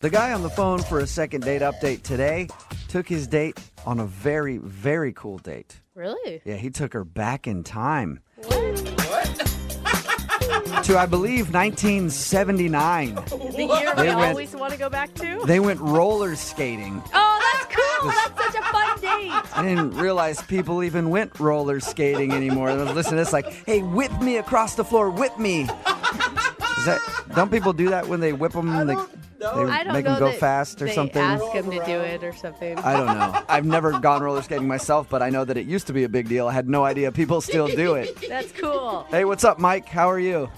The guy on the phone for a second date update today took his date on a very, very cool date. Really? Yeah, he took her back in time. What? To, I believe, 1979. The year we always want to go back to? They went roller skating. Oh, that's cool. That's such a fun date. I didn't realize people even went roller skating anymore. I was listening to this like, hey, whip me across the floor, whip me. Don't people do that when they whip them? They make them go fast or something? They ask them to do it or something. I don't know. I've never gone roller skating myself, but I know that it used to be a big deal. I had no idea people still do it. That's cool. Hey, what's up, Mike? How are you?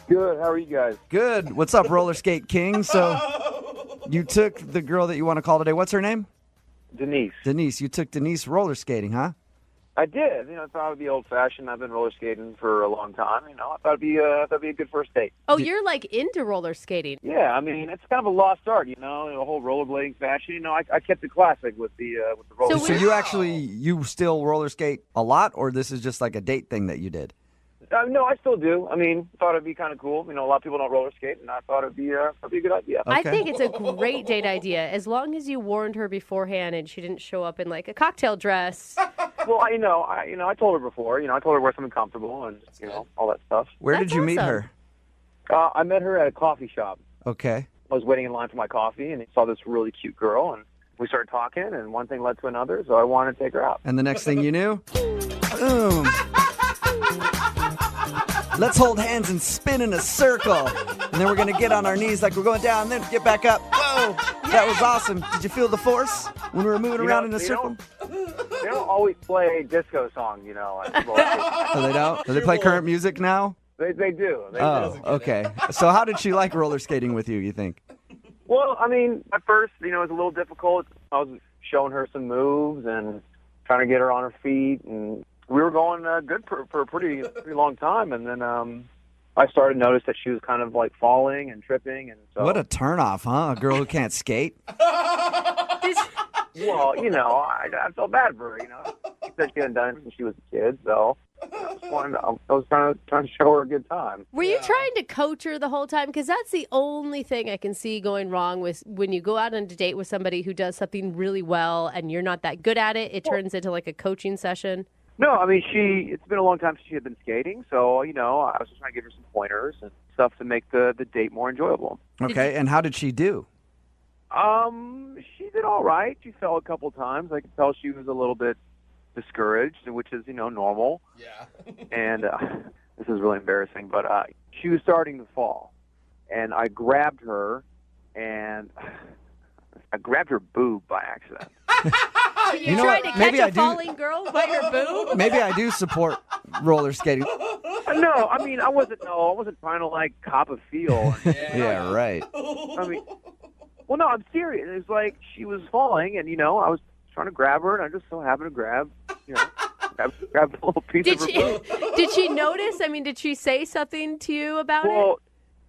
Good. How are you guys? Good. What's up, Roller Skate King? So you took the girl that you want to call today. What's her name? Denise. Denise. You took Denise roller skating, huh? I did. I thought it would be old-fashioned. I've been roller skating for a long time. I thought it'd be a good first date. Oh, you're like into roller skating. Yeah, it's kind of a lost art, the whole rollerblading fashion. I kept it classic with the roller. So you still roller skate a lot, or this is just like a date thing that you did? No, I still do. Thought it'd be kind of cool. A lot of people don't roller skate, and I thought it'd be a good idea. Okay. I think it's a great date idea, as long as you warned her beforehand and she didn't show up in like a cocktail dress. Well, I told her before. I told her to wear something comfortable and all that stuff. Where did you meet her? I met her at a coffee shop. Okay. I was waiting in line for my coffee, and I saw this really cute girl, and we started talking, and one thing led to another, so I wanted to take her out. And the next thing you knew, boom. Let's hold hands and spin in a circle. And then we're going to get on our knees like we're going down, and then get back up. Whoa! That was awesome. Did you feel the force when we were moving around in a circle? They don't always play disco songs, Oh, they don't? Do they play current music now? They do. Okay. So how did she like roller skating with you think? Well, at first, it was a little difficult. I was showing her some moves and trying to get her on her feet, and we were going good for a pretty long time, and then I started to notice that she was kind of like falling and tripping, and so. What a turnoff, huh? A girl who can't skate. Well, I felt bad for her. She said she hadn't done it since she was a kid, so I was trying to show her a good time. Were you trying to coach her the whole time? Because that's the only thing I can see going wrong with when you go out on a date with somebody who does something really well and you're not that good at it. It turns into like a coaching session. No, it's been a long time since she had been skating, so, I was just trying to give her some pointers and stuff to make the date more enjoyable. Okay, and how did she do? She did all right. She fell a couple times. I could tell she was a little bit discouraged, which is, normal. Yeah. And this is really embarrassing, but she was starting to fall, and I grabbed her, and I grabbed her boob by accident. You tried to catch a falling girl by her boob? Maybe I do support roller skating. No, I wasn't trying to like cop a feel. Yeah, right. Well, no, I'm serious. It was like she was falling, and I was trying to grab her, and I just so happened to grab a little piece of her boob. Did she notice? Did she say something to you about it? Well,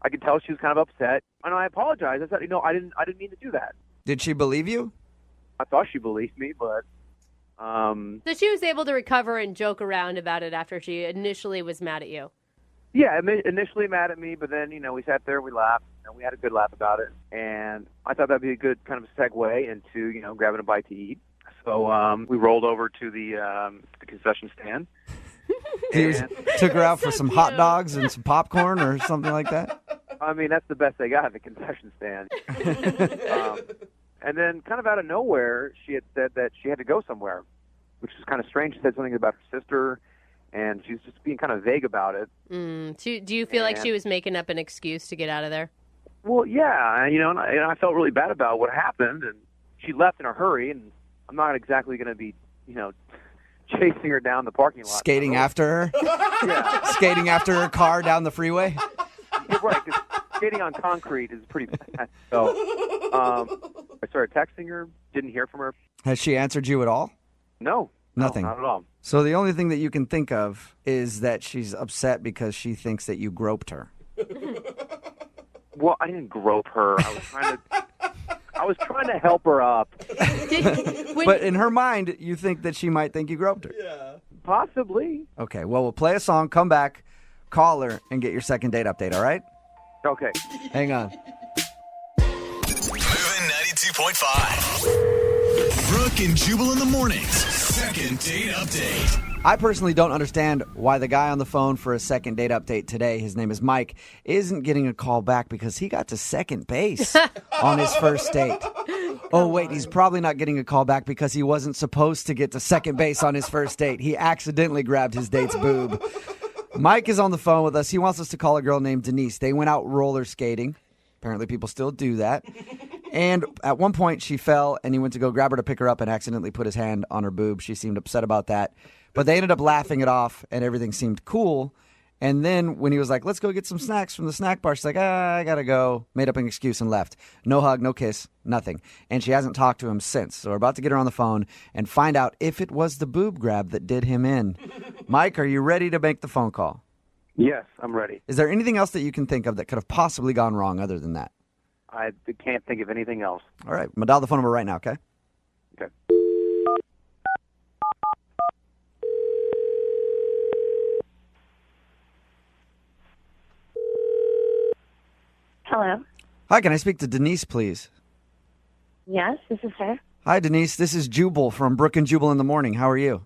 I could tell she was kind of upset, and I apologized. I said, I didn't mean to do that. Did she believe you? I thought she believed me, but So she was able to recover and joke around about it after she initially was mad at you. Yeah, initially mad at me, but then, we sat there, we laughed, and we had a good laugh about it. And I thought that'd be a good kind of segue into, grabbing a bite to eat. So we rolled over to the concession stand. Took her out for some hot dogs and some popcorn or something like that? That's the best they got at the concession stand. And then kind of out of nowhere, she had said that she had to go somewhere, which is kind of strange. She said something about her sister, and she was just being kind of vague about it. Do you feel like she was making up an excuse to get out of there? Well, yeah, and I felt really bad about what happened, and she left in a hurry, and I'm not exactly going to be, chasing her down the parking lot. Skating after her? Yeah. Skating after her car down the freeway? Yeah, right, 'cause skating on concrete is pretty bad. So I started texting her, didn't hear from her. Has she answered you at all? No. Nothing. No, not at all. So the only thing that you can think of is that she's upset because she thinks that you groped her. Well, I didn't grope her. I was trying to help her up. But in her mind, you think that she might think you groped her. Yeah. Possibly. Okay, well, we'll play a song, come back, call her, and get your second date update, all right? Okay. Hang on. 92.5. Brooke and Jubal in the mornings. Second date update. I personally don't understand why the guy on the phone for a second date update today, his name is Mike, isn't getting a call back because he got to second base on his first date. Oh, wait, he's probably not getting a call back because he wasn't supposed to get to second base on his first date. He accidentally grabbed his date's boob. Mike is on the phone with us. He wants us to call a girl named Denise. They went out roller skating. Apparently people still do that. And at one point she fell and he went to go grab her to pick her up and accidentally put his hand on her boob. She seemed upset about that. But they ended up laughing it off and everything seemed cool. And then when he was like, let's go get some snacks from the snack bar, she's like, I gotta go. Made up an excuse and left. No hug, no kiss, nothing. And she hasn't talked to him since. So we're about to get her on the phone and find out if it was the boob grab that did him in. Mike, are you ready to make the phone call? Yes, I'm ready. Is there anything else that you can think of that could have possibly gone wrong other than that? I can't think of anything else. All right. I'm going to dial the phone number right now, okay? Okay. Hello. Hi, can I speak to Denise, please? Yes, this is her. Hi, Denise. This is Jubal from Brooke and Jubal in the Morning. How are you?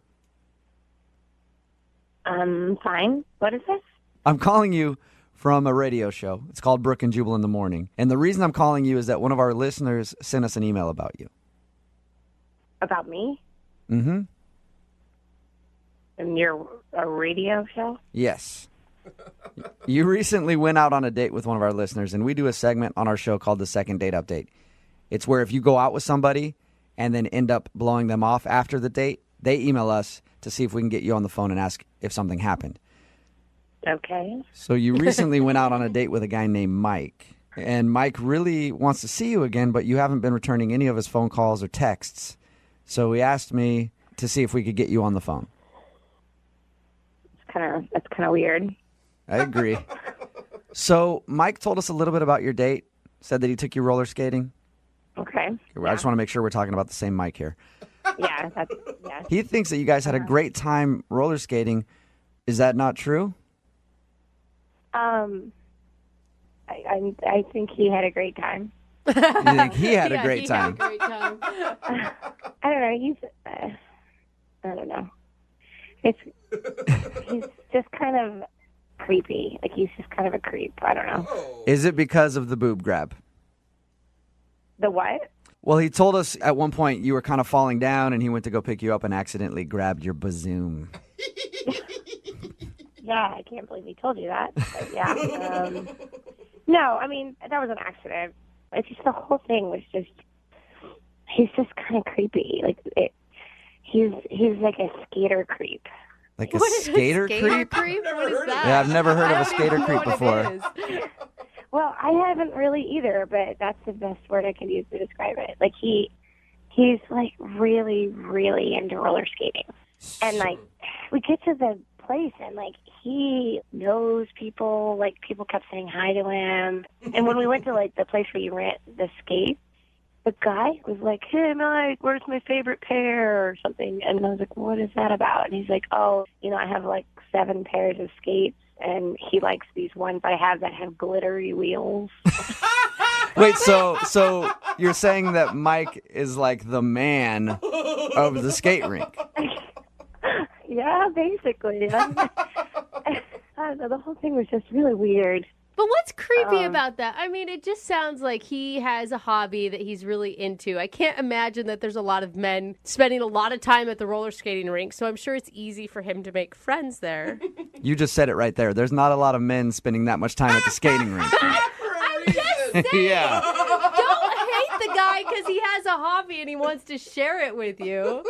Fine. What is this? I'm calling you from a radio show. It's called Brooke and Jubal in the Morning. And the reason I'm calling you is that one of our listeners sent us an email about you. About me? Mm-hmm. And you're a radio show? Yes. You recently went out on a date with one of our listeners, and we do a segment on our show called the Second Date Update. It's where if you go out with somebody and then end up blowing them off after the date, they email us to see if we can get you on the phone and ask if something happened. Okay. So you recently went out on a date with a guy named Mike, and Mike really wants to see you again, but you haven't been returning any of his phone calls or texts. So he asked me to see if we could get you on the phone. That's kind of weird. I agree. So Mike told us a little bit about your date, said that he took you roller skating. Okay. I just want to make sure we're talking about the same Mike here. Yeah, He thinks that you guys had a great time roller skating. Is that not true? I think he had a great time. You think he had a great he time? Had a great time. I don't know. He's I don't know. He's just kind of creepy. Like, he's just kind of a creep. I don't know. Is it because of the boob grab? The what? Well, he told us at one point you were kind of falling down and he went to go pick you up and accidentally grabbed your bazoom. Yeah, I can't believe he told you that. But yeah. No, I mean, that was an accident. It's just the whole thing was just, he's just kind of creepy. Like, he's like a skater creep. Like a skater creep? What is that? Yeah, I've never heard of a skater creep before. Well, I haven't really either, but that's the best word I can use to describe it. Like, he's like really, really into roller skating. And like, we get to the place and like, he knows people, like people kept saying hi to him. And when we went to like the place where you rent the skates, the guy was like, hey, Mike, where's my favorite pair or something? And I was like, what is that about? And he's like, oh, I have like 7 pairs of skates, and he likes these ones I have that have glittery wheels. Wait, so you're saying that Mike is like the man of the skate rink? Yeah, basically. I don't know, the whole thing was just really weird. But what's creepy about that? I mean, it just sounds like he has a hobby that he's really into. I can't imagine that there's a lot of men spending a lot of time at the roller skating rink, so I'm sure it's easy for him to make friends there. You just said it right there. There's not a lot of men spending that much time at the skating rink. I'm just saying. Yeah. Don't hate the guy because he has a hobby and he wants to share it with you.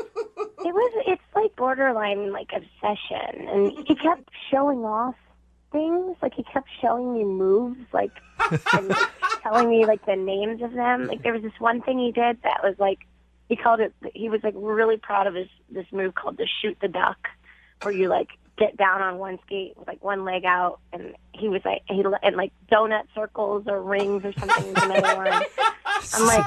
It's like borderline like obsession, and he kept showing off things. Like, he kept showing me moves, like, and like, telling me like the names of them. Like, there was this one thing he did that was like, he was like really proud of this move called the shoot the duck, where you like get down on one skate with like one leg out, and he was like, and like donut circles or rings or something was another one. I'm like,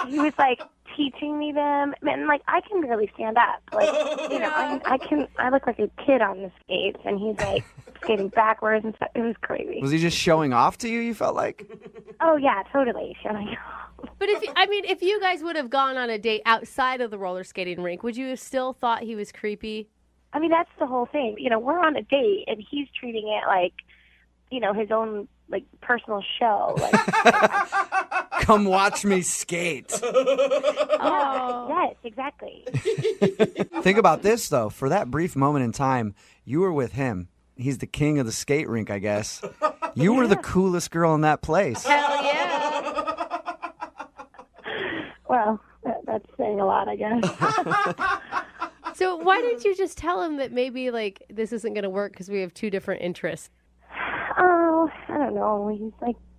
he was like teaching me them, and like, I can barely stand up. Like, I look like a kid on the skates, and he's like skating backwards and stuff. It was crazy. Was he just showing off to you, you felt like? Oh yeah, totally showing off. But if you guys would have gone on a date outside of the roller skating rink, would you have still thought he was creepy? I mean, that's the whole thing. We're on a date, and he's treating it like, his own, like, personal show. Like, come watch me skate. Oh. Yes, exactly. Think about this, though. For that brief moment in time, you were with him. He's the king of the skate rink, I guess. You were the coolest girl in that place. Hell yeah. Well, that's saying a lot, I guess. So why didn't you just tell him that maybe, like, this isn't going to work because we have two different interests? Oh, I don't know.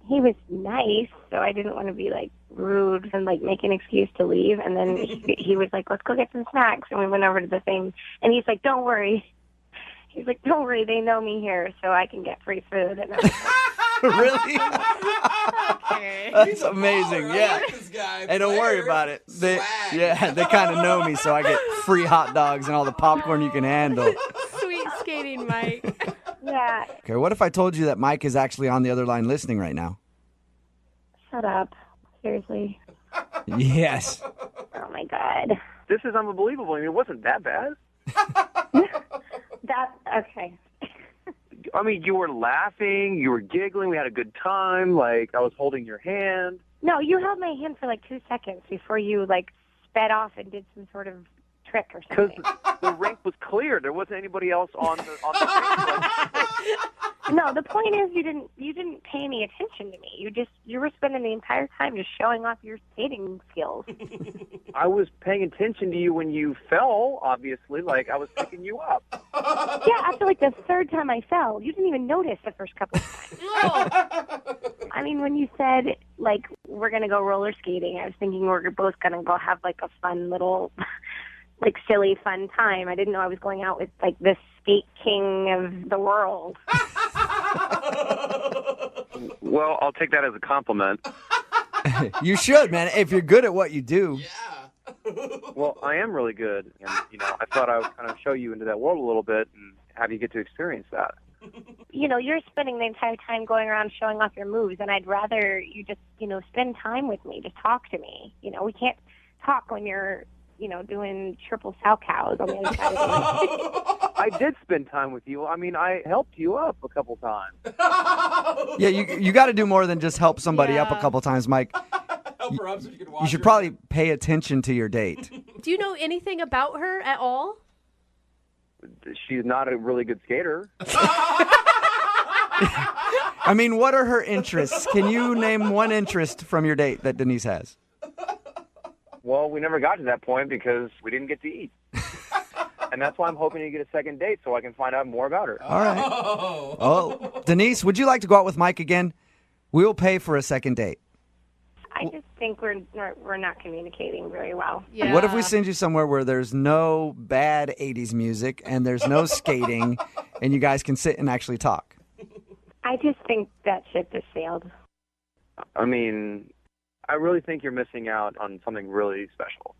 He was nice, so I didn't want to be, like, rude and, like, make an excuse to leave. And then he was like, let's go get some snacks. And we went over to the thing. And he's like, don't worry. He's like, don't worry, they know me here, so I can get free food. And Really? Okay. That's amazing. Yeah. Hey, don't worry about it. They kind of know me, so I get free hot dogs and all the popcorn you can handle. Sweet skating, Mike. yeah. Okay, what if I told you that Mike is actually on the other line listening right now? Shut up. Seriously. Yes. Oh, my God. This is unbelievable. I mean, it wasn't that bad. Okay. I mean, you were laughing, you were giggling, we had a good time. Like, I was holding your hand. No, you held my hand for, like, 2 seconds before you, like, sped off and did some sort of trick or something. Because the rink was clear. There wasn't anybody else on the rink. No, the point is you didn't pay any attention to me. You were spending the entire time just showing off your skating skills. I was paying attention to you when you fell, obviously. Like, I was picking you up. Yeah, after, like, the third time I fell, you didn't even notice the first couple of times. No. I mean, when you said, like, we're going to go roller skating, I was thinking we're both going to go have, like, a fun little, like, silly fun time. I didn't know I was going out with, like, the skate king of the world. Well, I'll take that as a compliment. You should, man, if you're good at what you do. Well, I am really good. And, I thought I would kind of show you into that world a little bit and have you get to experience that. You're spending the entire time going around showing off your moves, and I'd rather you just, spend time with me. Just talk to me. We can't talk when you're, doing triple sow cows on the other side of the room. I did spend time with you. I mean, I helped you up a couple times. Yeah, you got to do more than just help somebody up a couple times, Mike. Help her up so you can watch You should her. probably pay attention to your date. Do you know anything about her at all? She's not a really good skater. I mean, what are her interests? Can you name one interest from your date that Denise has? Well, we never got to that point because we didn't get to eat. And that's why I'm hoping to get a second date so I can find out more about her. All right. Oh, Denise, would you like to go out with Mike again? We'll pay for a second date. I just think we're not communicating very well. Yeah. What if we send you somewhere where there's no bad 80s music and there's no skating and you guys can sit and actually talk? I just think that ship has sailed. I mean, I really think you're missing out on something really special.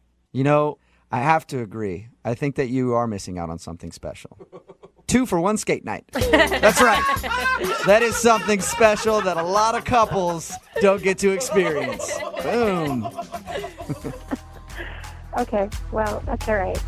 I have to agree. I think that you are missing out on something special. 2 for 1 skate night. That's right. That is something special that a lot of couples don't get to experience. Boom. Okay, well, that's all right.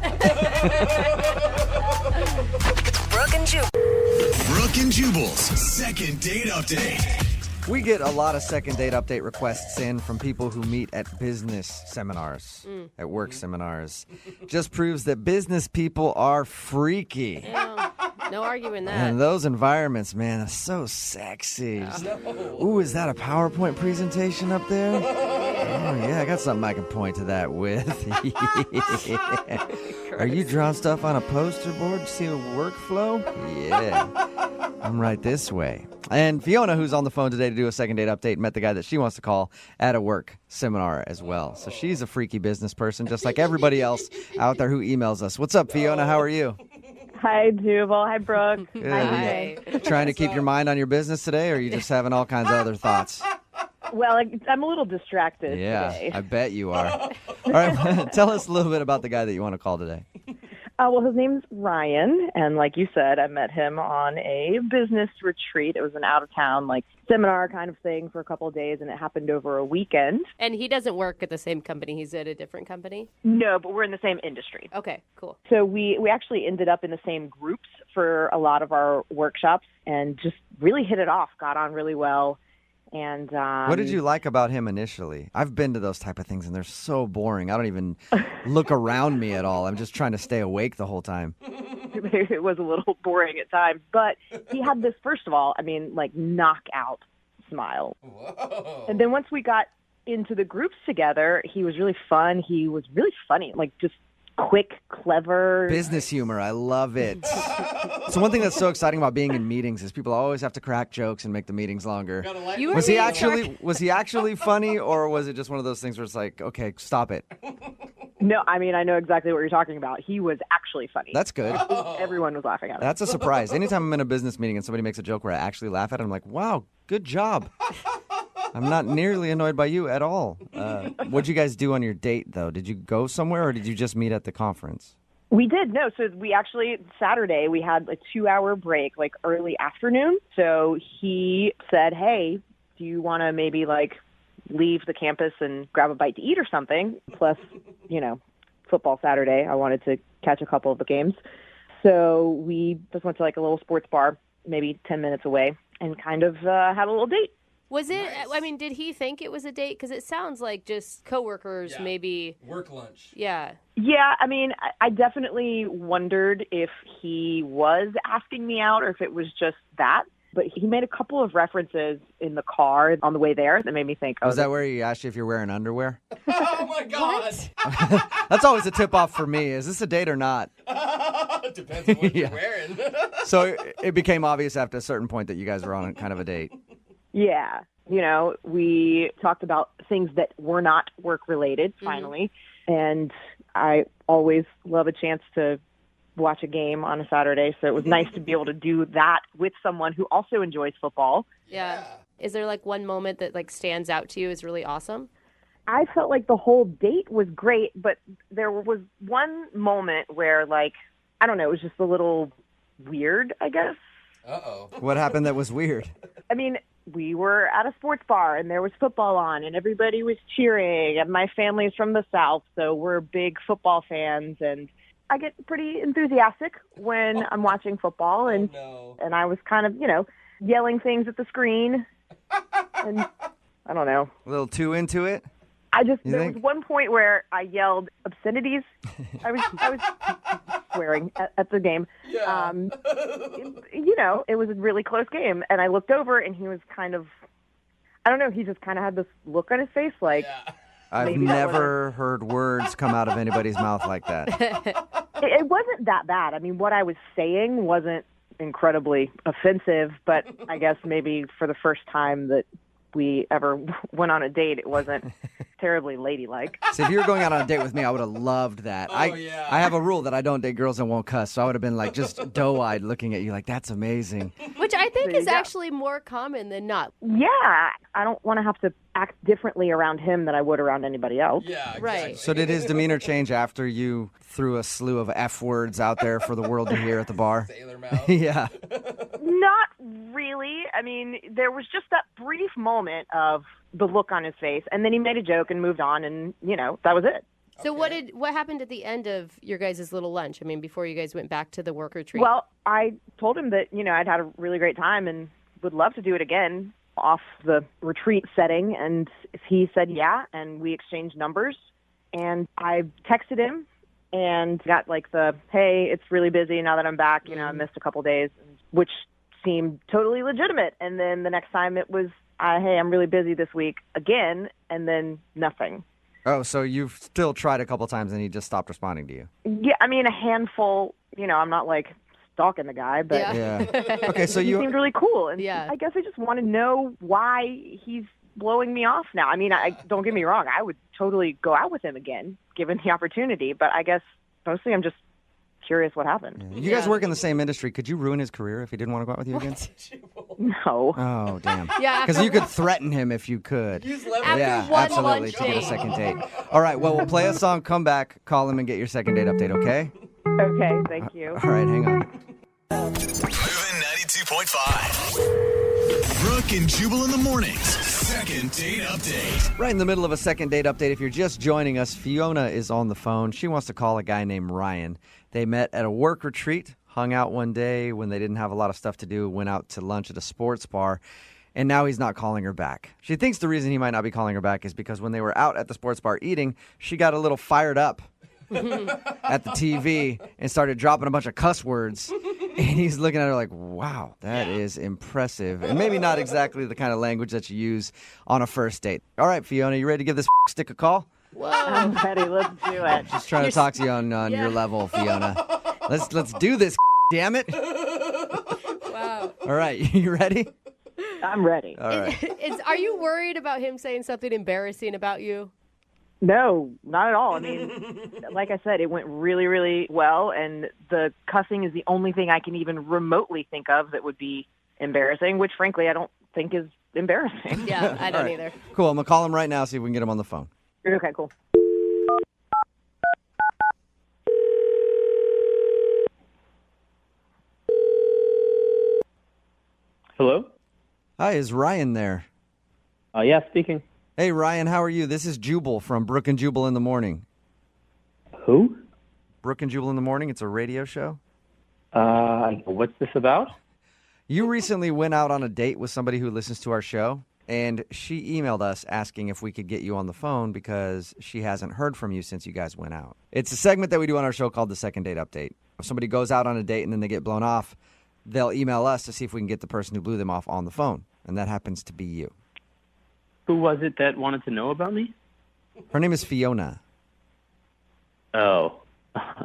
Brooke and Jubal's second date update. We get a lot of second date update requests in from people who meet at business seminars, at work seminars. Just proves that business people are freaky. Yeah, no arguing that. And those environments, man, are so sexy. Ooh, is that a PowerPoint presentation up there? Oh, yeah, I got something I can point to that with. Are you drawing stuff on a poster board to see a workflow? Yeah. I'm right this way. And Fiona, who's on the phone today to do a second date update, met the guy that she wants to call at a work seminar as well. So she's a freaky business person, just like everybody else out there who emails us. What's up, Fiona? How are you? Hi, Jubal. Hi, Brooke. Good. Hi. Trying to keep your mind on your business today, or are you just having all kinds of other thoughts? Well, I'm a little distracted Yeah, today. I bet you are. All right, tell us a little bit about the guy that you want to call today. Well, his name's Ryan, and like you said, I met him on a business retreat. It was an out-of-town, seminar kind of thing for a couple of days, and it happened over a weekend. And he doesn't work at the same company. He's at a different company? No, but we're in the same industry. Okay, cool. So we actually ended up in the same groups for a lot of our workshops and just really hit it off, got on really well. And what did you like about him initially? I've been to those type of things, and they're so boring. I don't even look around me at all. I'm just trying to stay awake the whole time. It was a little boring at times, but he had this, first of all, knockout smile. Whoa. And then once we got into the groups together, he was really fun. He was really funny, just quick, clever. Business humor. I love it. So one thing that's so exciting about being in meetings is people always have to crack jokes and make the meetings longer. Was he actually funny, or was it just one of those things where it's like, okay, stop it? No, I know exactly what you're talking about. He was actually funny. That's good. Everyone was laughing at him. That's a surprise. Anytime I'm in a business meeting and somebody makes a joke where I actually laugh at it, I'm like, wow, good job. I'm not nearly annoyed by you at all. What'd you guys do on your date, though? Did you go somewhere, or did you just meet at the conference? We did. No, so we actually, Saturday, we had a 2-hour break, early afternoon. So he said, hey, do you want to maybe, leave the campus and grab a bite to eat or something? Plus, football Saturday. I wanted to catch a couple of the games. So we just went to, a little sports bar, maybe 10 minutes away, and kind of had a little date. Was it, nice. Did he think it was a date? Because it sounds like just coworkers, maybe. Work lunch. Yeah. Yeah, I definitely wondered if he was asking me out or if it was just that. But he made a couple of references in the car on the way there that made me think, Was that where he asked you if you're wearing underwear? Oh, my God. That's always a tip-off for me. Is this a date or not? Depends on what you're wearing. So it became obvious after a certain point that you guys were on kind of a date. Yeah. We talked about things that were not work-related, finally. And I always love a chance to watch a game on a Saturday, so it was nice to be able to do that with someone who also enjoys football. Yeah. Is there, one moment that, stands out to you as really awesome? I felt like the whole date was great, but there was one moment where, I don't know, it was just a little weird, I guess. Uh-oh. What happened that was weird? We were at a sports bar, and there was football on, and everybody was cheering, and my family's from the South, so we're big football fans, and I get pretty enthusiastic when I'm watching football, and and I was kind of, yelling things at the screen, and I don't know. A little too into it? There was one point where I yelled obscenities. I was swearing at the game. Yeah. It was a really close game, and I looked over, and he was kind of, I don't know, he just kind of had this look on his face, I've never heard words come out of anybody's mouth like that. It wasn't that bad. What I was saying wasn't incredibly offensive, but I guess maybe for the first time that we ever went on a date, it wasn't terribly ladylike. So if you were going out on a date with me, I would have loved that. I have a rule that I don't date girls that won't cuss, so I would have been just doe-eyed looking at you that's amazing. Which I think is actually more common than not. Yeah, I don't want to have to act differently around him than I would around anybody else. Yeah, exactly. Right. So did his demeanor change after you threw a slew of F words out there for the world to hear at the bar? Sailor mouth. Yeah. Not really. There was just that brief moment of the look on his face, and then he made a joke and moved on, and, that was it. So what happened at the end of your guys' little lunch? Before you guys went back to the work retreat? Well, I told him that, I'd had a really great time and would love to do it again off the retreat setting, and he said yeah, and we exchanged numbers, and I texted him and got the, hey, it's really busy now that I'm back, I missed a couple days, which seemed totally legitimate. And then the next time it was, hey, I'm really busy this week again, and then nothing. Oh, so you've still tried a couple times and he just stopped responding to you? Yeah, a handful, I'm not stalking the guy, but yeah. Okay, so he seemed really cool. And I guess I just want to know why he's blowing me off now. Don't get me wrong, I would totally go out with him again, given the opportunity, but I guess mostly I'm just curious what happened. Yeah. You guys work in the same industry. Could you ruin his career if he didn't want to go out with you again? No. Oh, damn. Yeah, because you could threaten him if you could. After one absolutely, lunch to get a date. second date. All right, well, we'll play a song, come back, call him, and get your second date update, okay? Okay, thank you. All right, hang on. Moving 92.5. Brooke and Jubal in the mornings. Second date update. Right in the middle of a second date update. If you're just joining us, Fiona is on the phone. She wants to call a guy named Ryan. They met at a work retreat, hung out one day when they didn't have a lot of stuff to do, went out to lunch at a sports bar, and now he's not calling her back. She thinks the reason he might not be calling her back is because when they were out at the sports bar eating, she got a little fired up at the TV and started dropping a bunch of cuss words. And he's looking at her like, wow, that is impressive. And maybe not exactly the kind of language that you use on a first date. All right, Fiona, you ready to give this stick a call? Whoa. I'm ready. Let's do it. Just trying to talk to you on your level, Fiona. Let's do this, damn it. Wow. All right, you ready? I'm ready. All right. Are you worried about him saying something embarrassing about you? No, not at all. I mean, like I said, it went really, really well, and the cussing is the only thing I can even remotely think of that would be embarrassing, which, frankly, I don't think is embarrassing. Yeah, I don't either. Cool, I'm going to call him right now, see if we can get him on the phone. Okay, cool. Hello? Hi, is Ryan there? Yeah, speaking. Hey, Ryan, how are you? This is Jubal from Brooke and Jubal in the Morning. Who? Brooke and Jubal in the Morning, it's a radio show. What's this about? You recently went out on a date with somebody who listens to our show, and she emailed us asking if we could get you on the phone because she hasn't heard from you since you guys went out. It's a segment that we do on our show called the Second Date Update. If somebody goes out on a date and then they get blown off, they'll email us to see if we can get the person who blew them off on the phone, and that happens to be you. Who was it that wanted to know about me? Her name is Fiona. Oh,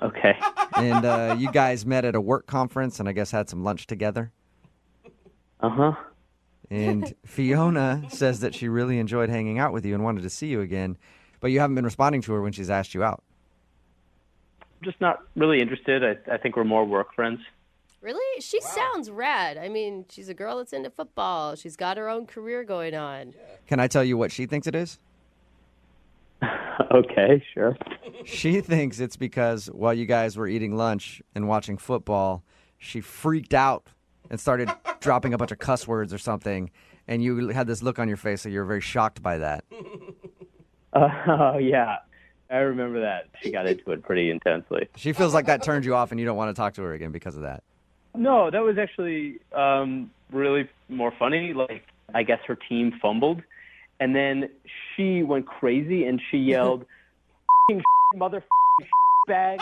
okay. And you guys met at a work conference and I guess had some lunch together. Uh-huh. And Fiona says that she really enjoyed hanging out with you and wanted to see you again, but you haven't been responding to her when she's asked you out. Just not really interested. I think we're more work friends. Really? She sounds rad. I mean, she's a girl that's into football. She's got her own career going on. Can I tell you what she thinks it is? Okay, sure. She thinks it's because while you guys were eating lunch and watching football, she freaked out and started dropping a bunch of cuss words or something, and you had this look on your face, so you were very shocked by that. Yeah. I remember that. She got into it pretty intensely. She feels like that turned you off and you don't want to talk to her again because of that. No, that was actually really more funny. Like, I guess her team fumbled, and then she went crazy and she yelled, "F***ing mother bag."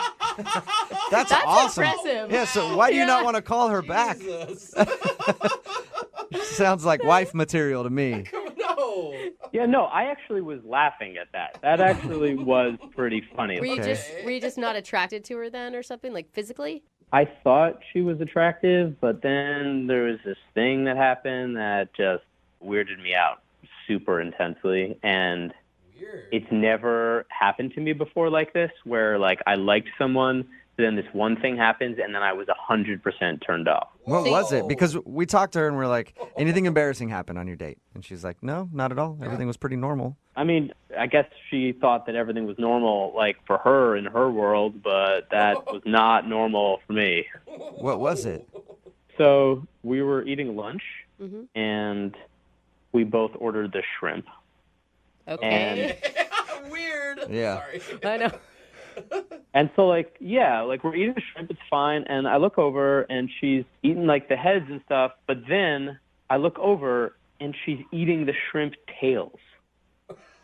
That's awesome. Impressive. Yeah, so why do you not want to call her back? Sounds like wife material to me. No. Yeah, no, I actually was laughing at that. That actually was pretty funny. Were you just not attracted to her then or something, like physically? I thought she was attractive, but then there was this thing that happened that just weirded me out super intensely. And it's never happened to me before like this, where like I liked someone, then this one thing happens, and then I was 100% turned off. What was it? Because we talked to her and we're like, anything embarrassing happened on your date? And she's like, no, not at all. Everything was pretty normal. I mean, I guess she thought that everything was normal, like for her in her world, but that was not normal for me. What was it? So we were eating lunch, and we both ordered the shrimp. Okay. Weird. Yeah. Sorry. I know. And so, like, yeah, like we're eating the shrimp, it's fine, and I look over, and she's eating, like, the heads and stuff, but then I look over, and she's eating the shrimp tails.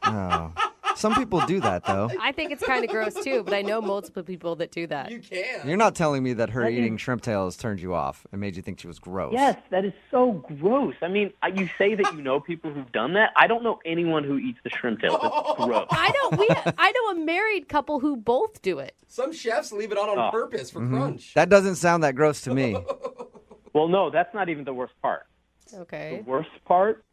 Oh. Some people do that, though. I think it's kind of gross, too, but I know multiple people that do that. You can. You're not telling me that her eating shrimp tails turned you off and made you think she was gross. Yes, that is so gross. I mean, you say that you know people who've done that. I don't know anyone who eats the shrimp tails. It's gross. I know a married couple who both do it. Some chefs leave it on purpose for crunch. That doesn't sound that gross to me. Well, no, that's not even the worst part. Okay. The worst part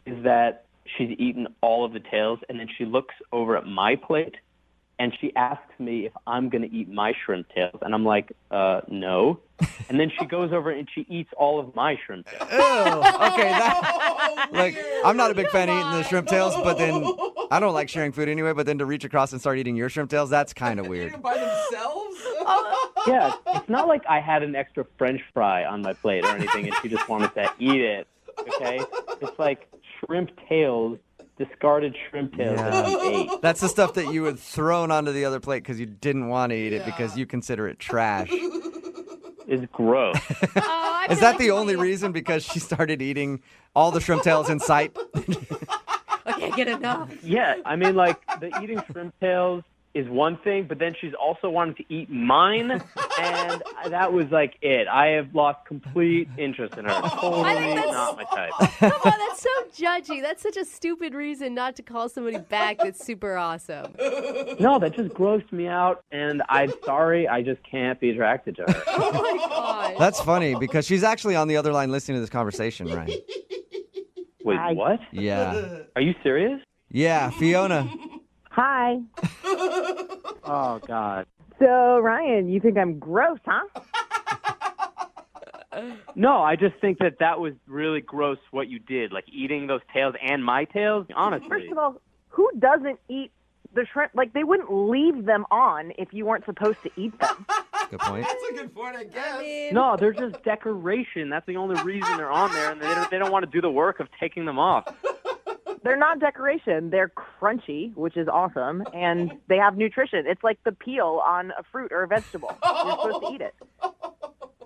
is that she's eaten all of the tails, and then she looks over at my plate, and she asks me if I'm going to eat my shrimp tails, and I'm like, no. And then she goes over and she eats all of my shrimp tails. Ew. Okay, like I'm not a big fan of eating the shrimp tails, but then I don't like sharing food anyway. But then to reach across and start eating your shrimp tails, that's kind of weird. Eating by themselves? Yeah, it's not like I had an extra French fry on my plate or anything and she just wanted to eat it, okay? It's like shrimp tails, discarded shrimp tails that you ate. That's the stuff that you had thrown onto the other plate because you didn't want to eat it because you consider it trash. It's gross. Is that the only reason? Because she started eating all the shrimp tails in sight? I can't get enough. Yeah, I mean, like, the eating shrimp tails is one thing, but then she's also wanting to eat mine, and that was, like, it. I have lost complete interest in her. Totally not my type. Come on, that's so judgy. That's such a stupid reason not to call somebody back that's super awesome. No, that just grossed me out, and I'm sorry, I just can't be attracted to her. Oh, my gosh. That's funny because she's actually on the other line listening to this conversation, Ryan. Wait, what? Yeah. Are you serious? Yeah, Fiona. Hi. Oh, God. So, Ryan, you think I'm gross, huh? No, I just think that was really gross what you did, like eating those tails and my tails, honestly. First of all, who doesn't eat the shrimp? Like, they wouldn't leave them on if you weren't supposed to eat them. Good point. That's a good point, I guess. No, they're just decoration. That's the only reason they're on there, and they don't want to do the work of taking them off. They're not decoration. They're crunchy, which is awesome, and they have nutrition. It's like the peel on a fruit or a vegetable. You're supposed to eat it.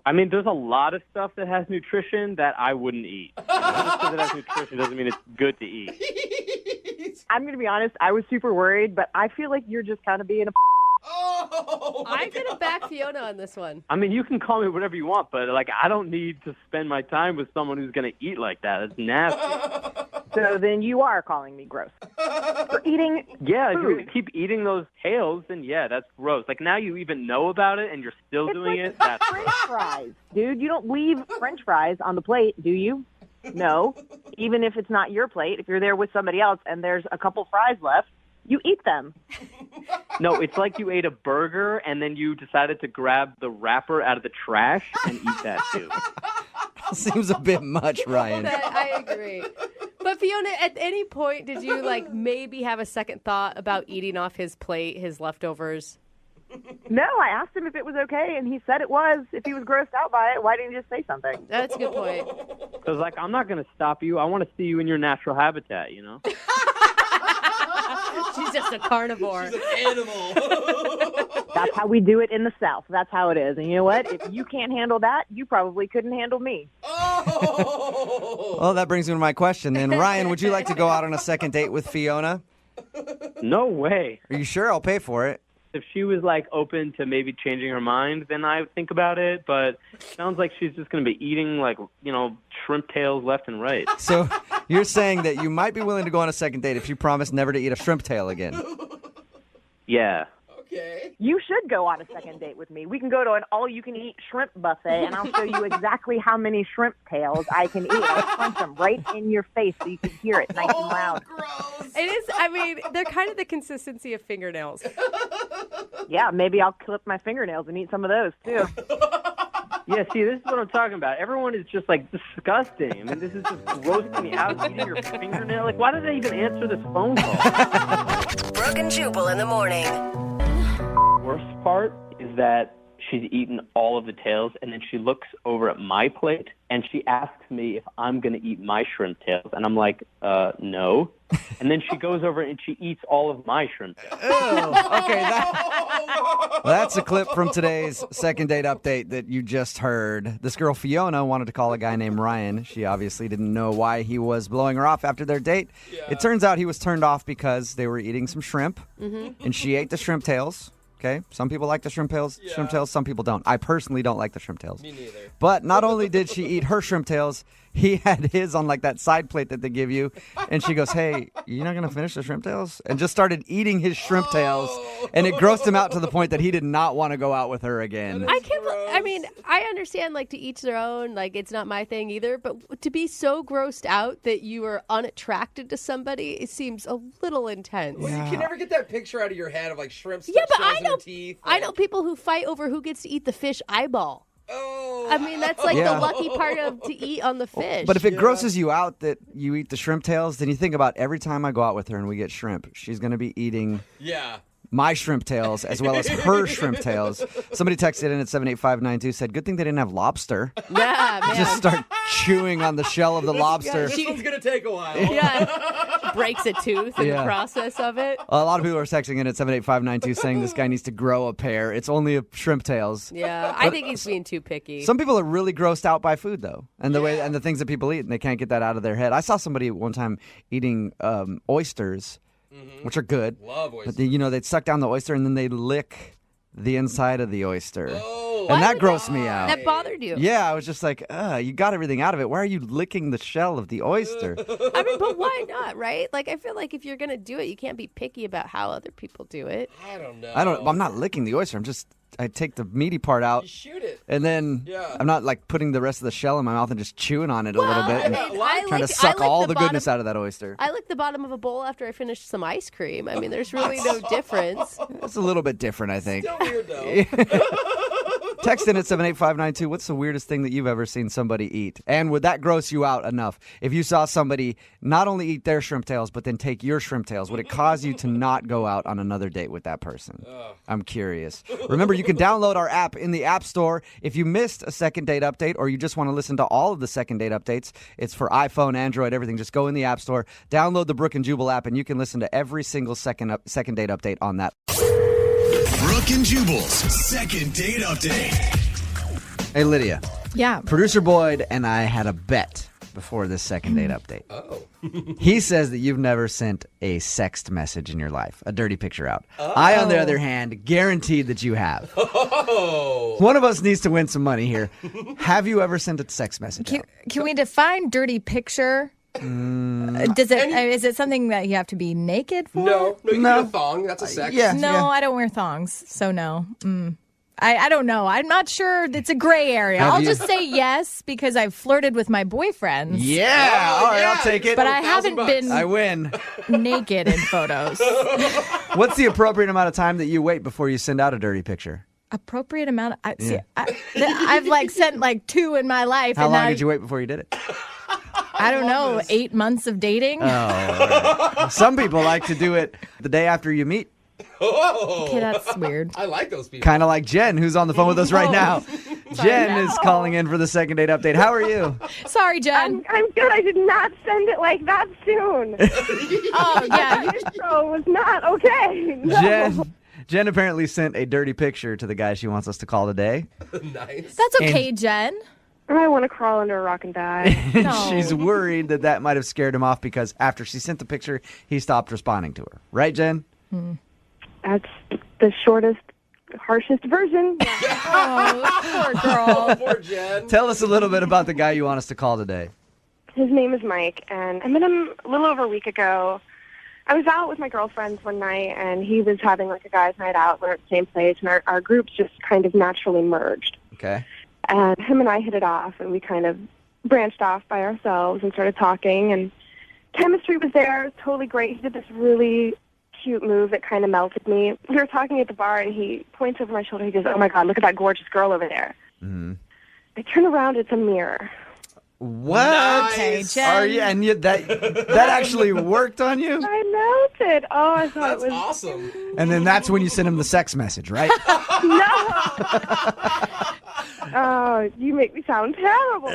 I mean, there's a lot of stuff that has nutrition that I wouldn't eat. Just because it has nutrition doesn't mean it's good to eat. I'm going to be honest. I was super worried, but I feel like you're just kind of being a I'm going to back Fiona on this one. I mean, you can call me whatever you want, but, like, I don't need to spend my time with someone who's going to eat like that. It's nasty. So then you are calling me gross. For eating Yeah, if food. you're going to keep eating those tails, then yeah, that's gross. Like, now you even know about it and you're still It's doing like it. That's French fries. Dude, you don't leave French fries on the plate, do you? No. Even if it's not your plate, if you're there with somebody else and there's a couple fries left, you eat them. No, it's like you ate a burger and then you decided to grab the wrapper out of the trash and eat that too. Seems a bit much, Ryan. I agree. But Fiona, at any point did you like maybe have a second thought about eating off his plate, his leftovers? No, I asked him if it was okay, and he said it was. If he was grossed out by it, why didn't he just say something? That's a good point. Because, like, I'm not going to stop you. I want to see you in your natural habitat, you know? She's just a carnivore. She's an animal. That's how we do it in the South. That's how it is. And you know what? If you can't handle that, you probably couldn't handle me. Oh! Well, that brings me to my question then. Ryan, would you like to go out on a second date with Fiona? No way. Are you sure? I'll pay for it. If she was, like, open to maybe changing her mind, then I would think about it. But it sounds like she's just going to be eating, like, you know, shrimp tails left and right. So you're saying that you might be willing to go on a second date if she promised never to eat a shrimp tail again. Yeah. Okay. You should go on a second date with me. We can go to an all-you-can-eat shrimp buffet, and I'll show you exactly how many shrimp tails I can eat. I'll crunch them right in your face so you can hear it nice and loud. Gross. It is, I mean, they're kind of the consistency of fingernails. Yeah, maybe I'll clip my fingernails and eat some of those, too. Yeah, see, this is what I'm talking about. Everyone is just, like, disgusting. I mean, this is just grossing me out, eating your fingernail. Like, why did they even answer this phone call? Brooke and Jubal in the morning. Worst part is that she's eaten all of the tails, and then she looks over at my plate, and she asks me if I'm going to eat my shrimp tails. And I'm like, no. And then she goes over and she eats all of my shrimp tails. Okay, that's a clip from today's second date update that you just heard. This girl, Fiona, wanted to call a guy named Ryan. She obviously didn't know why he was blowing her off after their date. Yeah. It turns out he was turned off because they were eating some shrimp, and she ate the shrimp tails. Okay, some people like the shrimp tails. Yeah. Shrimp tails. Some people don't. I personally don't like the shrimp tails. Me neither. But not only did she eat her shrimp tails, he had his on like that side plate that they give you, and she goes, "Hey, you're not gonna finish the shrimp tails?" And just started eating his shrimp tails, and it grossed him out to the point that he did not want to go out with her again. I can't. I mean, I understand like to each their own. Like it's not my thing either. But to be so grossed out that you are unattracted to somebody, it seems a little intense. Well, you can never get that picture out of your head of like shrimp Yeah, but shells in their teeth. I know people who fight over who gets to eat the fish eyeball. Oh. I mean, that's like the lucky part of to eat on the fish. But if it grosses you out that you eat the shrimp tails, then you think about every time I go out with her and we get shrimp, she's going to be eating my shrimp tails as well as her shrimp tails. Somebody texted in at 78592, said, good thing they didn't have lobster. Yeah, man. Just start chewing on the shell of the lobster. This one's going to take a while. Yeah. Breaks a tooth in the process of it. A lot of people are texting in at 78592 saying this guy needs to grow a pair. It's only a shrimp tails. Yeah, I think he's being too picky. Some people are really grossed out by food, though, and the way and the things that people eat, and they can't get that out of their head. I saw somebody one time eating oysters, which are good. Love oysters. But they'd suck down the oyster and then they'd lick the inside of the oyster. Oh, and that grossed me out. That bothered you? Yeah, I was just like, you got everything out of it. Why are you licking the shell of the oyster? I mean, but why not, right? Like, I feel like if you're going to do it, you can't be picky about how other people do it. I don't know. I'm not licking the oyster. I take the meaty part out. You shoot it. And then I'm not like putting the rest of the shell in my mouth and just chewing on it a little bit and trying to suck all the goodness out of that oyster. I lick the bottom of a bowl after I finish some ice cream. I mean, there's really no difference. It's a little bit different, I think. Still weird, though. Text in at 78592. What's the weirdest thing that you've ever seen somebody eat? And would that gross you out enough? If you saw somebody not only eat their shrimp tails, but then take your shrimp tails, would it cause you to not go out on another date with that person? I'm curious. Remember, you can download our app in the App Store. If you missed a Second Date update or you just want to listen to all of the Second Date updates, it's for iPhone, Android, everything. Just go in the App Store, download the Brooke and Jubal app, and you can listen to every single Second Date update on that. Brooke and Jubal's Second Date Update. Hey, Lydia. Yeah. Producer Boyd and I had a bet before this Second Date update. Oh. He says that you've never sent a sext message in your life, a dirty picture out. I, on the other hand, guaranteed that you have. Oh. One of us needs to win some money here. Have you ever sent a sext message out? Can we define dirty picture? Is it something that you have to be naked for? No, you can do a thong. That's a sex. No, I don't wear thongs, so no. I don't know. I'm not sure. It's a gray area. I'll just say yes because I've flirted with my boyfriends. Yeah. All right, I'll take it. But I haven't been I win. naked in photos. What's the appropriate amount of time that you wait before you send out a dirty picture? Appropriate amount? I've sent 2 in my life. How long did you wait before you did it? I don't know. 8 months of dating? Oh, right. Some people like to do it the day after you meet. Oh. Okay, that's weird. I like those people. Kind of like Jen, who's on the phone with us right now. Jen is calling in for the Second Date update. How are you? Sorry, Jen. I'm good. I did not send it like that soon. Oh, yeah. Your intro was not okay. No. Jen apparently sent a dirty picture to the guy she wants us to call today. Nice. That's okay, Jen. I want to crawl under a rock and die. No. She's worried that might have scared him off because after she sent the picture, he stopped responding to her. Right, Jen? That's the shortest, harshest version. Oh, poor girl. Poor Jen. Tell us a little bit about the guy you want us to call today. His name is Mike, and I met him a little over a week ago. I was out with my girlfriends one night, and he was having a guys' night out. We're at the same place, and our groups just kind of naturally merged. Okay. And him and I hit it off, and we kind of branched off by ourselves and started talking, and chemistry was there. It was totally great. He did this really cute move that kind of melted me. We were talking at the bar, and he points over my shoulder. He goes, "Oh, my God, look at that gorgeous girl over there." Mm-hmm. I turn around. It's a mirror. What? Nice. Are you? And that actually worked on you? I melted. Oh, I thought That's it was awesome. And then that's when you sent him the sex message, right? No. Oh, you make me sound terrible.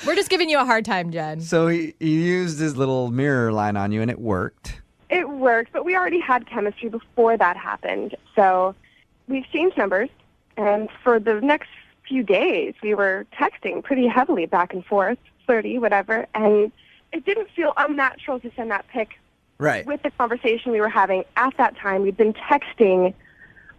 We're just giving you a hard time, Jen. So he used his little mirror line on you, and it worked. It worked, but we already had chemistry before that happened. So we exchanged numbers, and for the next few days, we were texting pretty heavily back and forth, 30, whatever, and it didn't feel unnatural to send that pic Right. with the conversation we were having at that time. We'd been texting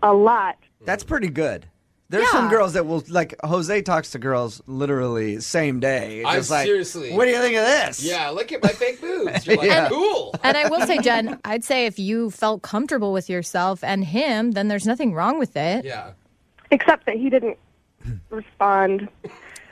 a lot. That's pretty good. There's some girls that will, like, Jose talks to girls literally same day. Just like, seriously. what do you think of this? Yeah, look at my fake boobs. You're like, cool. And I will say, Jen, I'd say if you felt comfortable with yourself and him, then there's nothing wrong with it. Yeah. Except that he didn't respond.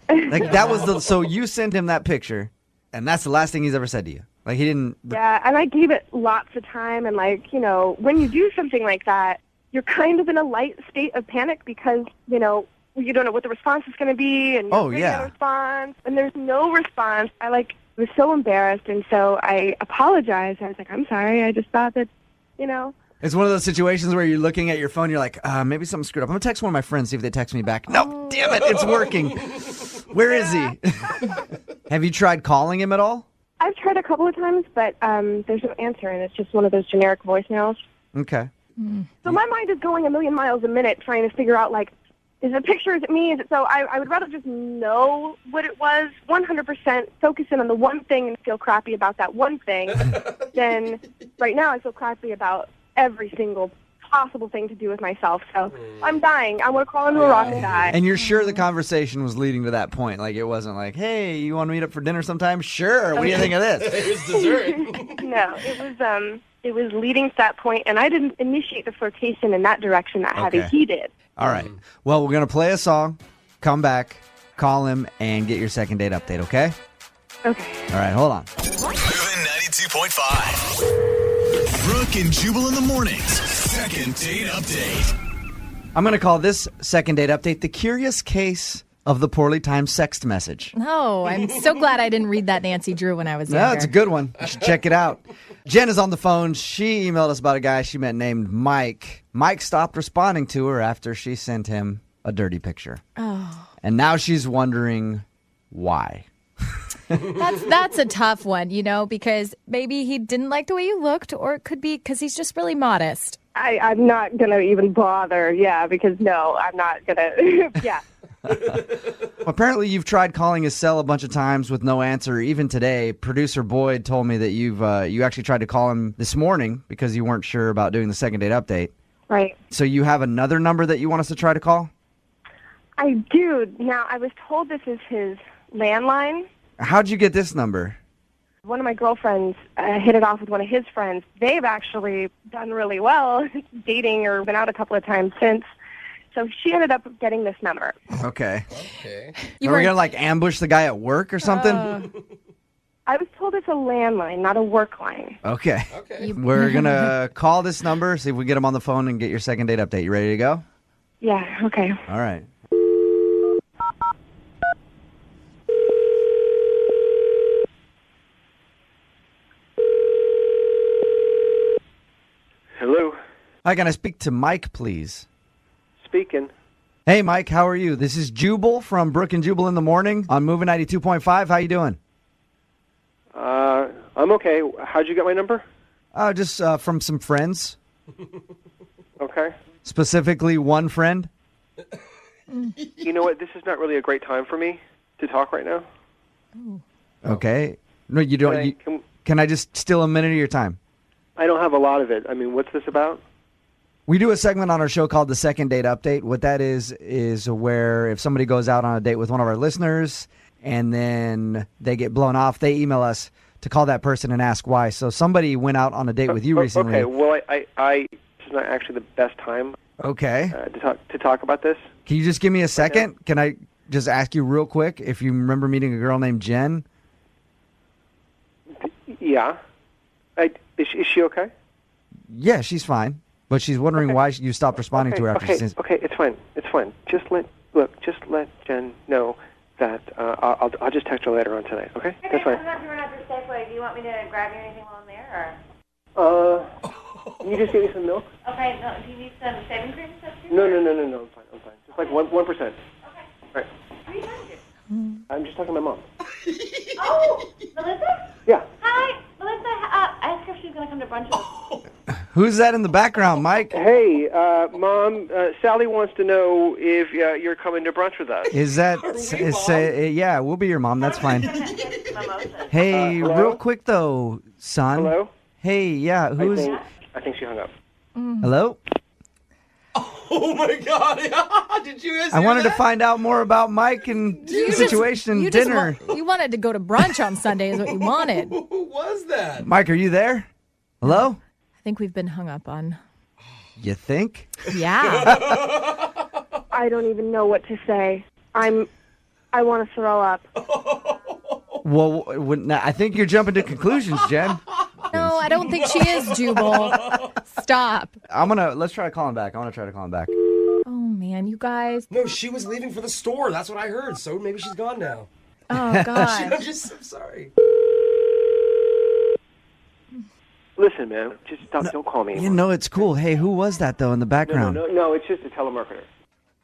Like, that was so you sent him that picture, and that's the last thing he's ever said to you. Like, he didn't. Yeah, and I gave it lots of time, and when you do something like that, you're kind of in a light state of panic because, you don't know what the response is going to be, and you're waiting on a response, and there's no response. I was so embarrassed, and so I apologized. I was like, I'm sorry, I just thought that, It's one of those situations where you're looking at your phone, you're like, maybe something screwed up. I'm going to text one of my friends, see if they text me back. No, damn it, it's working. Where is he? Have you tried calling him at all? I've tried a couple of times, but there's no answer, and it's just one of those generic voicemails. Okay. So my mind is going a million miles a minute trying to figure out, like, is it a picture? Is it me? Is it so? I would rather just know what it was, 100%, focus in on the one thing and feel crappy about that one thing, than right now I feel crappy about every single possible thing to do with myself. So I'm dying. I want to crawl into a rock and die. And you're sure the conversation was leading to that point? Like, it wasn't like, hey, you want to meet up for dinner sometime? Sure. What do you think of this? Here's dessert. No, it was leading to that point, and I didn't initiate the flirtation in that direction that heavy. He did. All right. Well, we're going to play a song, come back, call him, and get your second date update, okay? Okay. All right, hold on. Moving 92.5. Brooke and Jubal in the mornings. Second date update. I'm going to call this second date update the curious case of the poorly timed sext message. No, I'm so glad I didn't read that Nancy Drew when I was younger. No, it's a good one. You should check it out. Jen is on the phone. She emailed us about a guy she met named Mike. Mike stopped responding to her after she sent him a dirty picture. Oh. And now she's wondering why. That's a tough one, because maybe he didn't like the way you looked, or it could be because he's just really modest. I'm not going to even bother, because no, I'm not going to, yeah. Apparently, you've tried calling his cell a bunch of times with no answer. Even today, producer Boyd told me that you actually tried to call him this morning because you weren't sure about doing the second date update. Right. So you have another number that you want us to try to call? I do. Now, I was told this is his landline. How'd you get this number? One of my girlfriends hit it off with one of his friends. They've actually done really well dating or been out a couple of times since. So she ended up getting this number. Okay. Okay. Are we going to ambush the guy at work or something? I was told it's a landline, not a work line. Okay. We're going to call this number, see if we get him on the phone and get your second date update. You ready to go? Yeah, okay. All right. Hello. Hi, can I speak to Mike, please? Speaking. Hey, Mike, how are you? This is Jubal from Brooke and Jubal in the Morning on Moving 92.5. How you doing? I'm okay. How'd you get my number? Just from some friends. Okay. Specifically one friend. You know what? This is not really a great time for me to talk right now. Okay. No, you don't. Can I just steal a minute of your time? I don't have a lot of it. I mean, what's this about? We do a segment on our show called the Second Date Update. What that is where if somebody goes out on a date with one of our listeners and then they get blown off, they email us to call that person and ask why. So somebody went out on a date with you recently. Okay, well, I this is not actually the best time. Okay. To talk about this. Can you just give me a second? Right, can I just ask you real quick if you remember meeting a girl named Jen? Yeah. Is she okay? Yeah, she's fine. But she's wondering why you stopped responding to her after she says... Okay, it's fine. It's fine. Just let Jen know that I'll just text her later on tonight, okay? That's fine. I'm not doing after Safeway. Do you want me to grab you anything while I'm there, or? Can you just give me some milk? Okay, no, do you need some shaving cream and stuff too? No, I'm fine. Just like 1%. Okay. All right. Who are you talking to? I'm just talking to my mom. Oh, Melissa? Yeah. Hi, Melissa. Ask her if she's going to come to brunch with us. Who's that in the background, Mike? Hey, Mom, Sally wants to know if you're coming to brunch with us. Is that... yeah, we'll be your mom. That's fine. Hey, real quick, though, son. Hello? Hey, yeah, who's... I think she hung up. Hello? Oh, my God. Did you guys I wanted to find out more about Mike and the situation and dinner. You wanted to go to brunch on Sunday is what you wanted. Who was that? Mike, are you there? Hello? I think we've been hung up on. You think? Yeah. I don't even know what to say. I want to throw up. Well, I think you're jumping to conclusions, Jen. No, I don't think she is, Jubal. Stop. Let's try to call him back. I want to try to call him back. Oh, man, you guys. No, she was leaving for the store. That's what I heard. So maybe she's gone now. Oh, God. I'm sorry. Listen, man, just don't call me anymore. You know, it's cool. Hey, who was that, though, in the background? No, it's just a telemarketer.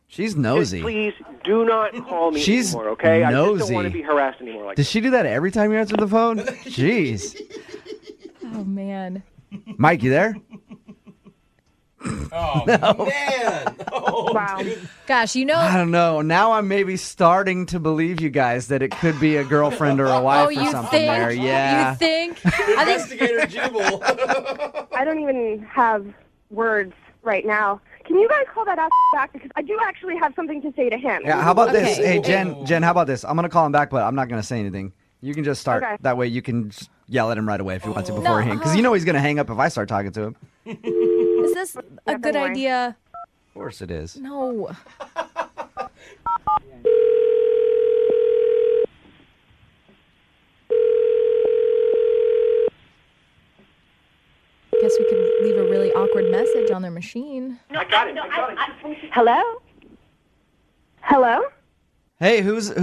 She's nosy. Just please do not call me She's anymore, okay? nosy. I just don't want to be harassed anymore like Does she do that every time you answer the phone? Jeez. Oh, man. Mike, you there? Oh, No. man. Oh, wow. Gosh, you know. I don't know. Now I'm maybe starting to believe you guys that it could be a girlfriend or a wife or something think? there. Yeah. You think? Investigator Jubal. I don't even have words right now. Can you guys call that ass back? Because I do actually have something to say to him. Yeah, how about this? Okay. Hey, Jen, how about this? I'm going to call him back, but I'm not going to say anything. You can just start. Okay. That way you can just yell at him right away if you want to beforehand. Because you know he's going to hang up if I start talking to him. Is this a good idea? Of course it is. No. Guess we could leave a really awkward message on their machine. I got it. Hello? Hello? Hey, who's this?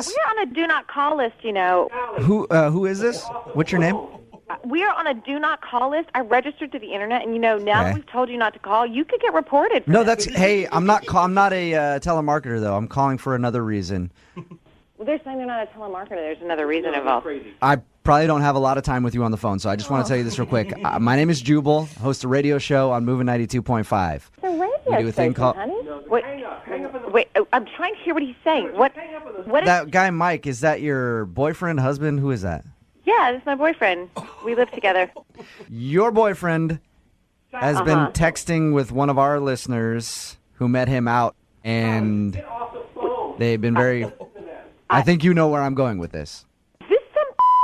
We're on a do not call list, you know. Who is this? What's your name? We are on a do not call list. I registered to the internet, and now that we've told you not to call, you could get reported. No, hey, I'm not a telemarketer though. I'm calling for another reason. Well, they're saying they're not a telemarketer. There's another reason involved. I probably don't have a lot of time with you on the phone, so I just want to tell you this real quick. My name is Jubal, host a radio show on Moving 92.5. It's a radio We do a thing station, called- honey. Wait, I'm trying to hear what he's saying. What is... That guy Mike, is that your boyfriend, husband? Who is that? Yeah, this is my boyfriend. We live together. Your boyfriend has been texting with one of our listeners who met him out, and they've been very... I think you know where I'm going with this. Is this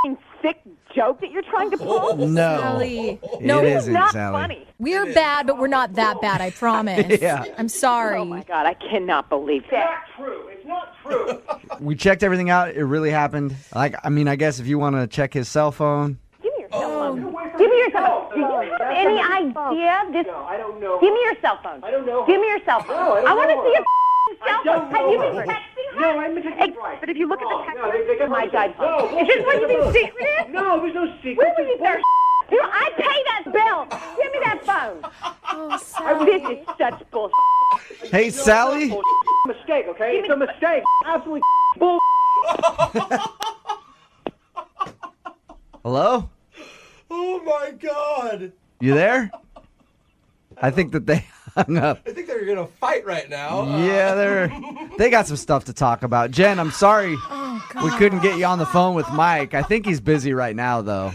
some sick joke that you're trying to pull? No. Sally. No, it isn't, not Sally. funny. We're bad, but we're not that bad, I promise. Yeah. I'm sorry. Oh, my God. I cannot believe that. It's not true. We checked everything out. It really happened. I guess if you want to check his cell phone. Give me your cell phone. Give me your cell phone. Do you have any idea this? No, I don't know. Give me your cell phone. I don't know. Give me your cell phone. No, I don't I want to know see her. your cell phone. Have you been texting her? No, I'm texting. But if you look at the text, they got my God. No. Is this what you think secret is? No, there's no secret. Where were you there? I pay that bill. Give me that phone. Oh, Sally. This is such bullshit. Hey, Sally. Mistake, okay? It's a mistake. Absolutely bull. Hello? Oh, my God. You there? I think that they hung up. I think they're going to fight right now. Yeah, they got some stuff to talk about. Jen, I'm sorry we couldn't get you on the phone with Mike. I think he's busy right now, though.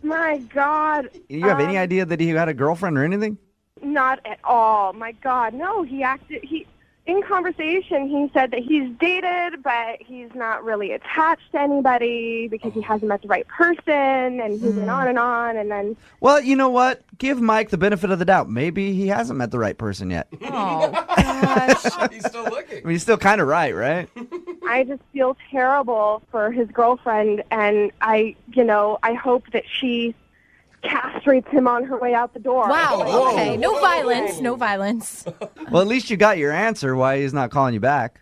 My God. You have any idea that he had a girlfriend or anything? Not at all. My God. No, in conversation, he said that he's dated, but he's not really attached to anybody because he hasn't met the right person, and he went on, and then... Well, you know what? Give Mike the benefit of the doubt. Maybe he hasn't met the right person yet. Oh, gosh. He's still looking. I mean, he's still kind of right? I just feel terrible for his girlfriend, and I hope that she castrates him on her way out the door. Wow. Okay. No violence. No violence. Well, at least you got your answer why he's not calling you back.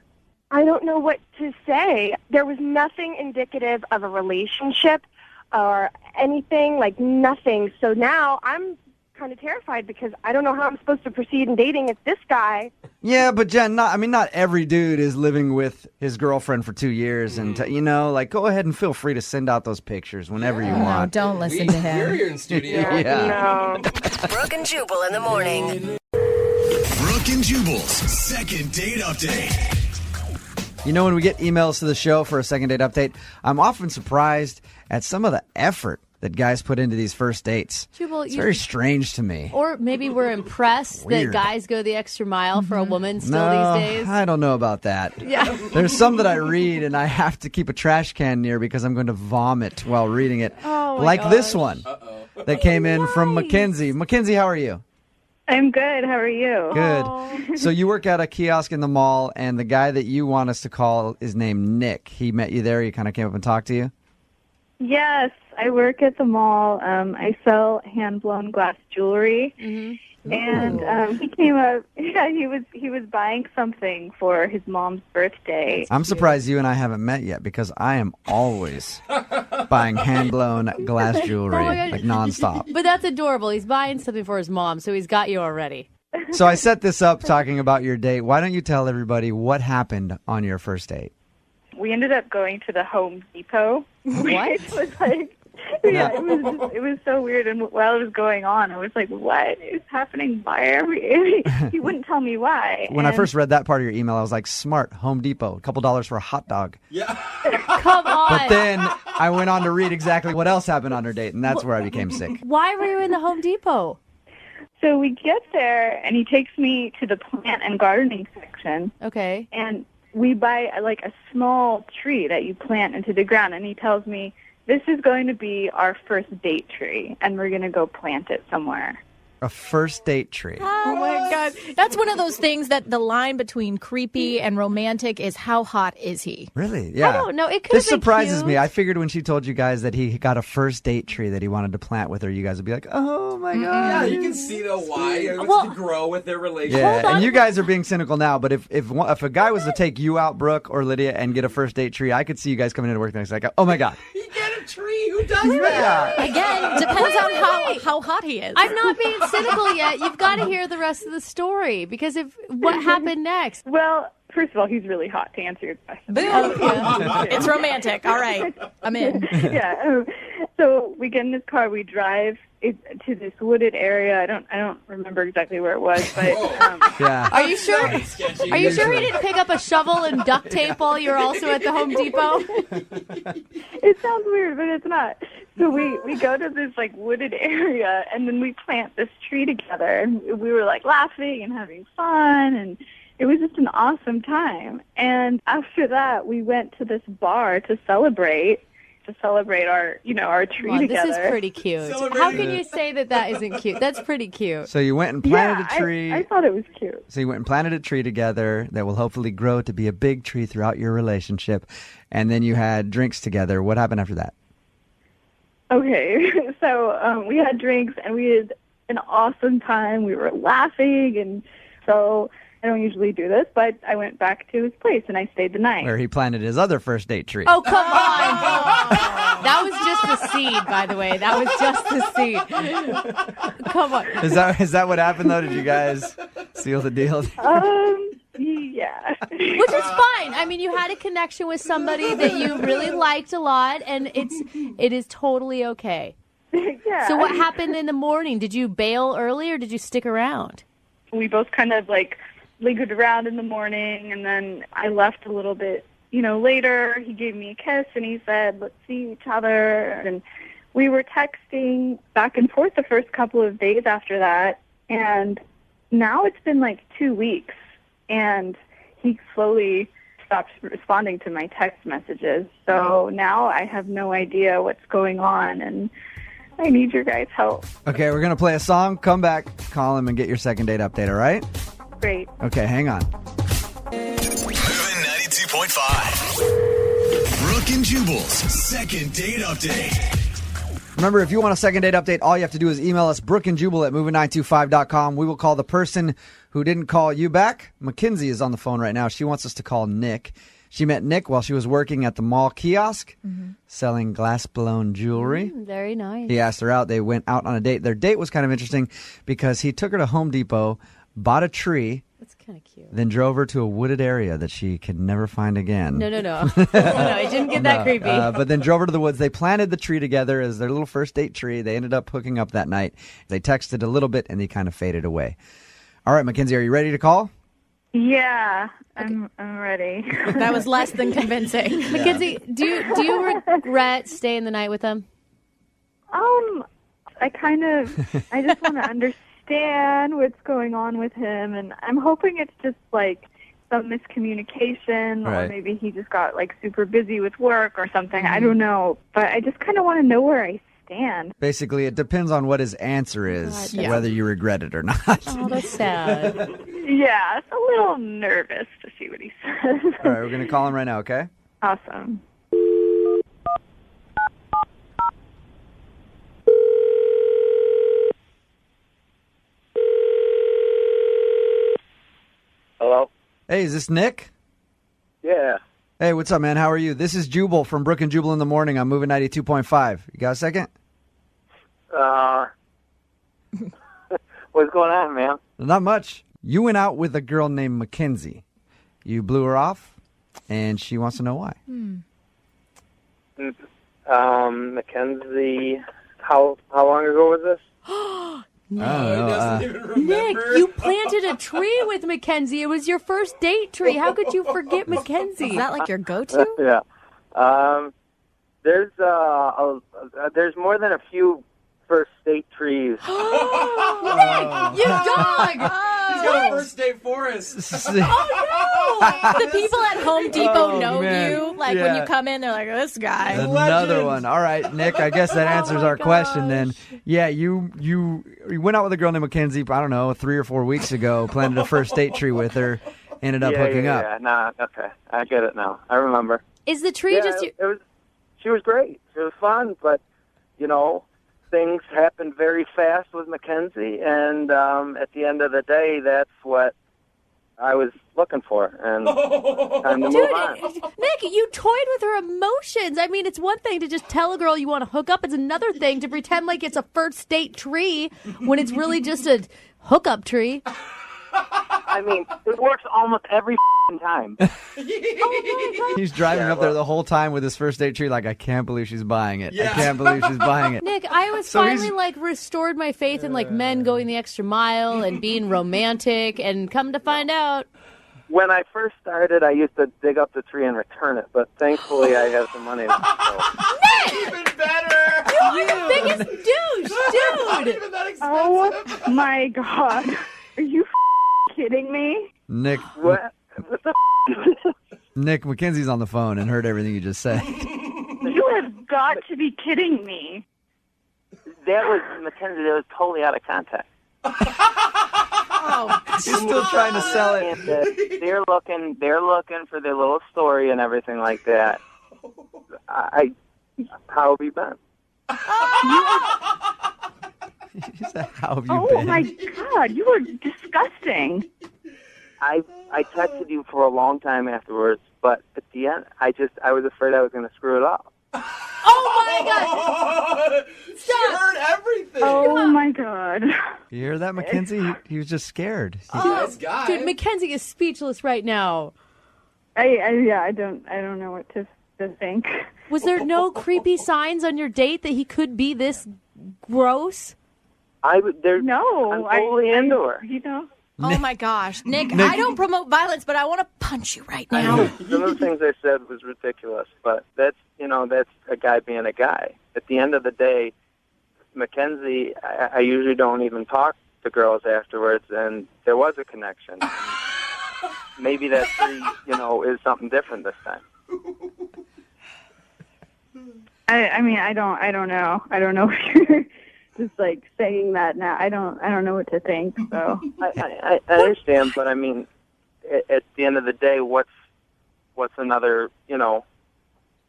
I don't know what to say. There was nothing indicative of a relationship or anything, like nothing. So now I'm kind of terrified because I don't know how I'm supposed to proceed in dating if this guy... Yeah, but Jen, not every dude is living with his girlfriend for 2 years, and go ahead and feel free to send out those pictures whenever you want. Don't listen to him. We're here in studio. Yeah. No. Brooke and Jubal in the morning. Brooke and Jubal's second date update. You know, when we get emails to the show for a second date update, I'm often surprised at some of the effort that guys put into these first dates. Jubal, it's very strange to me. Or maybe we're impressed Weird. that guys go the extra mile for a woman still No, these days. I don't know about that. Yeah. There's some that I read and I have to keep a trash can near because I'm going to vomit while reading it. Oh my like gosh. this one that came in from Mackenzie. Mackenzie, how are you? I'm good. How are you? Good. So you work at a kiosk in the mall, and the guy that you want us to call is named Nick. He met you there. He kind of came up and talked to you. Yes, I work at the mall. I sell hand-blown glass jewelry, And he came up. Yeah, he was buying something for his mom's birthday. I'm surprised you and I haven't met yet because I am always buying hand-blown glass jewelry, like nonstop. But that's adorable. He's buying something for his mom, so he's got you already. So I set this up talking about your date. Why don't you tell everybody what happened on your first date? We ended up going to the Home Depot. What? Which was like, yeah, it was so weird. And while it was going on, I was like, what is happening? Why are we? He wouldn't tell me why. When I first read that part of your email, I was like, smart, Home Depot, a couple dollars for a hot dog. Yeah. Come on. But then I went on to read exactly what else happened on her date, and that's where I became sick. Why were you in the Home Depot? So we get there, and he takes me to the plant and gardening section. Okay. And we buy like a small tree that you plant into the ground, and he tells me, this is going to be our first date tree, and we're going to go plant it somewhere. A first date tree. Oh my God. That's one of those things that the line between creepy and romantic is how hot is he? Really? Yeah. I don't know. It could This have been surprises cute. me. I figured when she told you guys that he got a first date tree that he wanted to plant with her, you guys would be like, oh my God. Yeah, you can see the why. It's to grow with their relationship. Yeah, and you guys are being cynical now, but if a guy was to take you out, Brooke or Lydia, and get a first date tree, I could see you guys coming into work the next day like, oh my God. You get a tree. Who does that? Again, depends on how hot he is. I'm not being cynical yet. You've got to hear the rest of the story because if what happened next. Well, first of all, he's really hot, to answer your question. Boom. It's romantic. All right. I'm in. Yeah. So we get in this car, we drive to this wooded area. I don't remember exactly where it was, but yeah. Are you sure? Are you sure he didn't pick up a shovel and duct tape while you're also at the Home Depot? It sounds weird, but it's not. So we go to this like wooded area, and then we plant this tree together, and we were like laughing and having fun, and it was just an awesome time. And after that, we went to this bar to celebrate our tree together. This is pretty cute. How can you say that isn't cute? That's pretty cute. So you went and planted a tree. I thought it was cute. So you went and planted a tree together that will hopefully grow to be a big tree throughout your relationship. And then you had drinks together. What happened after that? Okay, so we had drinks, and we had an awesome time. We were laughing, and so I don't usually do this, but I went back to his place, and I stayed the night. Where he planted his other first date tree. Oh, come on. That was just the seed, by the way. That was just the seed. Come on. Is that what happened, though? Did you guys seal the deal? Yeah. Which is fine. I mean, you had a connection with somebody that you really liked a lot, and it is totally okay. Yeah. So what happened in the morning? Did you bail early, or did you stick around? We both kind of like lingered around in the morning, and then I left a little bit, later. He gave me a kiss, and he said, let's see each other. And we were texting back and forth the first couple of days after that, and now it's been like 2 weeks, and he slowly stopped responding to my text messages. So now I have no idea what's going on, and I need your guys' help. Okay, we're going to play a song. Come back, call him, and get your second date update, all right? Great. Okay, hang on. Moving 92.5. Brooke and Jubal's second date update. Remember, if you want a second date update, all you have to do is email us, brookeandjubal at moving925.com. We will call the person who didn't call you back. Mackenzie is on the phone right now. She wants us to call Nick. She met Nick while she was working at the mall kiosk, selling glass-blown jewelry. Very nice. He asked her out. They went out on a date. Their date was kind of interesting because he took her to Home Depot, bought a tree. That's kind of cute. Then drove her to a wooded area that she could never find again. No. No, it didn't get that creepy. But then drove her to the woods. They planted the tree together as their little first date tree. They ended up hooking up that night. They texted a little bit, and they kind of faded away. All right, Mackenzie, are you ready to call? Yeah, I'm ready. That was less than convincing. Mackenzie, do you regret staying the night with them? I just want to understand what's going on with him, and I'm hoping it's just like some miscommunication, or maybe he just got like super busy with work or something. I don't know, but I just kind of want to know where I stand. Basically, it depends on what his answer is, whether you regret it or not. Oh, that's sad. Yeah, it's a little nervous to see what he says. All right, we're going to call him right now, okay? Awesome. Hey, is this Nick? Yeah. Hey, what's up, man? How are you? This is Jubal from Brooke and Jubal in the Morning. I'm moving 92.5. You got a second? What's going on, man? Not much. You went out with a girl named Mackenzie. You blew her off, and she wants to know why. Mackenzie, how long ago was this? Nick, you planted a tree with Mackenzie. It was your first date tree. How could you forget Mackenzie? Is that like your go-to? Yeah. There's more than a few first date trees. Nick, you dog! He's got a first date forest. Oh, no! The people at Home Depot know man. you. Like, when you come in, they're like, this guy. Another one. All right, Nick, I guess that answers our question then. Yeah, you went out with a girl named Mackenzie, I don't know, 3 or 4 weeks ago, planted a first date tree with her, ended up hooking up. Yeah, nah, okay. I get it now. I remember. Is the tree just... She was great. It was fun, but, things happened very fast with Mackenzie, and at the end of the day, that's what I was looking for, and time to move on. Nick, you toyed with her emotions. I mean, it's one thing to just tell a girl you want to hook up. It's another thing to pretend like it's a first date tree when it's really just a hookup tree. I mean, it works almost every time. He's driving up there the whole time with his first date tree like, I can't believe she's buying it. Yeah. I can't believe she's buying it. Nick, I was finally restored my faith in men going the extra mile and being romantic, and come to find out. When I first started, I used to dig up the tree and return it, but thankfully I have some money left. Nick! Even better! You're the biggest douche, dude! Not even that expensive. Oh my God. Are you kidding me? Nick, What the Nick, Mackenzie's on the phone and heard everything you just said. You have got to be kidding me. That was, Mackenzie, that was totally out of context. He's still trying to sell it. They're looking for their little story and everything like that. How have you been? He said, how have you Oh been? my God, you were disgusting. I texted you for a long time afterwards, but at the end, I was afraid I was going to screw it up. Oh my God! She heard everything. Oh my God. You hear that, Mackenzie? He was just scared. Nice guy. Dude, Mackenzie is speechless right now. I don't know what to think. Was there no creepy signs on your date that he could be this gross? I'm No, totally into her. Oh my gosh. Nick, I don't promote violence, but I want to punch you right now. Some of the things I said was ridiculous, but that's a guy being a guy. At the end of the day, Mackenzie, I usually don't even talk to girls afterwards, and there was a connection. Maybe that tree, is something different this time. I mean, I don't know. I don't know if you're just saying that now. I don't know what to think. So I understand, but I mean, at the end of the day, what's another?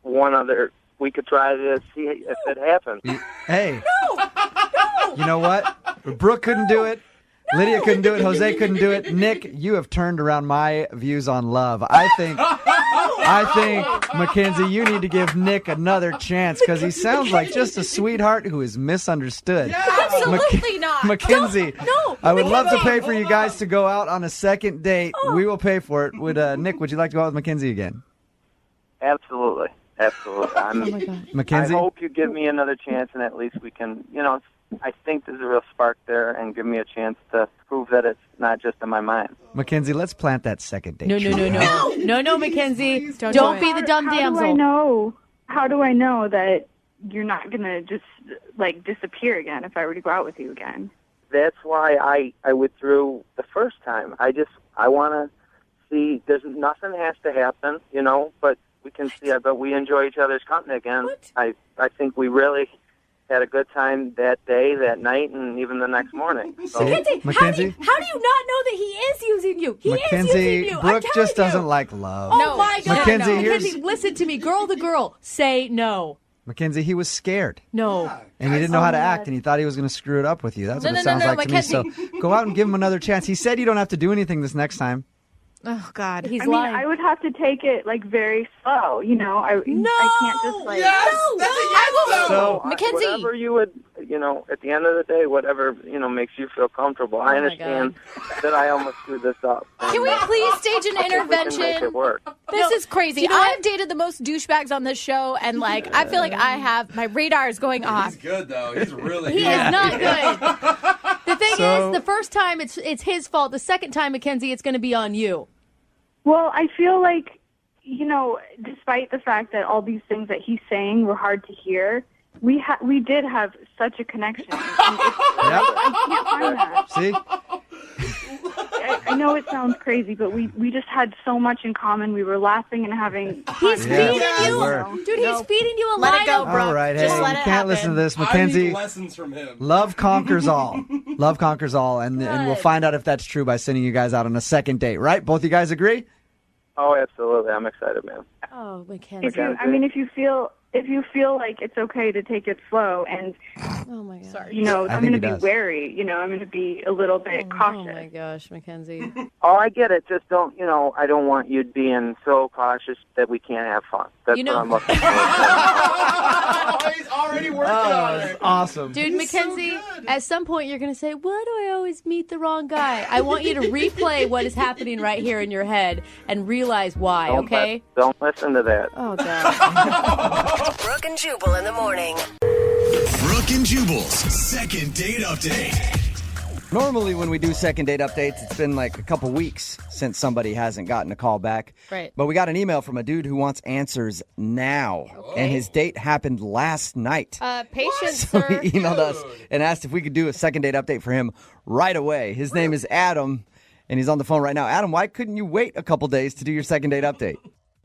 One other. We could try to see if it happens. Hey. No. You know what? Brooke couldn't do it. Lydia couldn't do it. Jose couldn't do it. Nick, you have turned around my views on love. I think, Mackenzie, you need to give Nick another chance because he sounds like just a sweetheart who is misunderstood. Yeah. Absolutely not. Mackenzie, no, I would love to pay for you guys to go out on a second date. We will pay for it. Nick, would you like to go out with Mackenzie again? Absolutely. Oh my God. Mackenzie? I hope you give me another chance, and at least we can, I think there's a real spark there, and give me a chance to prove that it's not just in my mind. Mackenzie, let's plant that second date. No, Mackenzie. Don't be the dumb damsel. How do I know that you're not going to just, disappear again if I were to go out with you again? That's why I withdrew the first time. I want to see, nothing has to happen, but we can see, but we enjoy each other's company again. What? I think we really had a good time that day, that night, and even the next morning. So. Mackenzie? How do you not know that he is using you? He is using you. Brooke just doesn't like love. Oh my God. Mackenzie, listen to me. Girl to girl. Say no. Mackenzie, he was scared. No. And he didn't know how to act, and he thought he was going to screw it up with you. That's what it sounds like to me. So go out and give him another chance. He said you don't have to do anything this next time. Oh, God. He's I lying. mean, I would have to take it, like, very slow, you know? I can't just, like... Yes! That's a yes, So, Mackenzie. Whatever you would, at the end of the day, whatever, makes you feel comfortable. I understand that I almost screwed this up. Can we please stage an We can make intervention? it work. This is crazy. I've dated the most douchebags on this show, and, like, I feel like my radar is going off. He's good, though. He's really He is not good. The thing So- is, the first time it's his fault. The second time, Mackenzie, it's going to be on you. Well, I feel like, despite the fact that all these things that he's saying were hard to hear, we did have such a connection. And I can't find that. See? I know it sounds crazy, but we just had so much in common. We were laughing and having fun. He's feeding you. were. Dude, he's feeding you a Let line it go, of... Brooke. All right, Just hey, let you it can't happen. listen to this, I Mackenzie. need lessons from him. Love conquers all. Love conquers all, and we'll find out if that's true by sending you guys out on a second date, right? Both you guys agree? Oh, absolutely. I'm excited, man. Oh, Mackenzie. If you feel like it's okay to take it slow, and Oh, my God. I'm think going he to be does. wary. I'm going to be a little bit cautious. Oh, my gosh, Mackenzie. Oh, I get it. Just don't, I don't want you being so cautious that we can't have fun. That's You know- what I'm looking for. Oh, he's already working on it. Awesome. Dude, Mackenzie, at some point you're going to say, why do I always meet the wrong guy? I want you to replay what is happening right here in your head and realize why, okay? Don't listen to that. Oh, God. Brooke and Jubal in the morning. Brooke and Jubal's second date update. Normally, when we do second date updates, it's been like a couple weeks since somebody hasn't gotten a call back. Right. But we got an email from a dude who wants answers now. And his date happened last night. Patience, So sir. he emailed us and asked if we could do a second date update for him right away. His name is Adam, and he's on the phone right now. Adam, why couldn't you wait a couple days to do your second date update?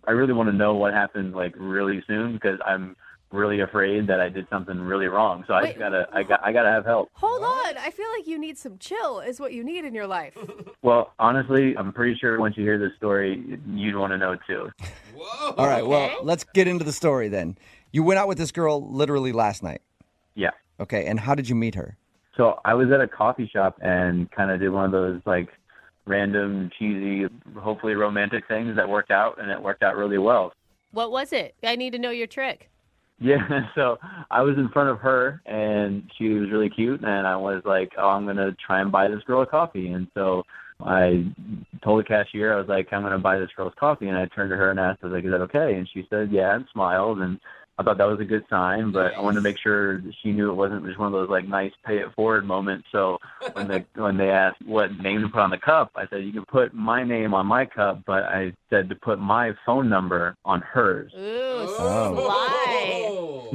I really want to know what happened really soon because I'm really afraid that I did something really wrong. So I gotta have help. Hold on. I feel like you need some chill is what you need in your life. Well, honestly, I'm pretty sure once you hear this story, you'd want to know too. Whoa. All right, well, let's get into the story then. You went out with this girl literally last night. Yeah. Okay, and how did you meet her? So I was at a coffee shop and kind of did one of those random, cheesy, hopefully romantic things that worked out, and it worked out really well. What was it? I need to know your trick. Yeah, so I was in front of her, and she was really cute, and I was like, oh, I'm going to try and buy this girl a coffee. And so I told the cashier, I was like, I'm going to buy this girl's coffee. And I turned to her and asked, I was like, is that okay? And she said, yeah, and smiled. And I thought that was a good sign, but I wanted to make sure that she knew it wasn't just one of those nice pay it forward moments. So when they asked what name to put on the cup, I said you can put my name on my cup, but I said to put my phone number on hers. Ooh, Oh.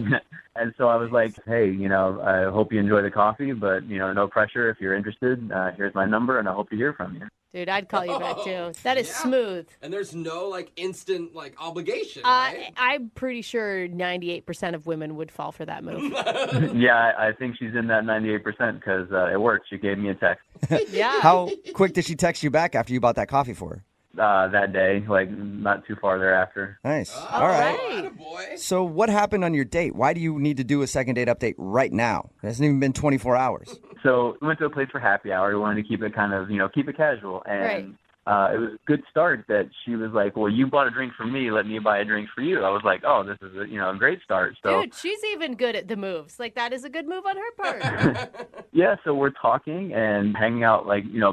And so I was like, hey, I hope you enjoy the coffee, but no pressure. If you're interested, here's my number, and I hope to hear from you. Dude, I'd call you back too. That is smooth. And there's no instant obligation, right? I'm pretty sure 98% of women would fall for that move. Yeah, I think she's in that 98% because it worked. She gave me a text. Yeah. How quick did she text you back after you bought that coffee for her? That day, not too far thereafter. Nice. All right. Attaboy. So what happened on your date? Why do you need to do a second date update right now? It hasn't even been 24 hours. So we went to a place for happy hour. We wanted to keep it kind of, keep it casual. And it was a good start that she was like, well, you bought a drink for me. Let me buy a drink for you. I was like, oh, this is a great start. So, dude, she's even good at the moves. That is a good move on her part. Yeah, so we're talking and hanging out,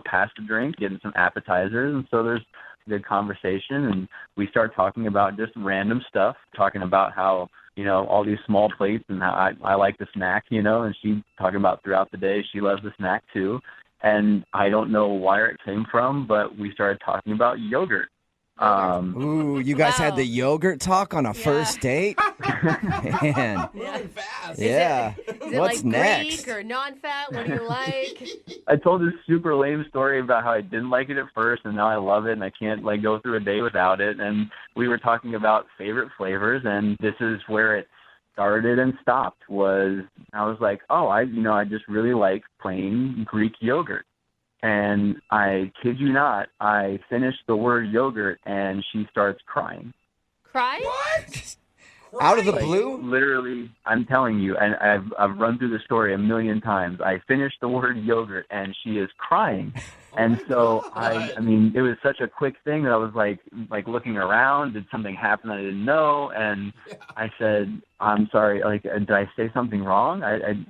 past a drink, getting some appetizers. And so there's good conversation. And we start talking about just random stuff, talking about how, all these small plates and how I like the snack, and she talking about throughout the day she loves the snack too. And I don't know where it came from, but we started talking about yogurt. Ooh, you guys had the yogurt talk on a first date? Man. Moving fast. Yeah. Is it What's next? Greek or non-fat? What do you like? I told this super lame story about how I didn't like it at first, and now I love it, and I can't go through a day without it. And we were talking about favorite flavors, and this is where it started and stopped. I was like, oh, I just really like plain Greek yogurt. And I kid you not, I finished the word yogurt, and she starts crying. Crying? What? Out of the Like, blue? Literally, I'm telling you, and I've run through the story a million times. I finished the word yogurt, and she is crying. And so I mean, it was such a quick thing that I was like looking around. Did something happen I didn't know? And I said, I'm sorry. Like, did I say something wrong? And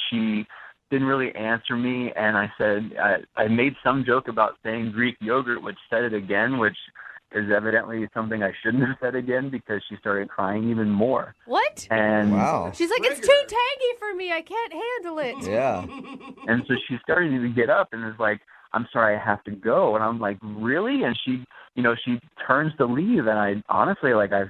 she didn't really answer me. And I said, I made some joke about saying Greek yogurt, which said it again, which is evidently something I shouldn't have said again because she started crying even more. What? And wow. She's like, it's too tangy for me. I can't handle it. Yeah. And so she started to get up and was like, I'm sorry, I have to go. And I'm like, really? And she turns to leave. And I honestly, I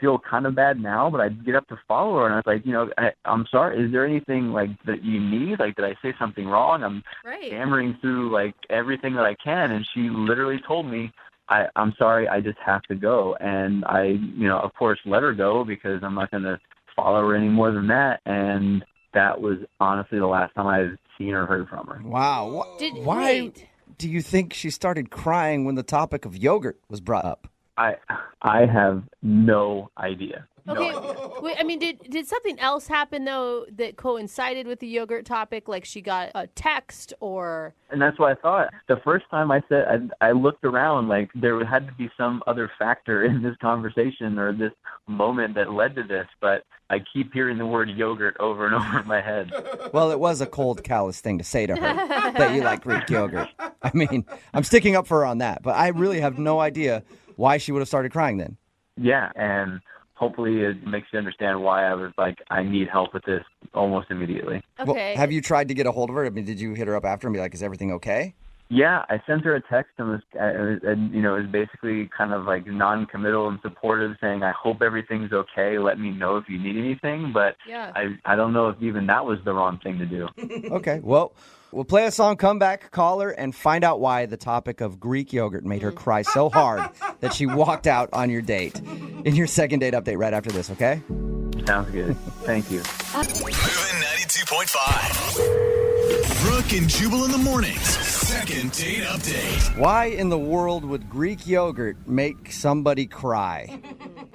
feel kind of bad now, but I get up to follow her. And I was like, I'm sorry. Is there anything that you need? Did I say something wrong? I'm stammering through everything that I can. And she literally told me, I'm sorry, I just have to go. And I, of course, let her go because I'm not going to follow her any more than that. And that was honestly the last time I've seen or heard from her. Wow. Why do you think she started crying when the topic of yogurt was brought up? I have no idea. Okay, wait, I mean, did something else happen, though, that coincided with the yogurt topic? Like she got a text or... And that's what I thought. The first time I said, I looked around, there had to be some other factor in this conversation or this moment that led to this, but I keep hearing the word yogurt over and over in my head. Well, it was a cold, callous thing to say to her, that you like Greek yogurt. I mean, I'm sticking up for her on that, but I really have no idea why she would have started crying then. Yeah, and hopefully it makes you understand why I was like, I need help with this almost immediately. Okay. Well, have you tried to get a hold of her? I mean, did you hit her up after and be like, is everything okay? Yeah, I sent her a text and it was basically kind of non-committal and supportive, saying, I hope everything's okay. Let me know if you need anything. But yeah. I don't know if even that was the wrong thing to do. Okay, well, we'll play a song, come back, call her, and find out why the topic of Greek yogurt made her cry so hard that she walked out on your date. In your second date update right after this, okay? Sounds good. Thank you. Moving 92.5. Brooke and Jubal in the mornings. Second date update. Why in the world would Greek yogurt make somebody cry?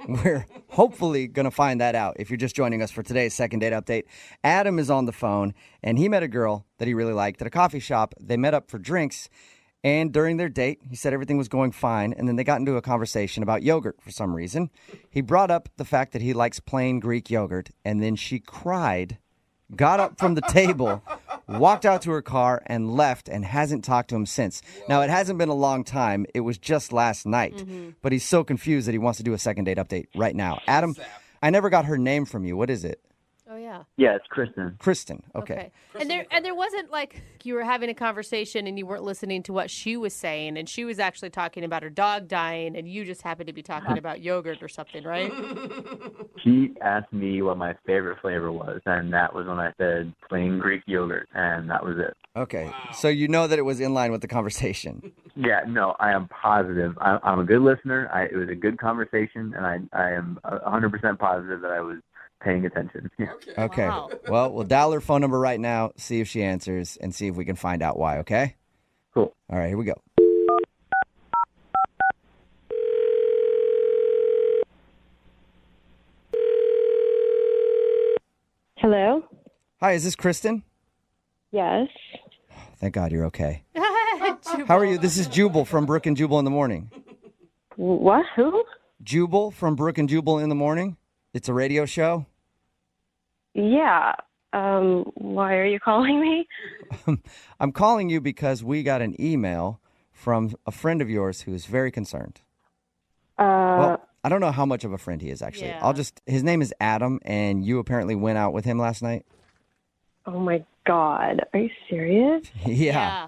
We're hopefully going to find that out if you're just joining us for today's second date update. Adam is on the phone, and he met a girl that he really liked at a coffee shop. They met up for drinks, and during their date, he said everything was going fine, and then they got into a conversation about yogurt for some reason. He brought up the fact that he likes plain Greek yogurt, and then she cried, got up from the table, walked out to her car, and left, and hasn't talked to him since. Now, it hasn't been a long time. It was just last night. But he's so confused that he wants to do a second date update right now. Adam, I never got her name from you. What is it? Oh, yeah. Yeah, it's Kristen. Kristen, okay. And there wasn't you were having a conversation and you weren't listening to what she was saying, and she was actually talking about her dog dying, and you just happened to be talking about yogurt or something, right? She asked me what my favorite flavor was, and that was when I said plain Greek yogurt, and that was it. Okay, wow. So you know that it was in line with the conversation. Yeah, no, I am positive. I'm a good listener. It was a good conversation, and I am 100% positive that I was paying attention. Yeah. Okay. Wow. Well, we'll dial her phone number right now, see if she answers, and see if we can find out why, okay? Cool. All right, here we go. Hello? Hi, is this Kristen? Yes. Thank God you're okay. How are you? This is Jubal from Brooke and Jubal in the Morning. What? Who? Jubal from Brooke and Jubal in the Morning. It's a radio show. Yeah. Why are you calling me? I'm calling you because we got an email from a friend of yours who is very concerned. Well, I don't know how much of a friend he is, actually. Yeah. His name is Adam, and you apparently went out with him last night. Oh my God. Are you serious? Yeah.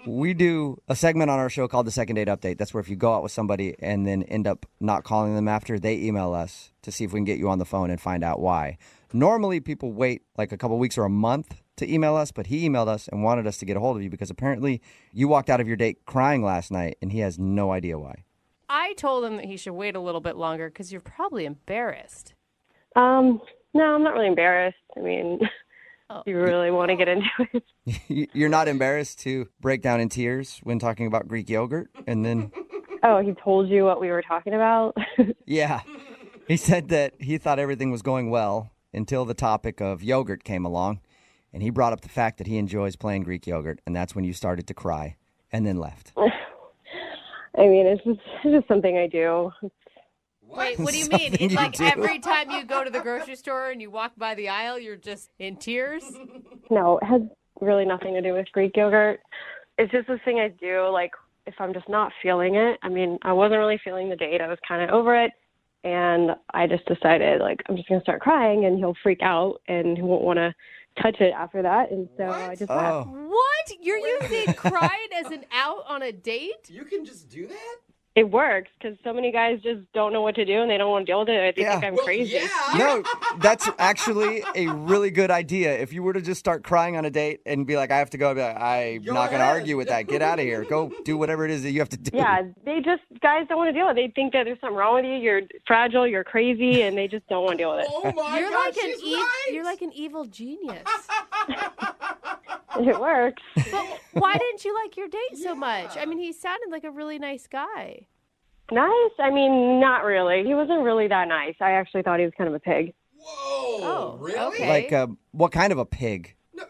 We do a segment on our show called the Second Date Update. That's where if you go out with somebody and then end up not calling them after, they email us to see if we can get you on the phone and find out why. Normally, people wait like a couple weeks or a month to email us, but he emailed us and wanted us to get a hold of you because apparently you walked out of your date crying last night, and he has no idea why. I told him that he should wait a little bit longer because you're probably embarrassed. No, I'm not really embarrassed. I mean... You really want to get into it? You're not embarrassed to break down in tears when talking about Greek yogurt and then... Oh, he told you what we were talking about? Yeah. He said that he thought everything was going well until the topic of yogurt came along, and he brought up the fact that he enjoys playing Greek yogurt, and that's when you started to cry and then left. I mean, it's just something I do. Wait, what do you mean? It's like every time you go to the grocery store and you walk by the aisle, you're just in tears? No, it has really nothing to do with Greek yogurt. It's just this thing I do, like, if I'm just not feeling it. I mean, I wasn't really feeling the date. I was kind of over it. And I just decided, like, I'm just going to start crying, and he'll freak out, and he won't want to touch it after that. And so I just left. What? You're using crying as an out on a date? You can just do that? It works because so many guys just don't know what to do, and they don't want to deal with it. They think I'm crazy. Yeah. No, that's actually a really good idea. If you were to just start crying on a date and be like, I have to go, I'd be like, I'm not going to argue with that. Get out of here. Go do whatever it is that you have to do. Yeah, guys don't want to deal with it. They think that there's something wrong with you. You're fragile, you're crazy, and they just don't want to deal with it. Oh my You're God, like she's you're like an evil genius. It works. But why didn't you like your date so much? I mean, he sounded like a really nice guy. Nice? I mean, not really. He wasn't really that nice. I actually thought he was kind of a pig. Whoa, really? Okay. Like, what kind of a pig? No,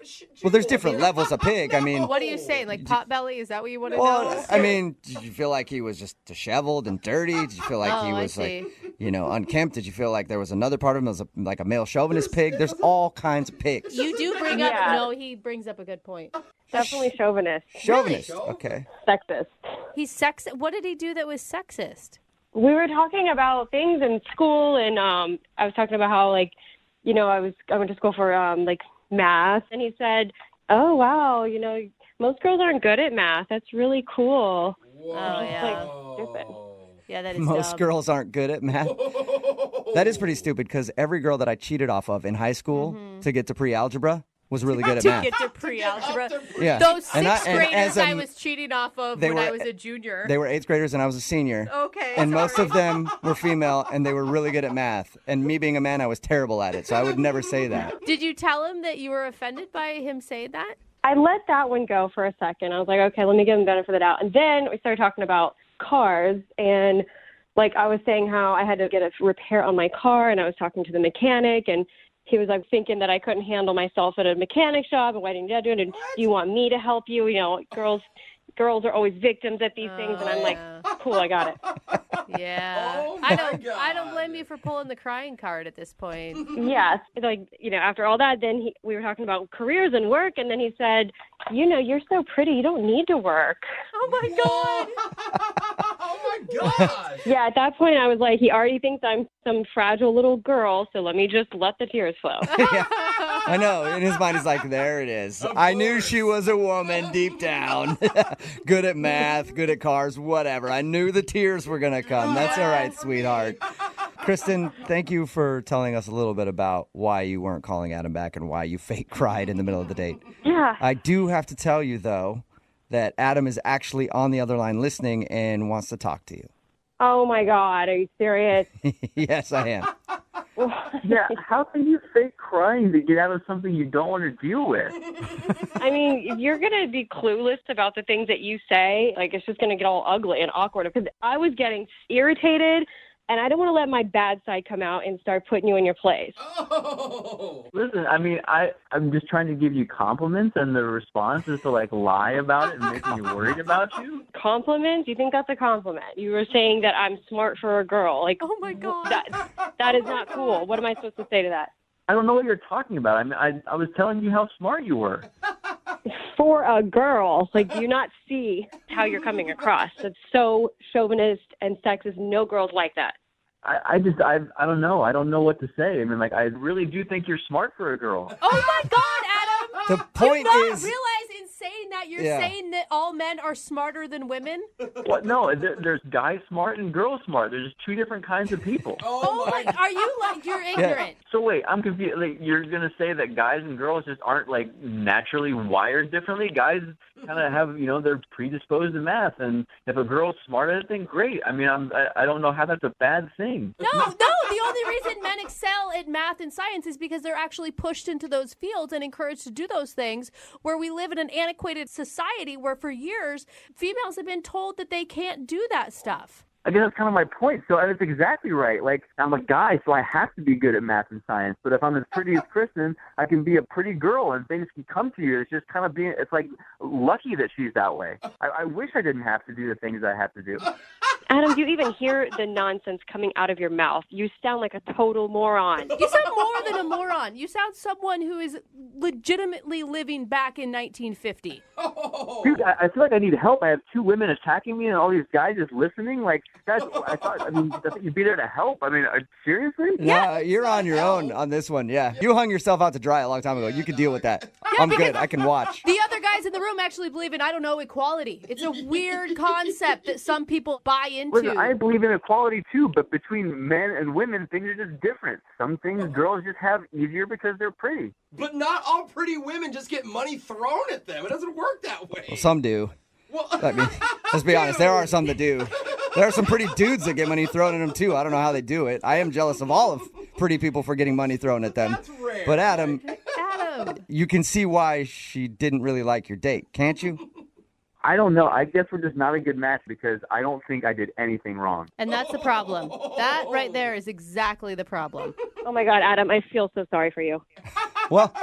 Well, there's different levels of pig. I mean, What are you saying? Like potbelly? Is that what you want to well, know? I mean, did you feel like he was just disheveled and dirty? Did you feel like he was like, unkempt? Did you feel like there was another part of him that was like a male chauvinist pig? There's all kinds of pigs. You do bring up. No, he brings up a good point. Definitely chauvinist. Chauvinist. Okay. Sexist. He's sexist. What did he do that was sexist? We were talking about things in school, and I was talking about how, like, I went to school for like math, and he said, "Oh wow, most girls aren't good at math. That's really cool." Whoa. Oh yeah. Like, stupid. Yeah, that is Most dumb. girls aren't good at math. That is pretty stupid because every girl that I cheated off of in high school to get to pre-algebra was really good at math. To get to pre-algebra. Yeah. Those And sixth graders as I was cheating off of when I was a junior. They were 8th graders and I was a senior. Okay. And most of them were female and they were really good at math. And me being a man, I was terrible at it. So I would never say that. Did you tell him that you were offended by him saying that? I let that one go for a second. I was like, okay, let me give him the benefit of the doubt. And then we started talking about cars, and like I was saying how I had to get a repair on my car, and I was talking to the mechanic, and he was like thinking that I couldn't handle myself at a mechanic shop, and why didn't you do it? And do you want me to help you? Girls are always victims at these things, and I'm like, cool, I got it. Yeah. Oh I don't blame you for pulling the crying card at this point. Yes, like after all that, then we were talking about careers and work, and then he said, you're so pretty, you don't need to work. Oh my God. Oh my God. Yeah, at that point I was like, he already thinks I'm some fragile little girl, so let me just let the tears flow. Yeah, I know. In his mind, he's like, there it is. I knew she was a woman deep down. Good at math, good at cars, whatever. I knew the tears were going to come. That's all right, sweetheart. Kristen, thank you for telling us a little bit about why you weren't calling Adam back and why you fake cried in the middle of the date. Yeah. I do have to tell you, though, that Adam is actually on the other line listening and wants to talk to you. Oh, my God. Are you serious? Yes, I am. Yeah, how can you fake crying to get out of something you don't want to deal with? I mean, if you're going to be clueless about the things that you say, like, it's just going to get all ugly and awkward. Because I was getting irritated, and I don't want to let my bad side come out and start putting you in your place. Oh. Listen, I mean, I'm just trying to give you compliments, and the response is to, like, lie about it and make me worried about you? Compliments? You think that's a compliment? You were saying that I'm smart for a girl. Like, oh, my God. That is not cool. What am I supposed to say to that? I don't know what you're talking about. I mean, I was telling you how smart you were. For a girl, like, do you not see how you're coming across? It's so chauvinist and sexist. No girls like that. I don't know. I don't know what to say. I mean, like, I really do think you're smart for a girl. Oh, my God, Adam. The point Do you not is... realize in saying that you're saying that all men are smarter than women? What? No, there's guys smart and girls smart. There's two different kinds of people. Oh my! Are you like you're ignorant? So wait, I'm confused. Like, you're gonna say that guys and girls just aren't like naturally wired differently? Guys kind of have, they're predisposed to math, and if a girl's smart at it, then great. I mean, I don't know how that's a bad thing. No. The only reason men excel at math and science is because they're actually pushed into those fields and encouraged to do those things. Where we live in an antiquated society where for years females have been told that they can't do that stuff. I guess that's kind of my point. So it's exactly right. Like, I'm a guy, so I have to be good at math and science. But if I'm as pretty as Kristen, I can be a pretty girl and things can come to you. It's just kind of it's like lucky that she's that way. I wish I didn't have to do the things I have to do. Adam, do you even hear the nonsense coming out of your mouth? You sound like a total moron. You sound more than a moron. You sound someone who is legitimately living back in 1950. Dude, I feel like I need help. I have 2 women attacking me and all these guys just listening. Like, guys, I thought you'd be there to help. I mean, seriously? No, you're on your own on this one, yeah. You hung yourself out to dry a long time ago. You can deal with that. I'm good. I can watch. The other guys in the room actually believe in, I don't know, equality. It's a weird concept that some people buy into. Listen, I believe in equality too, but between men and women, things are just different. Some things girls just have easier because they're pretty. But not all pretty women just get money thrown at them. It doesn't work that way. Well, some do. I mean, let's be honest, there are some that do. There are some pretty dudes that get money thrown at them too. I don't know how they do it. I am jealous of all of pretty people for getting money thrown at them. That's rare. But Adam, you can see why she didn't really like your date, can't you? I don't know. I guess we're just not a good match because I don't think I did anything wrong. And that's the problem. That right there is exactly the problem. Oh, my God, Adam, I feel so sorry for you. Well,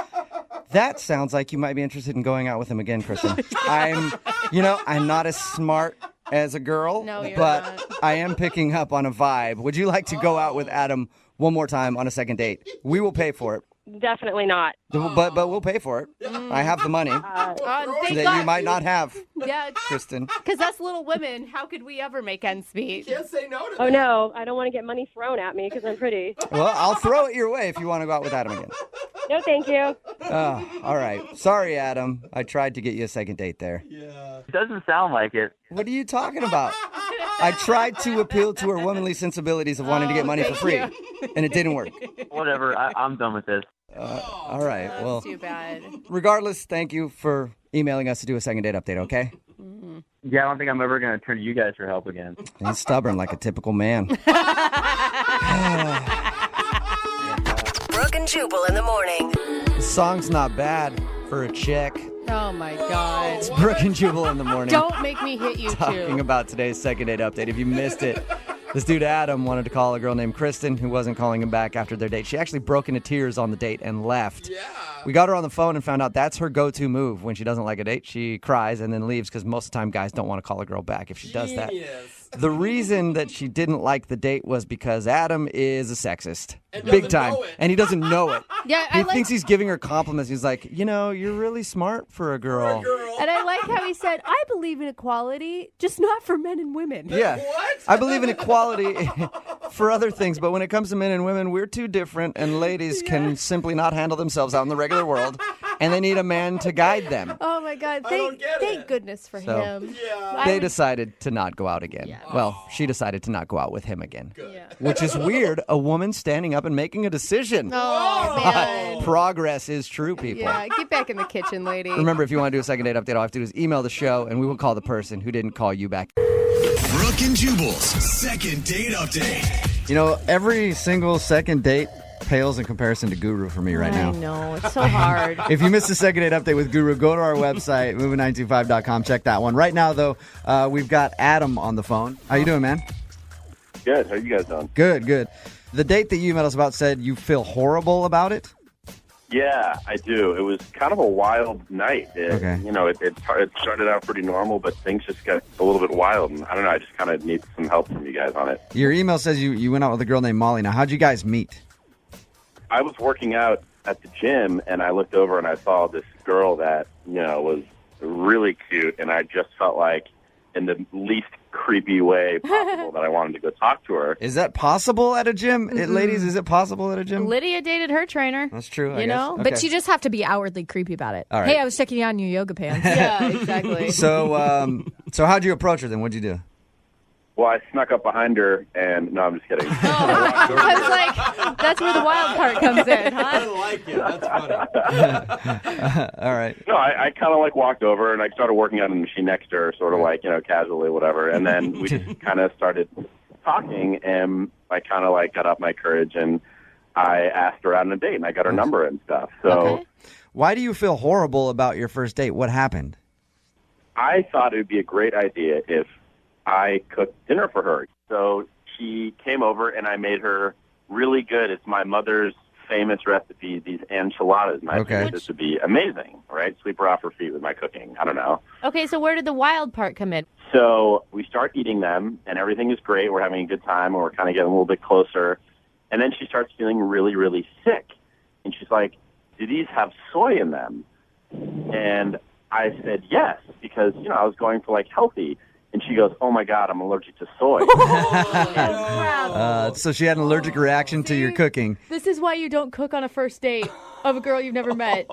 that sounds like you might be interested in going out with him again, Kristen. I'm not as smart as a girl, but not. I am picking up on a vibe. Would you like to go out with Adam one more time on a second date? We will pay for it. Definitely not. But we'll pay for it. I have the money that you might not have, Kristen. Because us little women, how could we ever make ends meet? Can't say no to that. Oh, no, I don't want to get money thrown at me because I'm pretty. Well, I'll throw it your way if you want to go out with Adam again. No, thank you. All right. Sorry, Adam. I tried to get you a second date there. Yeah. It doesn't sound like it. What are you talking about? I tried to appeal to her womanly sensibilities of wanting to get money for free, and it didn't work. Whatever. I'm done with this. All right. Well, too bad. Regardless, thank you for emailing us to do a second date update, okay? Mm-hmm. Yeah, I don't think I'm ever going to turn to you guys for help again. He's stubborn like a typical man. Brooke and Jubal in the morning. The song's not bad for a chick. Oh, my God. It's Brooke and Jubal in the morning. Don't make me hit you, Talking about today's second date update. If you missed it, this dude Adam wanted to call a girl named Kristen who wasn't calling him back after their date. She actually broke into tears on the date and left. Yeah. We got her on the phone and found out that's her go-to move. When she doesn't like a date, she cries and then leaves because most of the time guys don't want to call a girl back if she does that. The reason that she didn't like the date was because Adam is a sexist. Big time. And he doesn't know it. Yeah, he thinks he's giving her compliments. He's like, you're really smart for a girl. And I like how he said, I believe in equality, just not for men and women. Yeah. What? I believe in equality for other things, but when it comes to men and women, we're too different, and ladies can simply not handle themselves out in the regular world, and they need a man to guide them. Oh, my God. Thank goodness for him. Yeah. They decided to not go out again. Yeah. Well, she decided to not go out with him again. Yeah. Which is weird. A woman standing up and making a decision. Oh, man. Progress is true, people. Yeah, get back in the kitchen, lady. Remember, if you want to do a second date update, all I have to do is email the show, and we will call the person who didn't call you back. Brooke and Jubal's second date update. Every single second date pales in comparison to Guru for me right now. I know. It's so hard. If you missed a second date update with Guru, go to our website, moving925.com. Check that one. Right now, though, we've got Adam on the phone. How you doing, man? Good. How you guys doing? Good. The date that you emailed us about said you feel horrible about it? Yeah, I do. It was kind of a wild night. It started out pretty normal, but things just got a little bit wild. And I don't know, I just kind of need some help from you guys on it. Your email says you went out with a girl named Molly. Now, how'd you guys meet? I was working out at the gym, and I looked over and I saw this girl that, was really cute, and I just felt like in the least creepy way possible that I wanted to go talk to her. Is that possible at a gym? Ladies, is it possible at a gym? Lydia dated her trainer. That's true, I you guess. know? Okay. But you just have to be outwardly creepy about it. All right. Hey, I was checking you out in your yoga pants. Yeah, exactly. So how'd you approach her then? What'd you do? Well, I snuck up behind her, and no, I'm just kidding. I was like, that's where the wild part comes in, huh? I like it. That's funny. All right. No, I kind of walked over and I started working on the machine next to her, sort of casually, whatever. And then we just kind of started talking, and I kind of got up my courage and I asked her out on a date, and I got her number and stuff. So, okay. Why do you feel horrible about your first date? What happened? I thought it would be a great idea if I cooked dinner for her. So she came over, and I made her really good. It's my mother's famous recipe, these enchiladas. And I figured this would be amazing, right? Sweep her off her feet with my cooking. I don't know. Okay, so where did the wild part come in? So we start eating them, and everything is great. We're having a good time, and we're kind of getting a little bit closer. And then she starts feeling really, really sick. And she's like, do these have soy in them? And I said yes, because, I was going for, healthy. And she goes, oh, my God, I'm allergic to soy. So she had an allergic reaction to your cooking. This is why you don't cook on a first date of a girl you've never met.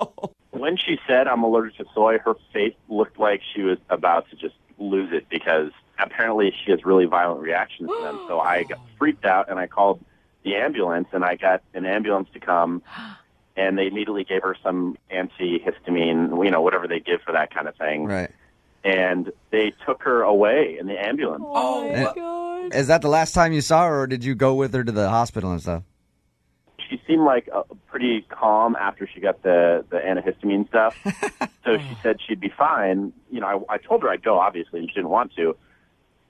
When she said I'm allergic to soy, her face looked like she was about to just lose it because apparently she has really violent reactions to them. So I got freaked out, and I called the ambulance, and I got an ambulance to come, and they immediately gave her some antihistamine, whatever they give for that kind of thing. Right. And they took her away in the ambulance. Oh, my God. Is that the last time you saw her, or did you go with her to the hospital and stuff? She seemed like pretty calm after she got the antihistamine stuff. So she said she'd be fine. I told her I'd go, obviously, and she didn't want to.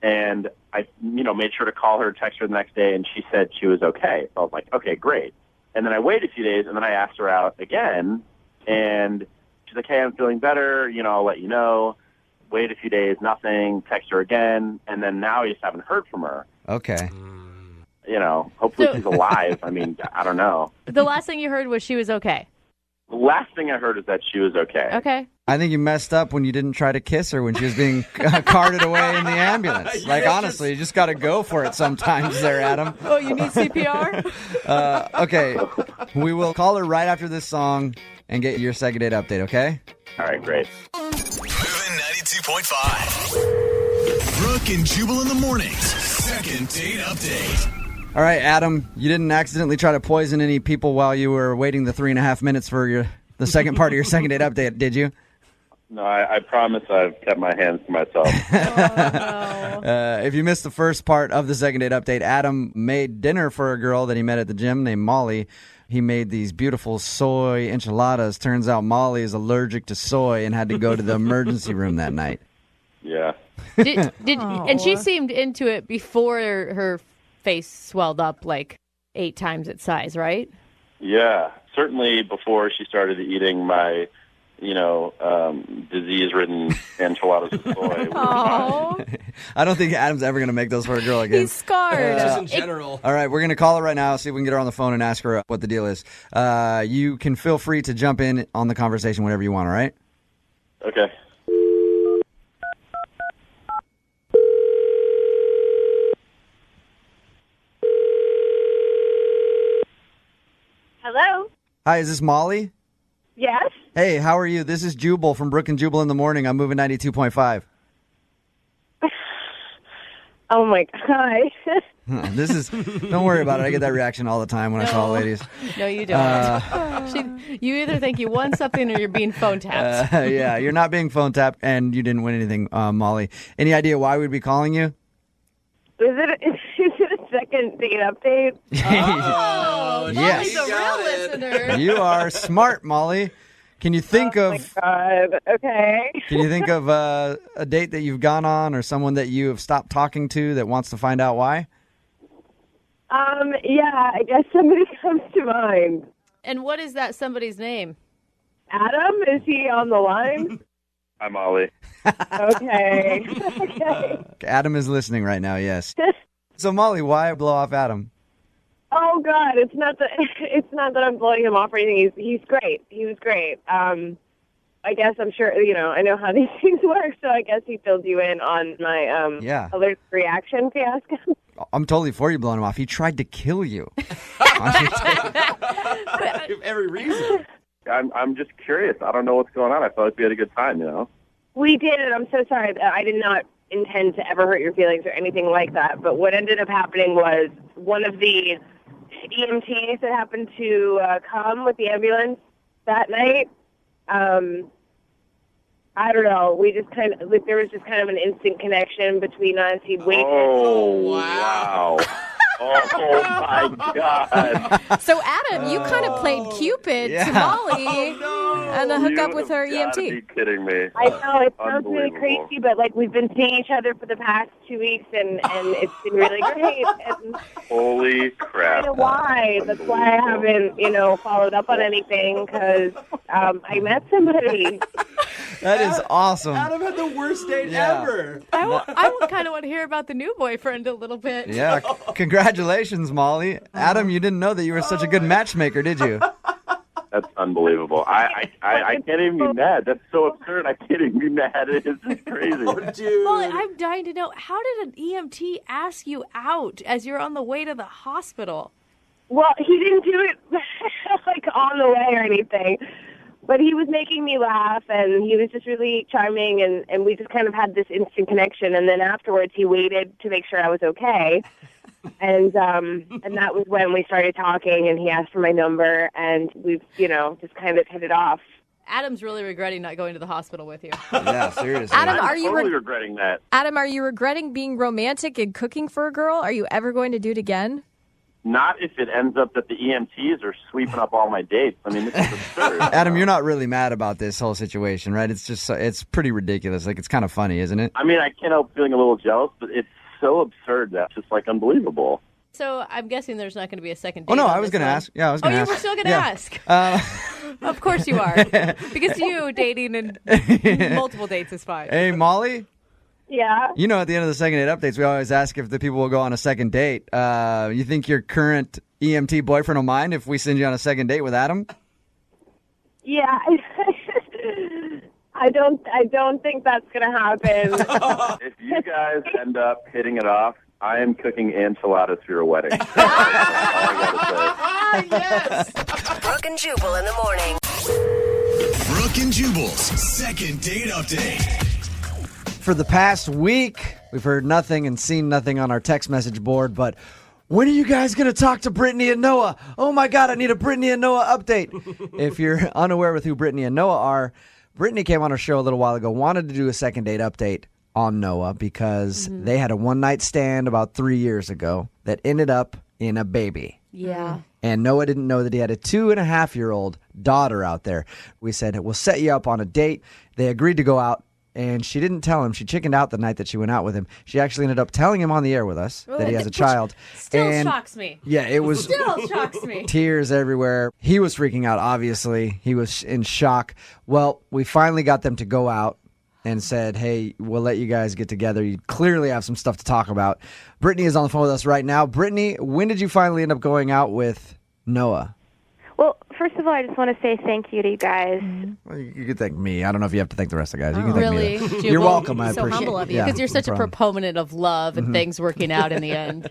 And I, made sure to call her, text her the next day, and she said she was okay. So I was like, okay, great. And then I waited a few days, and then I asked her out again, and she's like, hey, I'm feeling better. I'll let you know. Wait a few days, nothing. Text her again, and then now I just haven't heard from her. Okay. Hopefully she's alive. I mean, I don't know. The last thing you heard was she was okay. The last thing I heard is that she was okay. Okay. I think you messed up when you didn't try to kiss her when she was being carted away in the ambulance. Honestly, you just got to go for it sometimes there, Adam. Oh, you need CPR? Okay. We will call her right after this song and get your second date update, okay? All right, great. Moving 92.5. Brooke and Jubal in the mornings. Second date update. All right, Adam, you didn't accidentally try to poison any people while you were waiting the 3.5 minutes for the second part of your second date update, did you? No, I promise I've kept my hands to myself. If you missed the first part of the second date update, Adam made dinner for a girl that he met at the gym named Molly. He made these beautiful soy enchiladas. Turns out Molly is allergic to soy and had to go to the emergency room that night. Yeah. And she seemed into it before her face swelled up 8 times its size, right? Yeah, certainly before she started eating my, disease-ridden enchiladas with soy. I don't think Adam's ever going to make those for a girl again. He's scarred. Just in general. All right, we're going to call her right now, see if we can get her on the phone and ask her what the deal is. You can feel free to jump in on the conversation whenever you want, all right? Okay. Hello? Hi, is this Molly? Yes? Hey, how are you? This is Jubal from Brooke and Jubal in the Morning. I'm moving 92.5. Oh, my God. Don't worry about it. I get that reaction all the time when I call ladies. No, you don't. You either think you won something or you're being phone tapped. Yeah, you're not being phone tapped, and you didn't win anything, Molly. Any idea why we'd be calling you? Is it a second date update? Oh, yes. Molly's a real listener. You are smart, Molly. Can you think of? My God. Okay. Can you think of a date that you've gone on, or someone that you have stopped talking to that wants to find out why? Yeah, I guess somebody comes to mind. And what is that somebody's name? Adam? Is he on the line? Hi, Molly. Okay. Okay. Adam is listening right now, yes. So, Molly, why blow off Adam? Oh, God, it's not that I'm blowing him off or anything. He's great. He was great. I guess I'm sure, I know how these things work, so I guess he filled you in on my allergic reaction fiasco. I'm totally for you blowing him off. He tried to kill you. Every reason. I'm just curious. I don't know what's going on. I felt like we had a good time, We did, and I'm so sorry. I did not intend to ever hurt your feelings or anything like that. But what ended up happening was one of the EMTs that happened to come with the ambulance that night, I don't know. We just kind of, there was just kind of an instant connection between us. He waited. Oh, wow. Oh, my God. So, Adam, you kind of played Cupid to Molly. Oh, no. and a hookup with her You gotta EMT. be kidding me. I know it sounds really Unbelievable. crazy, but like we've been seeing each other for the past 2 weeks, and it's been really great. And Holy crap. I don't know why. That's why I haven't, followed up on anything because I met somebody. That is awesome. Adam had the worst date Yeah. ever. I kind of want to hear about the new boyfriend a little bit. Yeah, congratulations, Molly. Adam, you didn't know that you were such a good matchmaker, did you? That's unbelievable. I can't even be mad. That's so absurd. I can't even be mad. It is just crazy. Molly, I'm dying to know, how did an EMT ask you out as you're on the way to the hospital? Well, he didn't do it like on the way or anything, but he was making me laugh, and he was just really charming, and we just kind of had this instant connection. And then afterwards, he waited to make sure I was okay. And that was when we started talking, and he asked for my number, and we've, just kind of hit it off. Adam's really regretting not going to the hospital with you. Yeah, seriously. Adam, I'm totally regretting that. Adam, are you regretting being romantic and cooking for a girl? Are you ever going to do it again? Not if it ends up that the EMTs are sweeping up all my dates. I mean, this is absurd. Adam, you're not really mad about this whole situation, right? It's just, it's pretty ridiculous. Like, it's kind of funny, isn't it? I mean, I can't help feeling a little jealous, but it's so absurd that's just like unbelievable. So I'm guessing there's not going to be a second date. Oh, no, on I was this going to one. ask. Yeah, I was going to ask. Oh, you were still going to Yeah. ask? Of course you are. Because you dating and multiple dates is fine. Hey, Molly? Yeah? You know, at the end of the second date updates, we always ask if the people will go on a second date. You think your current EMT boyfriend will mind if we send you on a second date with Adam? Yeah. I don't think that's going to happen. If you guys end up hitting it off, I am cooking enchiladas for your wedding. That's all I gotta say. Brooke and Jubal in the morning. Brooke and Jubal's second date update. For the past week, we've heard nothing and seen nothing on our text message board, but when are you guys going to talk to Brittany and Noah? Oh my God, I need a Brittany and Noah update. If you're unaware with who Brittany and Noah are, Brittany came on our show a little while ago, wanted to do a second date update on Noah because they had a one-night stand about 3 years ago that ended up in a baby. Yeah. And Noah didn't know that he had a 2.5-year-old daughter out there. We said, we'll set you up on a date. They agreed to go out, and she didn't tell him. She chickened out the night that she went out with him. She actually ended up telling him on the air with us that he has a child. Still and shocks me. Yeah, it was Still shocks me. tears everywhere. He was freaking out, obviously. He was in shock. Well, we finally got them to go out and said, hey, we'll let you guys get together. You clearly have some stuff to talk about. Brittany is on the phone with us right now. Brittany, when did you finally end up going out with Noah? Well, first of all, I just want to say thank you to you guys. Well, you could thank me. I don't know if you have to thank the rest of the guys. You can thank Really? me. Jubal? You're welcome. I So appreciate humble of you. Yeah, Because you're no such a problem. proponent of love and things working out in the end.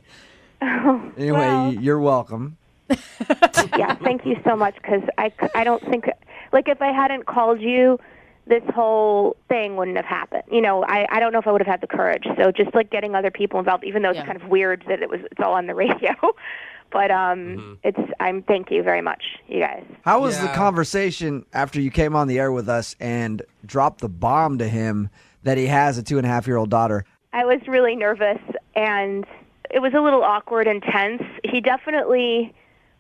Anyway, you're welcome. Yeah, thank you so much, because I don't think, like, if I hadn't called you, this whole thing wouldn't have happened. I don't know if I would have had the courage. So just, like, getting other people involved, even though it's kind of weird that it's all on the radio. But thank you very much, you guys. How was the conversation after you came on the air with us and dropped the bomb to him that he has a 2.5-year-old daughter? I was really nervous, and it was a little awkward and tense. He definitely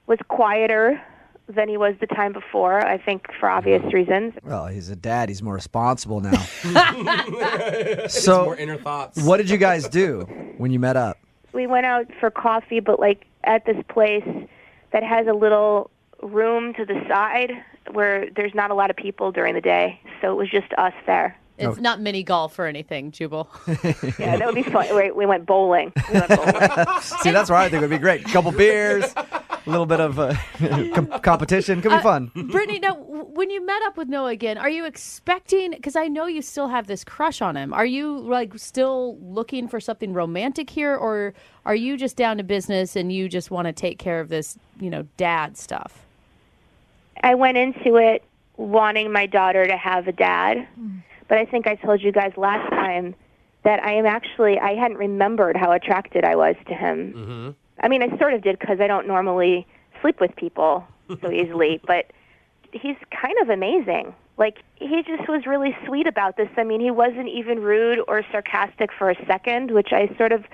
was quieter than he was the time before, I think, for obvious reasons. Well, he's a dad. He's more responsible now. So, more inner thoughts. What did you guys do when you met up? We went out for coffee, but, like, at this place that has a little room to the side where there's not a lot of people during the day. So it was just us there. It's not mini golf or anything, Jubal. Yeah, that would be fun. We went bowling. See, that's where I think it would be great. A couple beers, a little bit of competition. Could be fun. Brittany, now, when you met up with Noah again, are you expecting, because I know you still have this crush on him, are you, like, still looking for something romantic here, or are you just down to business and you just want to take care of this, dad stuff? I went into it wanting my daughter to have a dad. But I think I told you guys last time that I hadn't remembered how attracted I was to him. Mm-hmm. I mean, I sort of did because I don't normally sleep with people so easily, but he's kind of amazing. Like, he just was really sweet about this. I mean, he wasn't even rude or sarcastic for a second, which I sort of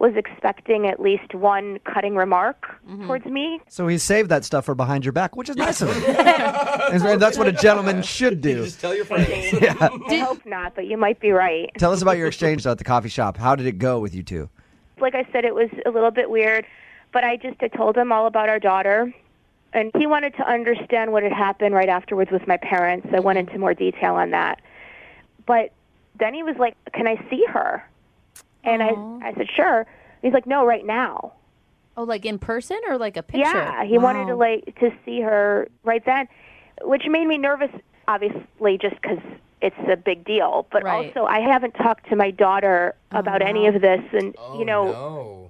was expecting at least one cutting remark towards me. So he saved that stuff for behind your back, which is nice of him. And that's what a gentleman should do. Just tell your friends. I hope not, but you might be right. Tell us about your exchange though, at the coffee shop. How did it go with you two? Like I said, it was a little bit weird, but I told him all about our daughter, and he wanted to understand what had happened right afterwards with my parents. I went into more detail on that. But then he was like, can I see her? And I said, sure. He's like, no, right now. Oh, like in person or like a picture? Yeah, he wanted to see her right then, which made me nervous, obviously, just because it's a big deal. But also, I haven't talked to my daughter about any of this, and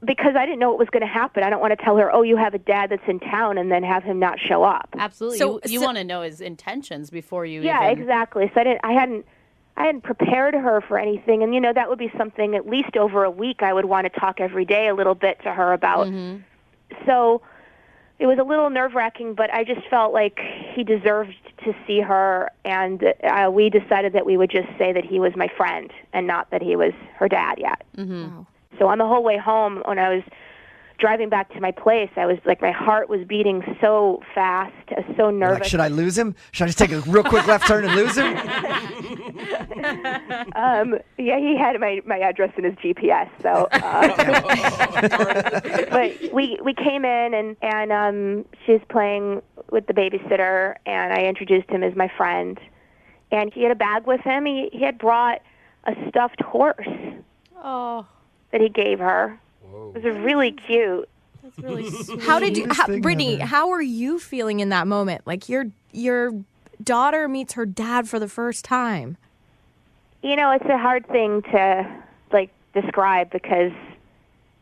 because I didn't know what was going to happen. I don't want to tell her, oh, you have a dad that's in town, and then have him not show up. Absolutely. So you want to know his intentions before you even... exactly. So I hadn't prepared her for anything, and that would be something at least over a week I would want to talk every day a little bit to her about. So it was a little nerve-wracking, but I just felt like he deserved to see her, and we decided that we would just say that he was my friend and not that he was her dad yet. Wow. So on the whole way home, when I was driving back to my place, I was like, my heart was beating so fast, I was so nervous. Like, should I lose him? Should I just take a real quick left turn and lose him? Yeah, he had my address in his GPS. So, but we came in and she was playing with the babysitter, and I introduced him as my friend. And he had a bag with him. He had brought a stuffed horse. Oh, that he gave her. It was really cute. That's really sweet. Brittany, how are you feeling in that moment? Like your daughter meets her dad for the first time. It's a hard thing to describe because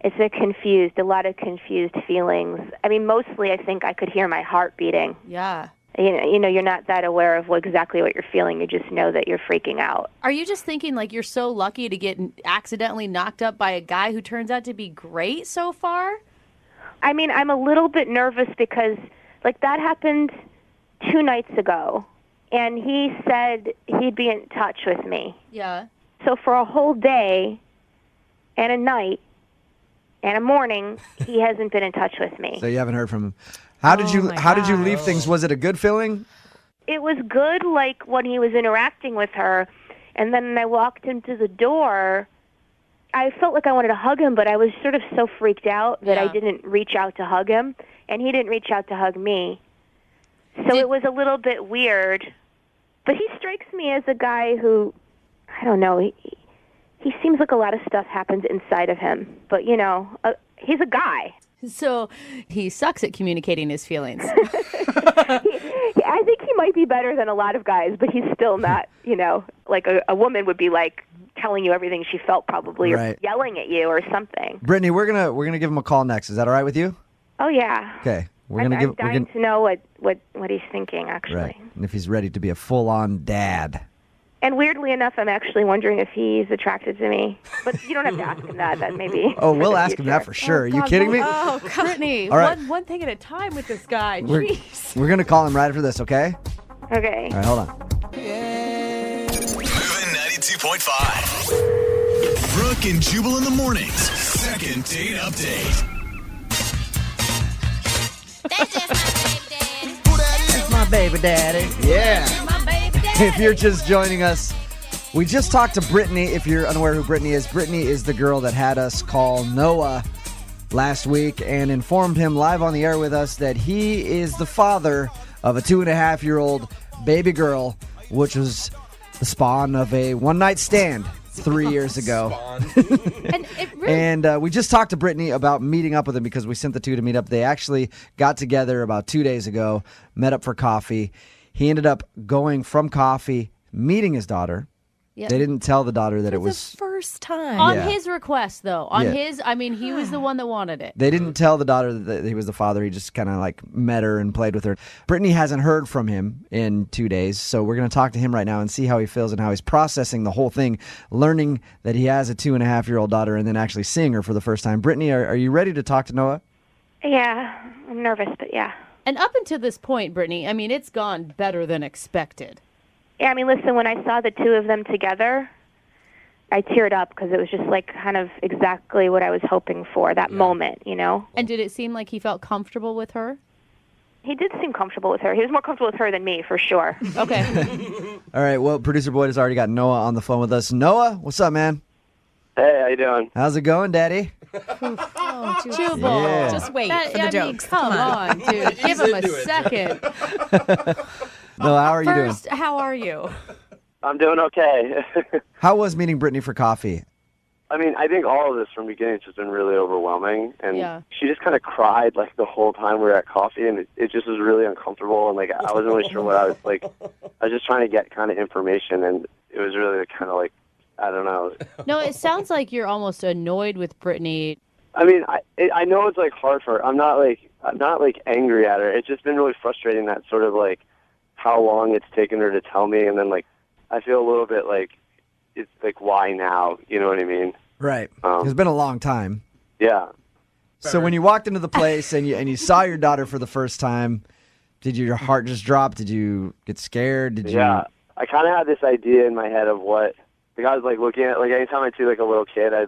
it's a lot of confused feelings. I mean, mostly I think I could hear my heart beating. Yeah. You're not that aware of exactly what you're feeling. You just know that you're freaking out. Are you just thinking you're so lucky to get accidentally knocked up by a guy who turns out to be great so far? I mean, I'm a little bit nervous because that happened 2 nights ago, and he said he'd be in touch with me. Yeah. So for a whole day and a night and a morning, he hasn't been in touch with me. So you haven't heard from him. How did you leave things? Was it a good feeling? It was good, when he was interacting with her, and then I walked into the door. I felt like I wanted to hug him, but I was sort of so freaked out that I didn't reach out to hug him, and he didn't reach out to hug me. So it was a little bit weird. But he strikes me as a guy who, I don't know, he seems like a lot of stuff happens inside of him. But, he's a guy. So he sucks at communicating his feelings. I think he might be better than a lot of guys, but he's still not, like a woman would be telling you everything she felt probably, or yelling at you or something. Brittany, we're gonna give him a call next. Is that all right with you? Oh yeah. Okay. I'm dying to know what he's thinking, actually. Right. And if he's ready to be a full-on dad. And weirdly enough, I'm actually wondering if he's attracted to me. But you don't have to ask him that. That maybe. Oh, we'll ask him that for sure. Are you kidding me? Oh, Brittany. All right. One thing at a time with this guy. We're going to call him right after this, okay? Okay. All right, hold on. Moving 92.5. Brooke and Jubal in the mornings. Second date update. That's my baby daddy. Yeah. If you're just joining us, we just talked to Brittany. If you're unaware who Brittany is the girl that had us call Noah last week and informed him live on the air with us that he is the father of a 2.5-year-old baby girl, which was the spawn of a one-night stand 3 years ago. And we just talked to Brittany about meeting up with him because we sent the two to meet up. They actually got together about 2 days ago, met up for coffee. He ended up going from coffee, meeting his daughter. Yep. They didn't tell the daughter that it was the first time. On his request, though. He was the one that wanted it. They didn't tell the daughter that he was the father. He just kind of met her and played with her. Brittany hasn't heard from him in 2 days, so we're going to talk to him right now and see how he feels and how he's processing the whole thing, learning that he has a 2.5-year-old daughter and then actually seeing her for the first time. Brittany, are you ready to talk to Noah? Yeah, I'm nervous, but yeah. And up until this point, Brittany, it's gone better than expected. Yeah, listen, when I saw the two of them together, I teared up because it was just like kind of exactly what I was hoping for, that moment, you know? And did it seem like he felt comfortable with her? He did seem comfortable with her. He was more comfortable with her than me, for sure. Okay. All right, well, Producer Boyd has already got Noah on the phone with us. Noah, what's up, man? Hey, how you doing? How's it going, Daddy? Jubal. Yeah. Just wait for the jokes. Come on, dude. Give him a second. Noah, how are you doing? First, how are you? I'm doing okay. How was meeting Brittany for coffee? I mean, I think all of this from the beginning has just been really overwhelming. And Yeah. she just kind of cried like the whole time we were at coffee, and it just was really uncomfortable. And like I wasn't really sure what I was like. I was just trying to get kind of information, and it was really kind of like, I don't know. No, it sounds like you're almost annoyed with Brittany. I mean, I know it's like hard for her. I'm not like angry at her. It's just been really frustrating that sort of like how long it's taken her to tell me, and then like I feel a little bit like it's like why now? You know what I mean? Right. It's been a long time. Yeah. So when you walked into the place and you saw your daughter for the first time, did your heart just drop? Did you get scared? Did you? Yeah. I kind of had this idea in my head of what like I was like looking at like anytime I see like a little kid, I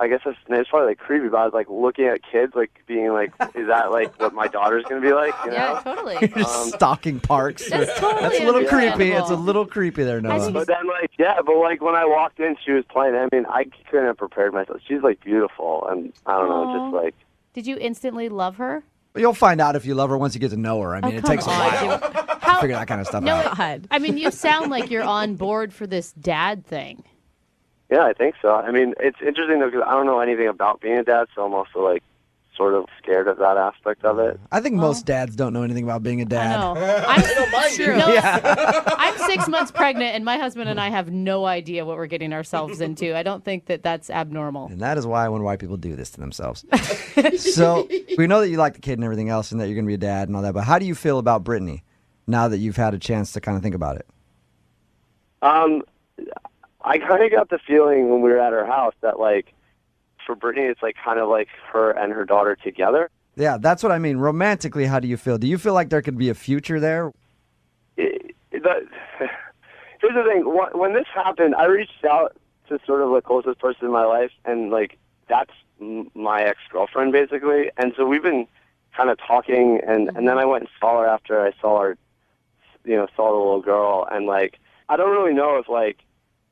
guess it's probably like creepy, but I was like looking at kids, like being like, is that like what my daughter's gonna be like? You know? Totally. You're just stalking parks. That's totally That's a little creepy. understandable. It's a little creepy there, Noah. But then like when I walked in, she was playing. I mean, I couldn't have prepared myself. She's like beautiful, and I don't know, just like. Did you instantly love her? You'll find out if you love her once you get to know her. I mean, it come takes a on, while dude. to figure that kind of stuff No, out. I mean, you sound like you're on board for this dad thing. Yeah, I think so. I mean, it's interesting though because I don't know anything about being a dad, so I'm also like sort of scared of that aspect of it. I think most dads don't know anything about being a dad. I'm 6 months pregnant, and my husband and I have no idea what we're getting ourselves into. I don't think that that's abnormal. And that is why I wonder why people do this to themselves. So we know that you like the kid and everything else and that you're going to be a dad and all that, but how do you feel about Brittany now that you've had a chance to kind of think about it? I kind of got the feeling when we were at her house that, like, for Brittany, it's like kind of like her and her daughter together. Yeah, that's what I mean. Romantically, how do you feel? Do you feel like there could be a future there? Here's the thing. When this happened, I reached out to sort of the closest person in my life, and, like, that's my ex-girlfriend, basically. And so we've been kind of talking, and then I went and saw her after I saw her, saw the little girl. And, like, I don't really know if, like,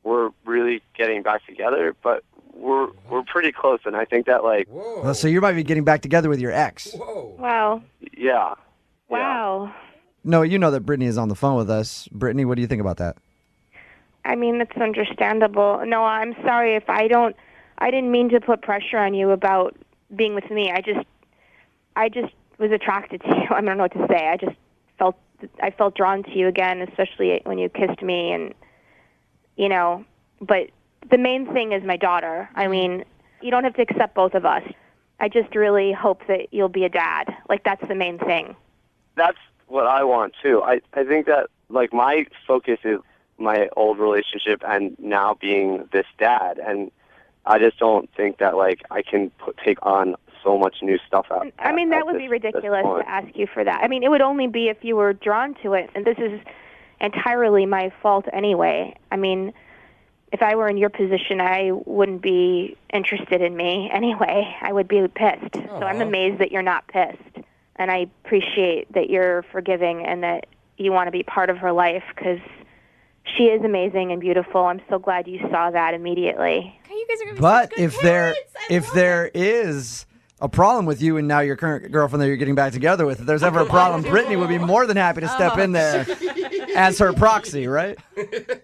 we're really getting back together, but we're pretty close, and I think that, like... Well, so you might be getting back together with your ex. Wow. Yeah. Wow. No, you know that Brittany is on the phone with us. Brittany, what do you think about that? I mean, it's understandable. No, I'm sorry if I didn't mean to put pressure on you about being with me. I just was attracted to you. I don't know what to say. I felt drawn to you again, especially when you kissed me, and but the main thing is my daughter. I mean, you don't have to accept both of us. I just really hope that you'll be a dad. Like, that's the main thing. That's what I want, too. I think that, like, my focus is my old relationship and now being this dad. And I just don't think that, like, I can take on so much new stuff out. I mean, that would be ridiculous to ask you for that. I mean, it would only be if you were drawn to it. And this is entirely my fault anyway. I mean, if I were in your position, I wouldn't be interested in me anyway. I would be pissed. So I'm amazed that you're not pissed. And I appreciate that you're forgiving and that you want to be part of her life because she is amazing and beautiful. I'm so glad you saw that immediately. You guys are gonna be But such good if there is a problem with you and now your current girlfriend that you're getting back together with, if there's ever a problem, Brittany would be more than happy to step in there as her proxy, right?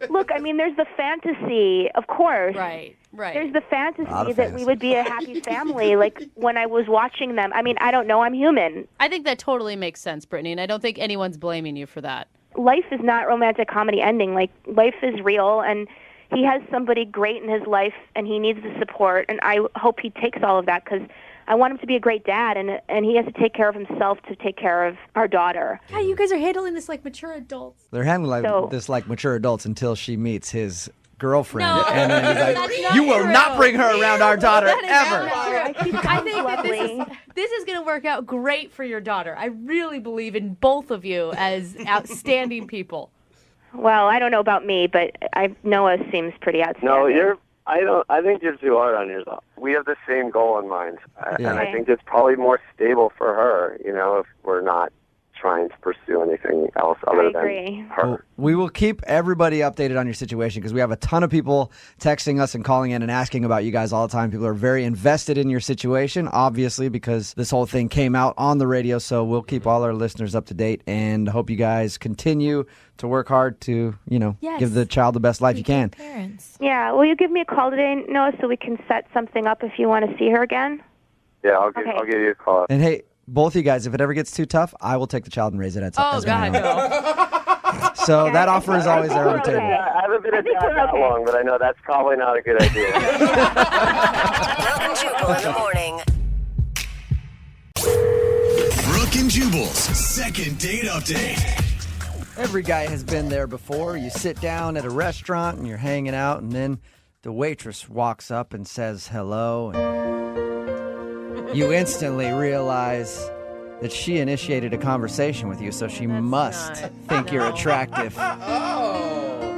Look, I mean, there's the fantasy, of course. Right. There's the fantasy that we would be a happy family, like when I was watching them. I mean, I don't know. I'm human. I think that totally makes sense, Brittany, and I don't think anyone's blaming you for that. Life is not romantic comedy ending. Like, life is real, and he has somebody great in his life, and he needs the support, and I hope he takes all of that because I want him to be a great dad, and he has to take care of himself to take care of our daughter. Yeah, you guys are handling this like mature adults. They're handling this like mature adults until she meets his girlfriend. No, and then he's like, that's not you will true. not bring her around our daughter That is ever. not true. I think that this is going to work out great for your daughter. I really believe in both of you as outstanding people. Well, I don't know about me, but Noah seems pretty outstanding. No, I think you're too hard on yourself. We have the same goal in mind, and I think it's probably more stable for her. If we're not trying to pursue anything else other than her. Well, we will keep everybody updated on your situation because we have a ton of people texting us and calling in and asking about you guys all the time. People are very invested in your situation, obviously, because this whole thing came out on the radio. So we'll keep all our listeners up to date and hope you guys continue to work hard to, give the child the best life you can. Parents. Yeah, will you give me a call today, Noah, so we can set something up if you want to see her again? Yeah, I'll give you a call. And hey, both of you guys, if it ever gets too tough, I will take the child and raise it as my own. So that offer is always there on the table. I haven't been at that long, but I know that's probably not a good idea. Brooke and Jubal in the morning. Brooke and Jubal's second date update. Every guy has been there before. You sit down at a restaurant and you're hanging out, and then the waitress walks up and says hello, and you instantly realize that she initiated a conversation with you, so she must think you're attractive.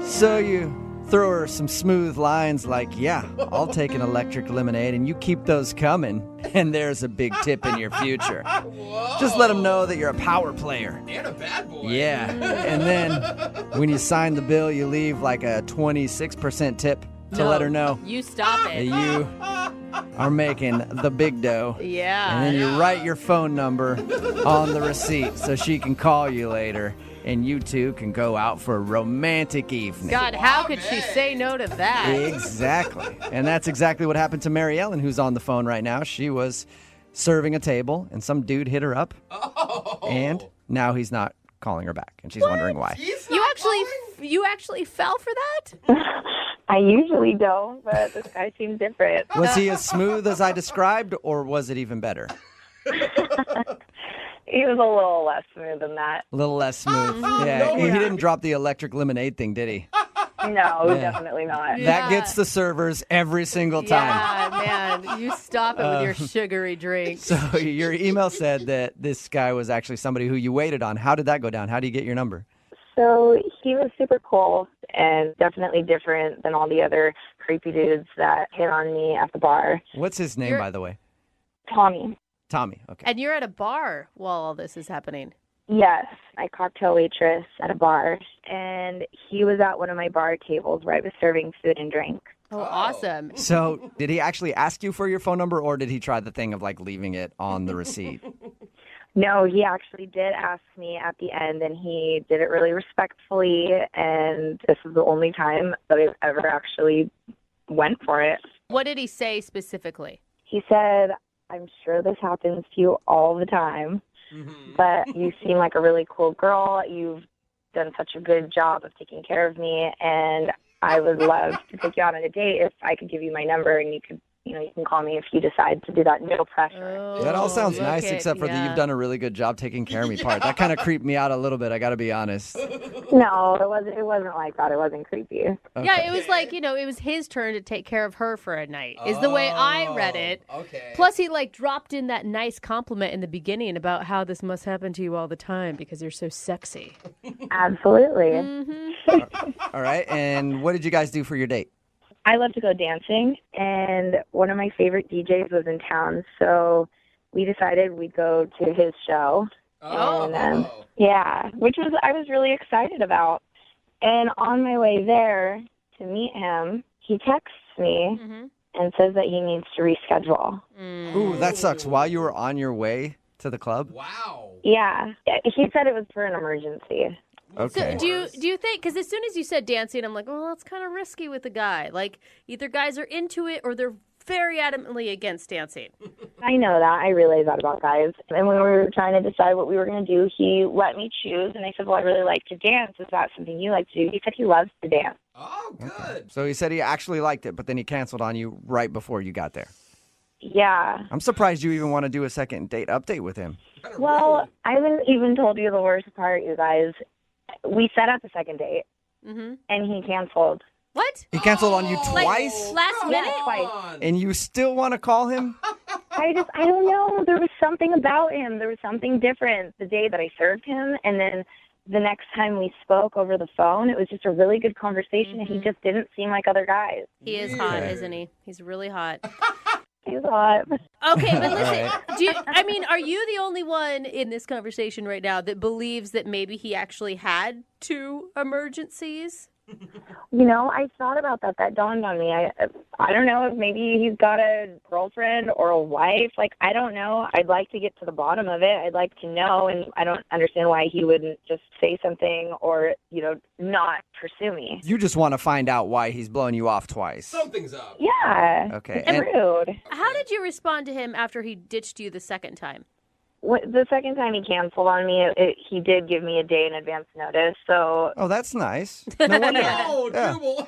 So you throw her some smooth lines like, yeah, I'll take an electric lemonade, and you keep those coming, and there's a big tip in your future. Just let them know that you're a power player. And a bad boy. Yeah. And then when you sign the bill, you leave like a 26% tip to let her know. You stop it. You are making the big dough. Yeah. And then you write your phone number on the receipt so she can call you later, and you two can go out for a romantic evening. God, how could she say no to that? Exactly. And that's exactly what happened to Mary Ellen, who's on the phone right now. She was serving a table, and some dude hit her up, and now he's not calling her back, and she's wondering why. You actually fell for that? I usually don't, but this guy seems different. Was he as smooth as I described, or was it even better? He was a little less smooth than that. A little less smooth. Yeah, he didn't drop the electric lemonade thing, did he? No, definitely not. That gets the servers every single time. Yeah, man. You stop it with your sugary drinks. So your email said that this guy was actually somebody who you waited on. How did that go down? How do you get your number? So he was super cool and definitely different than all the other creepy dudes that hit on me at the bar. What's his name, by the way? Tommy. Tommy, okay. And you're at a bar while all this is happening. Yes, I cocktail waitress at a bar, and he was at one of my bar tables where I was serving food and drink. Oh, awesome. So did he actually ask you for your phone number, or did he try the thing of like leaving it on the receipt? No, he actually did ask me at the end, and he did it really respectfully, and this is the only time that I've ever actually went for it. What did he say specifically? He said, I'm sure this happens to you all the time, but you seem like a really cool girl. You've done such a good job of taking care of me, and I would love to take you out on a date if I could give you my number, and you could, you can call me if you decide to do that. No pressure. That all sounds nice, except for the you've done a really good job taking care of me part. That kind of creeped me out a little bit, I got to be honest. No, it wasn't like that. It wasn't creepy. Okay. Yeah, it was like, it was his turn to take care of her for a night, is the way I read it. Okay. Plus, he dropped in that nice compliment in the beginning about how this must happen to you all the time because you're so sexy. Absolutely. All right, and what did you guys do for your date? I love to go dancing, and one of my favorite DJs was in town, so we decided we'd go to his show. And, which I was really excited about. And on my way there to meet him, he texts me and says that he needs to reschedule. Ooh, that sucks. While you were on your way to the club? Wow. Yeah. He said it was for an emergency. Okay. So do you think, because as soon as you said dancing, I'm like, well, that's kind of risky with a guy. Like, either guys are into it or they're very adamantly against dancing. I know that. I realize that about guys. And when we were trying to decide what we were going to do, he let me choose. And I said, well, I really like to dance. Is that something you like to do? He said he loves to dance. Oh, good. Okay. So he said he actually liked it, but then he canceled on you right before you got there. Yeah. I'm surprised you even want to do a second date update with him. Well, I haven't even told you the worst part, you guys. We set up a second date, and he canceled. What? He canceled on you twice? Last minute? Yeah, twice. And you still want to call him? I don't know. There was something about him. There was something different the day that I served him, and then the next time we spoke over the phone, it was just a really good conversation, and he just didn't seem like other guys. He is hot, isn't he? He's really hot. He's hot. Okay, but listen, are you the only one in this conversation right now that believes that maybe he actually had 2 emergencies? You know, I thought about that. That dawned on me. I don't know if maybe he's got a girlfriend or a wife. Like, I don't know. I'd like to get to the bottom of it. I'd like to know, and I don't understand why he wouldn't just say something or, not pursue me. You just want to find out why he's blowing you off twice. Something's up. Yeah. Okay. It's rude. How did you respond to him after he ditched you the second time? The second time he canceled on me, he did give me a day in advance notice. So. Oh, that's nice. No wonder. Jubal.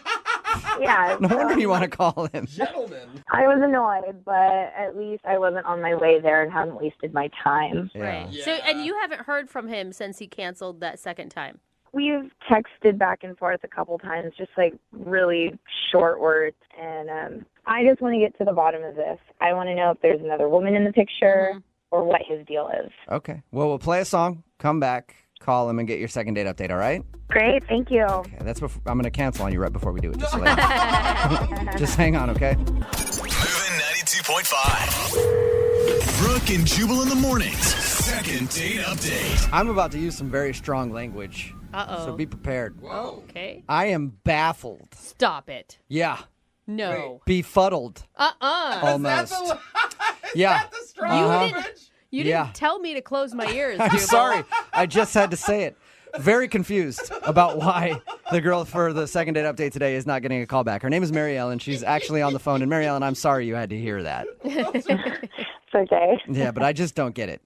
Yeah. No wonder you want to call him. Gentlemen. I was annoyed, but at least I wasn't on my way there and hadn't wasted my time. Right. Yeah. So, and you haven't heard from him since he canceled that second time? We've texted back and forth a couple times, just like really short words. And I just want to get to the bottom of this. I want to know if there's another woman in the picture or what his deal is. Okay. Well, we'll play a song, come back, call him, and get your second date update, all right? Great. Thank you. Okay, I'm going to cancel on you right before we do it. Just, so just hang on, okay? Moving 92.5. Brooke and Jubal in the mornings. Second date update. I'm about to use some very strong language. Uh-oh. So be prepared. Whoa. Okay. I am baffled. Stop it. Yeah. No. Befuddled. Almost. Yeah. You didn't tell me to close my ears. I'm sorry. I just had to say it. Very confused about why the girl for the second date update today is not getting a call back. Her name is Mary Ellen. She's actually on the phone. And Mary Ellen, I'm sorry you had to hear that. It's okay. Yeah, but I just don't get it.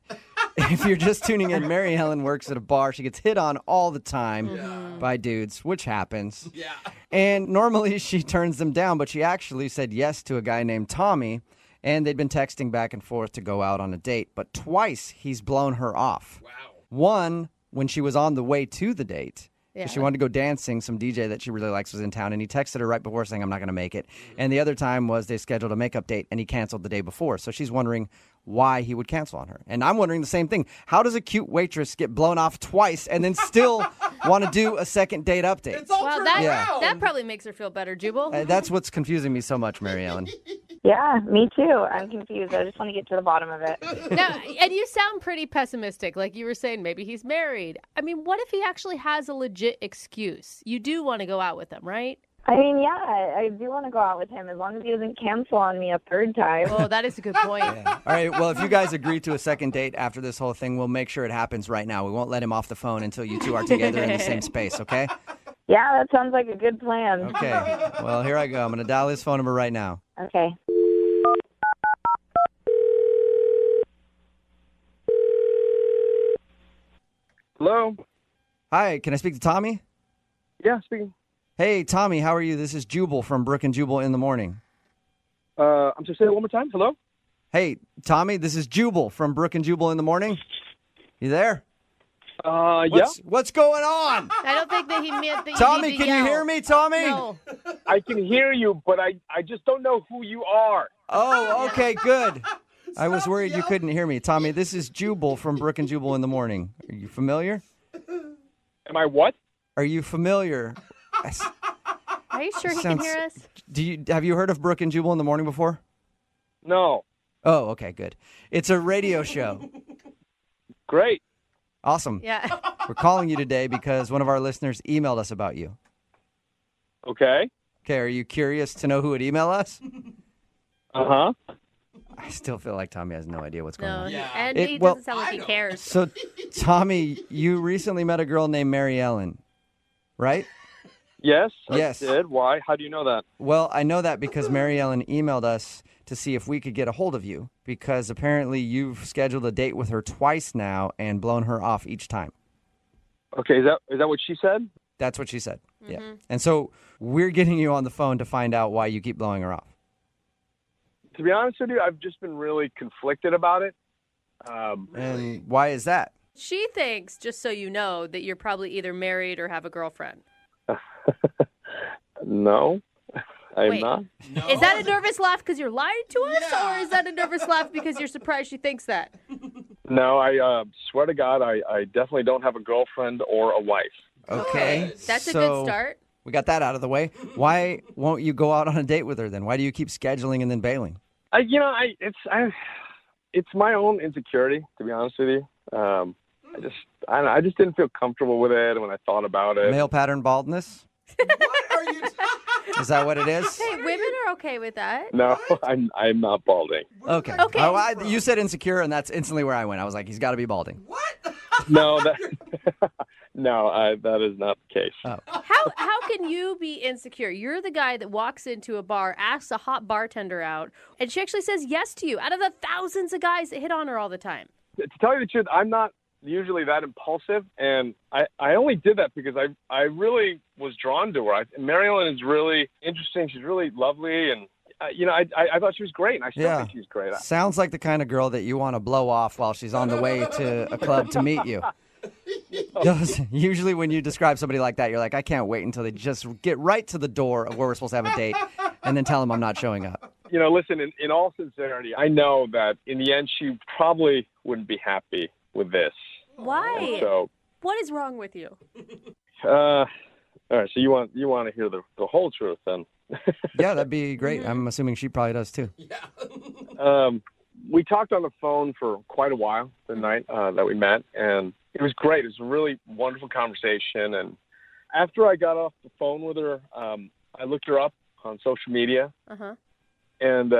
If you're just tuning in, Mary Ellen works at a bar. She gets hit on all the time by dudes, which happens. Yeah. And normally she turns them down, but she actually said yes to a guy named Tommy. And they'd been texting back and forth to go out on a date. But twice he's blown her off. Wow. One, when she was on the way to the date. Yeah. She wanted to go dancing. Some DJ that she really likes was in town. And he texted her right before saying, I'm not going to make it. And the other time was they scheduled a makeup date and he canceled the day before. So she's wondering why he would cancel on her. And I'm wondering the same thing. How does a cute waitress get blown off twice and then still want to do a second date update? It's all that probably makes her feel better, Jubal. That's what's confusing me so much, Mary Ellen. Yeah, me too. I'm confused. I just want to get to the bottom of it. Now, and you sound pretty pessimistic. Like you were saying, maybe he's married. I mean, what if he actually has a legit excuse? You do want to go out with him, right? I mean, yeah, I do want to go out with him as long as he doesn't cancel on me a third time. Oh, that is a good point. Yeah. All right, well, if you guys agree to a second date after this whole thing, we'll make sure it happens right now. We won't let him off the phone until you two are together in the same space, okay? Yeah, that sounds like a good plan. Okay. Well, here I go. I'm going to dial his phone number right now. Okay. Hello? Hi, can I speak to Tommy? Yeah, speaking. Hey, Tommy, how are you? This is Jubal from Brooke and Jubal in the morning. I'm sorry, say that one more time. Hello? Hey, Tommy, this is Jubal from Brooke and Jubal in the morning. You there? Yeah. What's going on? I don't think that he meant that you Tommy, need to can you yell. hear me, Tommy? No. I can hear you, but I just don't know who you are. Oh, okay, good. I was worried you couldn't hear me. Tommy, this is Jubal from Brooke and Jubal in the morning. Are you familiar? Am I what? Are you familiar? Are you sure he can hear us? Have you heard of Brooke and Jubal in the morning before? No. Oh, okay, good. It's a radio show. Great. Awesome. Yeah. We're calling you today because one of our listeners emailed us about you. Okay. Okay, are you curious to know who would email us? Uh-huh. I still feel like Tommy has no idea what's going on. Yeah. And he doesn't sound like he cares. So, Tommy, you recently met a girl named Mary Ellen, right? Yes, Yes. I did. Why? How do you know that? Well, I know that because Mary Ellen emailed us to see if we could get a hold of you because apparently you've scheduled a date with her twice now and blown her off each time. Okay, is that what she said? That's what she said. Yeah. And so we're getting you on the phone to find out why you keep blowing her off. To be honest with you, I've just been really conflicted about it. And why is that? She thinks, just so you know, that you're probably either married or have a girlfriend. No, I'm Wait. not. No. Is that a nervous laugh because you're lying to us, or is that a nervous laugh because you're surprised she thinks that? No, I swear to God, I definitely don't have a girlfriend or a wife. Okay. That's a good start. We got that out of the way. Why won't you go out on a date with her then? Why do you keep scheduling and then bailing? It's my own insecurity, to be honest with you. I just didn't feel comfortable with it when I thought about it. Male pattern baldness? Is that what it is? Hey, women are okay with that. No, I'm not balding. Okay. Oh, you said insecure, and that's instantly where I went. I was like, he's got to be balding. No, that is not the case. Oh. How can you be insecure? You're the guy that walks into a bar, asks a hot bartender out, and she actually says yes to you out of the thousands of guys that hit on her all the time. To tell you the truth, I'm not usually that impulsive, and I only did that because I really was drawn to her. Mary Ellen is really interesting. She's really lovely, and I thought she was great, and I still think she's great. Sounds like the kind of girl that you want to blow off while she's on the way to a club to meet you. Usually when you describe somebody like that, you're like, I can't wait until they just get right to the door of where we're supposed to have a date and then tell them I'm not showing up. Listen, in all sincerity, I know that in the end she probably wouldn't be happy with this. Why? So, what is wrong with you? All right, so you want to hear the whole truth then? Yeah, that'd be great. I'm assuming she probably does too. We talked on the phone for quite a while the night that we met, and it was great. It was a really wonderful conversation. And after I got off the phone with her, I looked her up on social media, and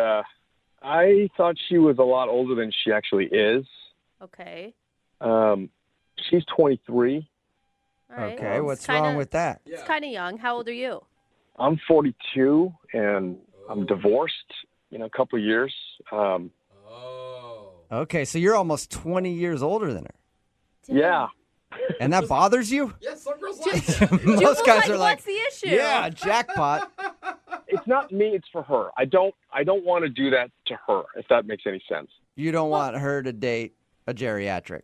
I thought she was a lot older than she actually is. Okay. She's 23. All right. Okay, what's wrong with that? It's kind of young. How old are you? I'm 42, and I'm divorced in a couple of years. Okay, so you're almost 20 years older than her. Yeah. And that bothers you? Yeah, some girls like that. Most guys are like, what's the issue? Yeah, jackpot. It's not me, it's for her. I don't want to do that to her, if that makes any sense. You don't want her to date a geriatric.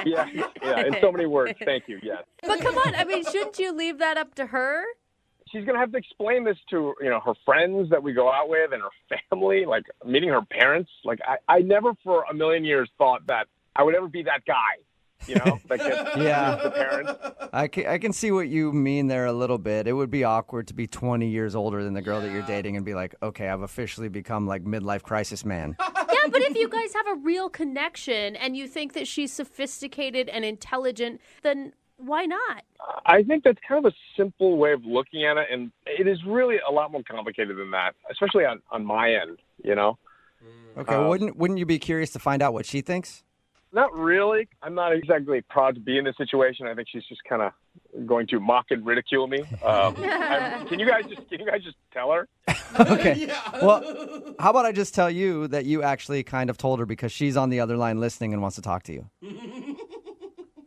Yeah, in so many words. Thank you, yes. But come on, shouldn't you leave that up to her? She's going to have to explain this to, her friends that we go out with and her family, like meeting her parents. Like, I never for a million years thought that I would ever be that guy, that gets the parents. I can see what you mean there a little bit. It would be awkward to be 20 years older than the girl that you're dating and be like, okay, I've officially become like midlife crisis man. Yeah, but if you guys have a real connection and you think that she's sophisticated and intelligent, then why not? I think that's kind of a simple way of looking at it, and it is really a lot more complicated than that, especially on my end, Okay, wouldn't you be curious to find out what she thinks? Not really. I'm not exactly proud to be in this situation. I think she's just kind of going to mock and ridicule me. Can you guys just tell her? Okay. Well, how about I just tell you that you actually kind of told her because she's on the other line listening and wants to talk to you.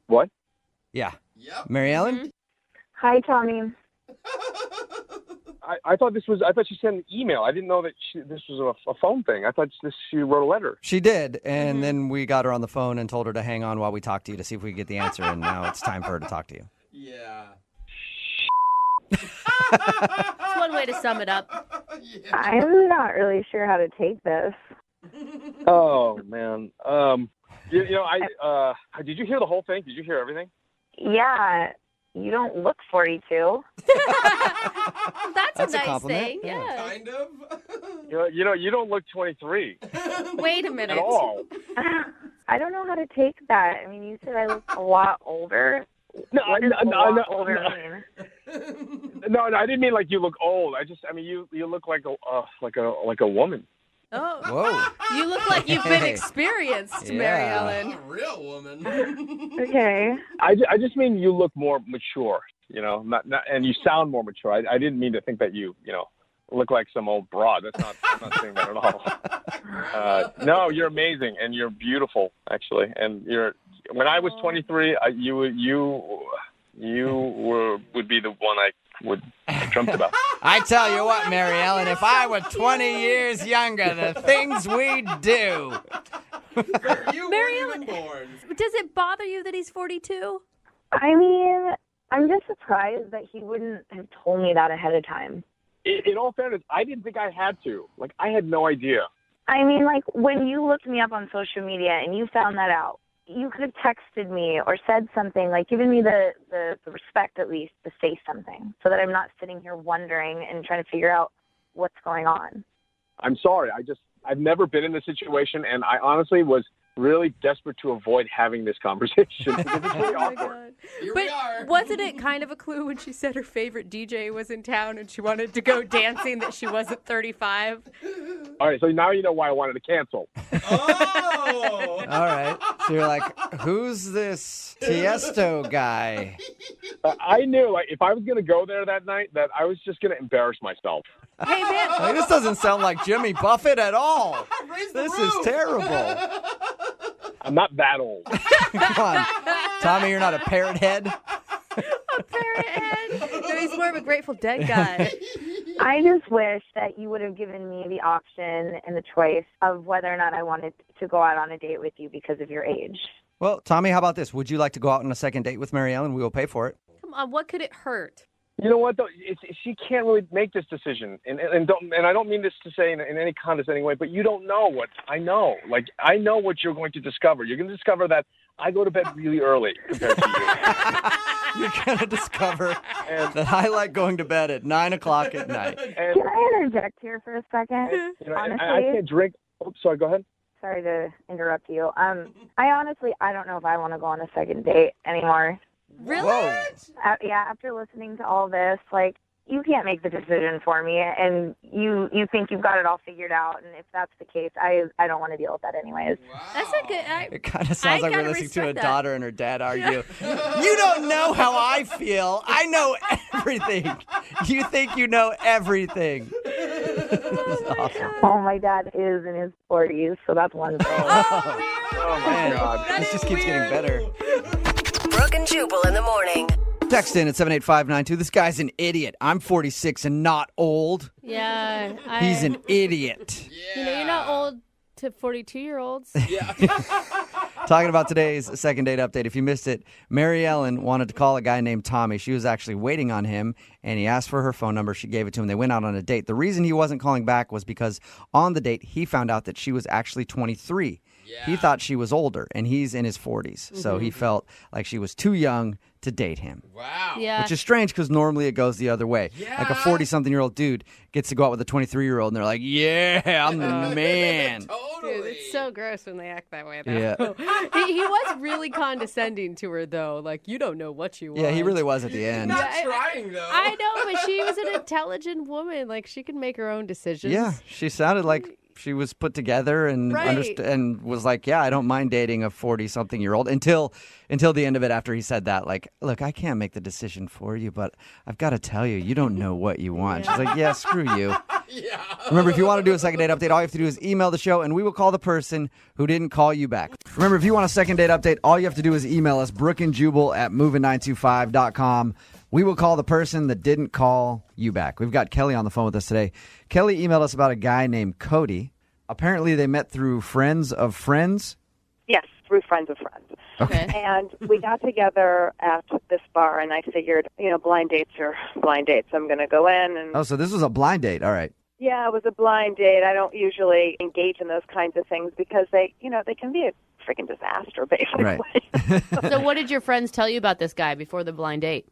What? Yeah. Yep. Mary Ellen? Hi, Tommy. I thought she sent an email. I didn't know that this was a phone thing. I thought she wrote a letter. She did, and then we got her on the phone and told her to hang on while we talked to you to see if we could get the answer, and now it's time for her to talk to you. Yeah. That's one way to sum it up. Yeah. I'm not really sure how to take this. Oh, man. Did you hear the whole thing? Did you hear everything? Yeah. You don't look 42. That's a nice compliment. thing. Yeah. Kind of. You don't look 23 Wait a minute. at all. I don't know how to take that. I mean, you said I look a lot older. No, Older mean? No, I didn't mean like you look old. You look like a woman. Oh. Whoa. You look like you've been experienced, Mary Ellen. A real woman. Okay. I just mean you look more mature, not and you sound more mature. I didn't mean to think that you look like some old broad. I'm not saying that at all. No, you're amazing and you're beautiful, actually. And when I was 23, you would be the one I would have dreamt about. I tell you what, Mary Ellen, if I were 20 years younger, the things we'd do. Mary Ellen, does it bother you that he's 42? I mean, I'm just surprised that he wouldn't have told me that ahead of time. In all fairness, I didn't think I had to. Like, I had no idea. I mean, like, when you looked me up on social media and you found that out, you could have texted me or said something, like given me the respect at least to say something so that I'm not sitting here wondering and trying to figure out what's going on. I'm sorry. I've never been in this situation, and I honestly was really desperate to avoid having this conversation because it's really awkward. But wasn't it kind of a clue when she said her favorite DJ was in town and she wanted to go dancing that she wasn't 35? All right, so now you know why I wanted to cancel. Oh! All right. So you're like, who's this Tiesto guy? I knew, like, if I was going to go there that night, that I was just going to embarrass myself. Hey, man. Like, this doesn't sound like Jimmy Buffett at all. This is terrible. I'm not that old. Come on. Tommy, you're not a parrot head? A parrot head? No, he's more of a Grateful Dead guy. I just wish that you would have given me the option and the choice of whether or not I wanted to go out on a date with you because of your age. Well, Tommy, how about this? Would you like to go out on a second date with Mary Ellen? We will pay for it. Come on, what could it hurt? You know what, though? She can't really make this decision. And I don't mean this to say in any condescending way, but you don't know what I know. Like, I know what you're going to discover. You're going to discover that I go to bed really early compared to you. You're going to discover that I like going to bed at 9 o'clock at night. Can I interject here for a second? You know, Honestly, I can't drink. Oh, sorry, go ahead. Sorry to interrupt you. I don't know if I want to go on a second date anymore. Really? Yeah, after listening to all this, like, you can't make the decision for me, and you think you've got it all figured out, and if that's the case, I don't want to deal with that anyways. Wow. That's a good... It kind of sounds like we're listening to a daughter and her dad argue. You don't know how I feel. I know everything. You think you know everything. Awesome. Oh, my dad is in his 40s, so that's one thing. Oh, my God. This just keeps getting better. Brooke and Jubal in the morning. Text in at 78592. This guy's an idiot. I'm 46 and not old. Yeah. He's an idiot. You know, you're not old to 42-year-olds. Yeah. Talking about today's second date update. If you missed it, Mary Ellen wanted to call a guy named Tommy. She was actually waiting on him, and he asked for her phone number. She gave it to him. They went out on a date. The reason he wasn't calling back was because on the date, he found out that she was actually 23. Yeah. He thought she was older, and he's in his 40s. So he felt like she was too young to date him. Wow. Yeah. Which is strange because normally it goes the other way. Yeah. Like a 40-something-year-old dude gets to go out with a 23-year-old, and they're like, yeah, I'm the man. Totally. Dude, it's so gross when they act that way, though. Yeah. He was really condescending to her, though. Like, you don't know what you want. Yeah, he really was at the end. Not trying, though. I know, but she was an intelligent woman. Like, she can make her own decisions. Yeah, she sounded like she was put together and and was like, yeah, I don't mind dating a 40-something-year-old until the end of it after he said that. Like, look, I can't make the decision for you, but I've got to tell you, you don't know what you want. She's like, yeah, screw you. Yeah. Remember, if you want to do a second date update, all you have to do is email the show, and we will call the person who didn't call you back. Remember, if you want a second date update, all you have to do is email us, brookandjubal@movin925.com. We will call the person that didn't call you back. We've got Kelly on the phone with us today. Kelly emailed us about a guy named Cody. Apparently, they met through friends of friends. Yes, through friends of friends. Okay. And we got together at this bar, and I figured, blind dates are blind dates. I'm going to go in and... Oh, so this was a blind date. All right. Yeah, it was a blind date. I don't usually engage in those kinds of things because they can be a freaking disaster, basically. Right. So what did your friends tell you about this guy before the blind date?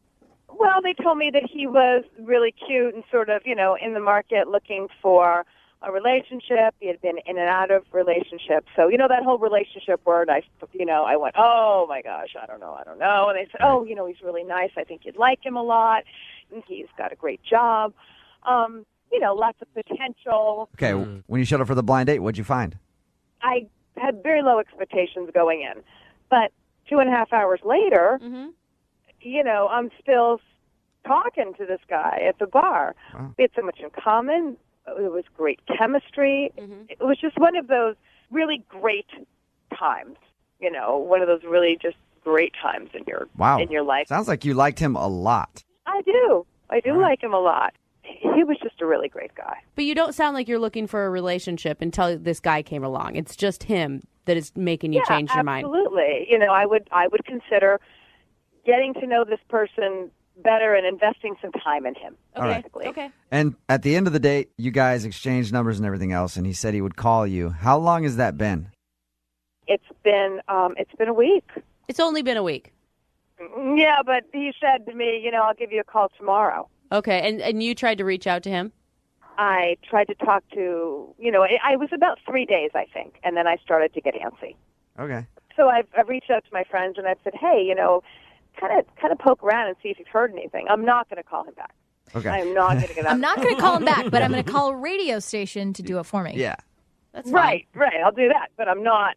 Well, they told me that he was really cute and sort of, in the market looking for a relationship. He had been in and out of relationships. So, that whole relationship word, I went, oh, my gosh, I don't know. And they said, oh, he's really nice. I think you'd like him a lot. And he's got a great job. Lots of potential. Okay, when you showed up for the blind date, what'd you find? I had very low expectations going in. But 2.5 hours later, I'm still talking to this guy at the bar. Wow. We had so much in common. It was great chemistry. It was just one of those really great times, one of those really just great times in your life. Sounds like you liked him a lot. I do like him a lot. He was just a really great guy. But you don't sound like you're looking for a relationship until this guy came along. It's just him that is making you change your mind. Absolutely. I would consider getting to know this person better and investing some time in him, basically. Okay. And at the end of the date, you guys exchanged numbers and everything else, and he said he would call you. How long has that been? It's been a week. It's only been a week. Yeah, but he said to me, I'll give you a call tomorrow. Okay, and you tried to reach out to him? I tried to talk to, I was about 3 days, I think, and then I started to get antsy. Okay. So I've reached out to my friends and I've said, hey, kind of poke around and see if you've heard anything. I'm not going to call him back. Okay. I'm not going to get. I'm not going to call him back, but I'm going to call a radio station to do it for me. Yeah. That's fine. Right. I'll do that, but I'm not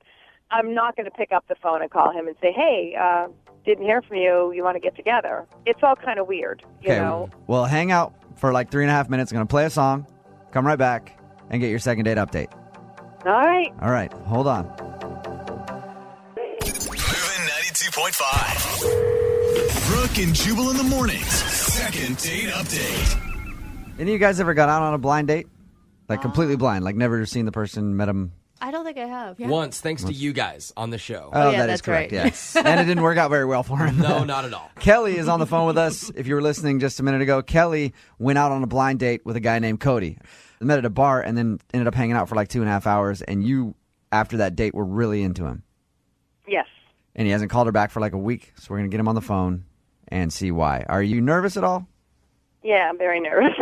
going to pick up the phone and call him and say, hey, didn't hear from you. You want to get together? It's all kind of weird, you know. Well, hang out for like 3.5 minutes. I'm going to play a song, come right back, and get your second date update. All right. Hold on. Moving 92.5. Brooke and Jubal in the mornings. Second date update. Any of you guys ever got out on a blind date? Like completely blind, like never seen the person, met them? I don't think I have. Once, thanks to you guys on the show. Oh, that is correct, right. yes. And it didn't work out very well for him. No, not at all. Kelly is on the phone with us. If you were listening just a minute ago, Kelly went out on a blind date with a guy named Cody. They met at a bar and then ended up hanging out for like 2.5 hours. And you, after that date, were really into him. Yes. And he hasn't called her back for like a week. So we're going to get him on the phone and see why. Are you nervous at all? Yeah, I'm very nervous.